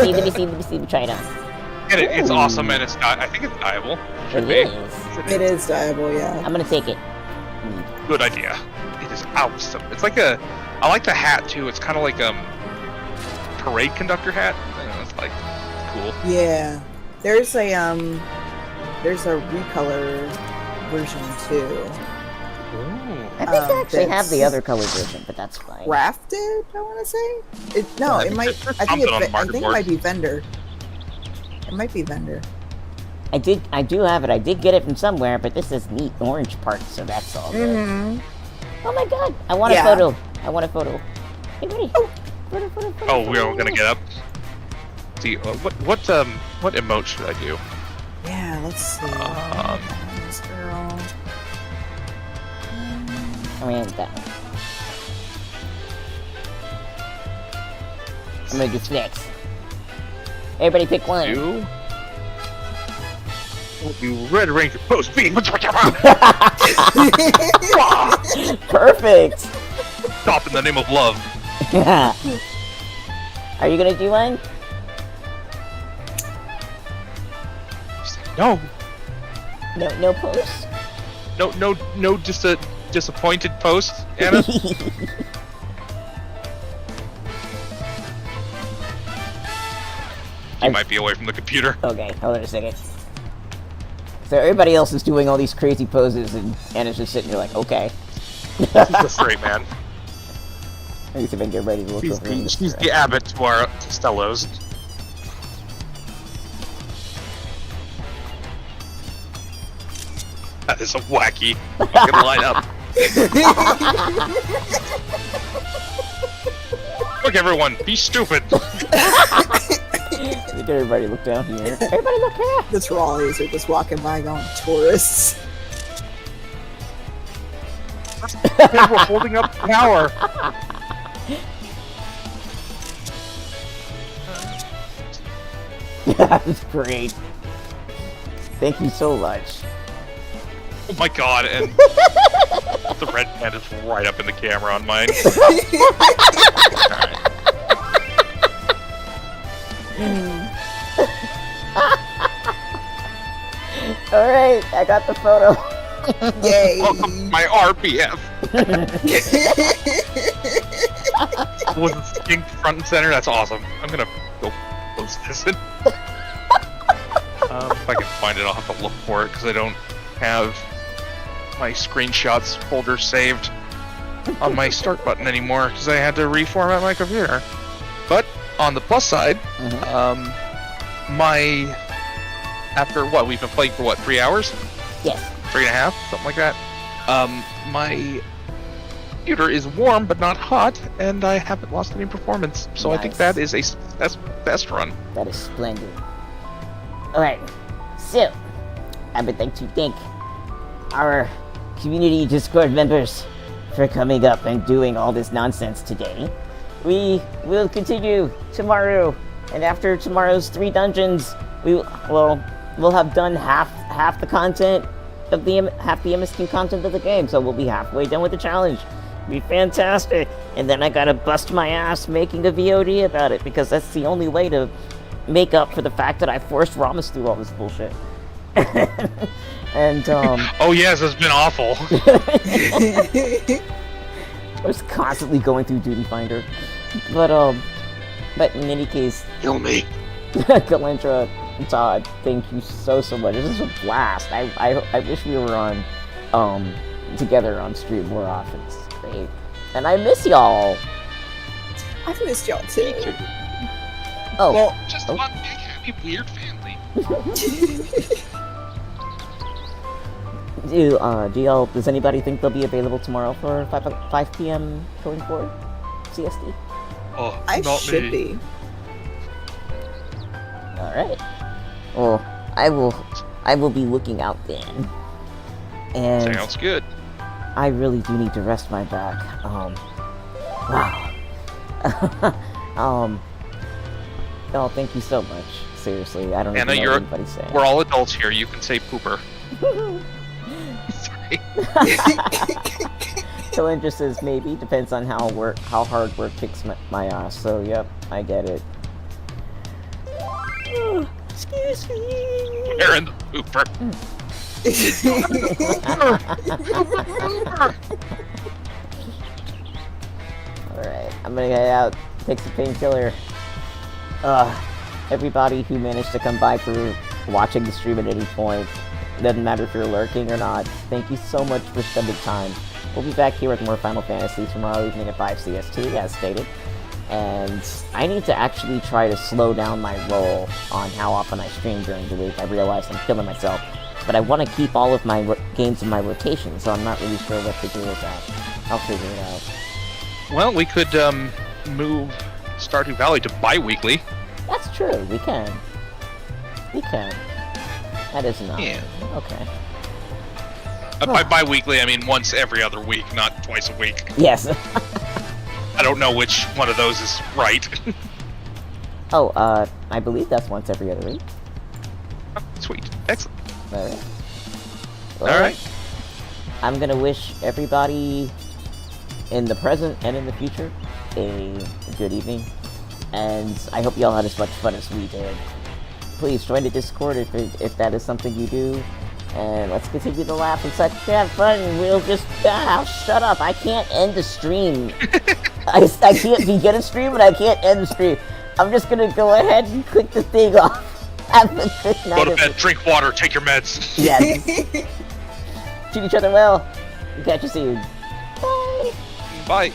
me try it on. Get it? It's awesome and I think it's dieable. Should It be. is. It is diable, yeah. I'm gonna take it. Good idea. It is awesome. It's like I like the hat too. It's kind of like parade conductor hat. I don't know, it's like cool. Yeah. There's a recolor version too. I think I actually have that's the other color version, but that's fine. Crafted, I want to say. No, I it think might. there's I think something on the I think it market might be vendor. It might be vendor. I do have it. I did get it from somewhere, but this is neat orange part, so that's all good. Mm-hmm. Oh my god! I want Yeah. a photo. I want a photo. Hey, buddy. Photo. Oh, we're all gonna get up. See, what emote should I do? Yeah. Let's see. This girl. I mean, that one. I'm gonna do flex. Everybody pick one. You? You Red Ranger post B. Perfect. Stop in the name of love. Are you gonna do one? No. No post. No. Just a disappointed post, Anna. You might be away from the computer. Okay, hold on a second. So everybody else is doing all these crazy poses, and Anna's just sitting here like, okay. That's great, man. Let me see if I can get ready to look over in this She's direction. the Abbott to our Costellos. That is a wacky fucking lineup. Look, everyone, be stupid. Look, everybody look down here. Everybody look here. The trolleys are just walking by going, tourists. We're holding up the tower. That's great. Thank you so much. Oh my god, and the red pen is right up in the camera on mine. Alright. Alright, I got the photo. Yay! Welcome to my RPF. wasn't sitting front and center. That's awesome. I'm gonna go post this in. If I can find it, I'll have to look for it because I don't have my screenshots folder saved on my start button anymore because I had to reformat my computer. But on the plus side, after what we've been playing for 3 hours? Yes. 3.5, something like that. My computer is warm but not hot, and I haven't lost any performance. So I think Nice. that is a best run. That is splendid. Alright, so I would like to thank our community Discord members for coming up and doing all this nonsense today. We will continue tomorrow, and after tomorrow's 3 dungeons, we'll have done half the content of half the MSQ content of the game, so we'll be halfway done with the challenge. It'll be fantastic. And then I gotta bust my ass making a VOD about it because that's the only way to make up for the fact that I forced Ramos through all this bullshit. And Oh yes, it's been awful. I was constantly going through Duty Finder. But in any case, Kill me. Galendra and Todd, thank you so much. This was a blast. I wish we were on together on stream more often. It's great. And I miss y'all. I've missed y'all too. Oh, Well, just one big happy weird family. does anybody think they'll be available tomorrow for 5 p.m. going forward? CST? Oh, I not should me. be. Alright. Well, I will be looking out then. And Sounds good. I really do need to rest my back. Wow. Oh, thank you so much. Seriously, I don't Anna, even know what anybody's saying. We're all adults here. You can say pooper. Sorry. Kalendra says maybe, depends on how hard work kicks my ass, so yep, I get it. Excuse me. Aaron the pooper. Alright, I'm gonna get out, take some painkiller. Everybody who managed to come by for watching the stream at any point, it doesn't matter if you're lurking or not, thank you so much for spending time. We'll be back here with more Final Fantasy tomorrow evening at 5 CST, as stated. And I need to actually try to slow down my roll on how often I stream during the week. I realize I'm killing myself. But I want to keep all of my games in my rotation, so I'm not really sure what to do with that. I'll figure it out. Well, we could move Stardew Valley to bi-weekly. That's true, we can. We can. That is an option. Yeah. Okay. By bi-weekly, I mean once every other week, not twice a week. Yes. I don't know which one of those is right. Oh, I believe that's once every other week. Sweet. Excellent. Alright. Alright. I'm gonna wish everybody in the present and in the future a good evening. And I hope y'all had as much fun as we did. Please join the Discord if that is something you do. And let's continue to laugh and such. Have fun. We'll just shut up. I can't end the stream. I can't begin a stream and I can't end the stream. I'm just gonna go ahead and click the thing off. Have a good night. Go to bed, drink water, take your meds. Yes. Treat each other well. Catch you soon. Bye. Bye.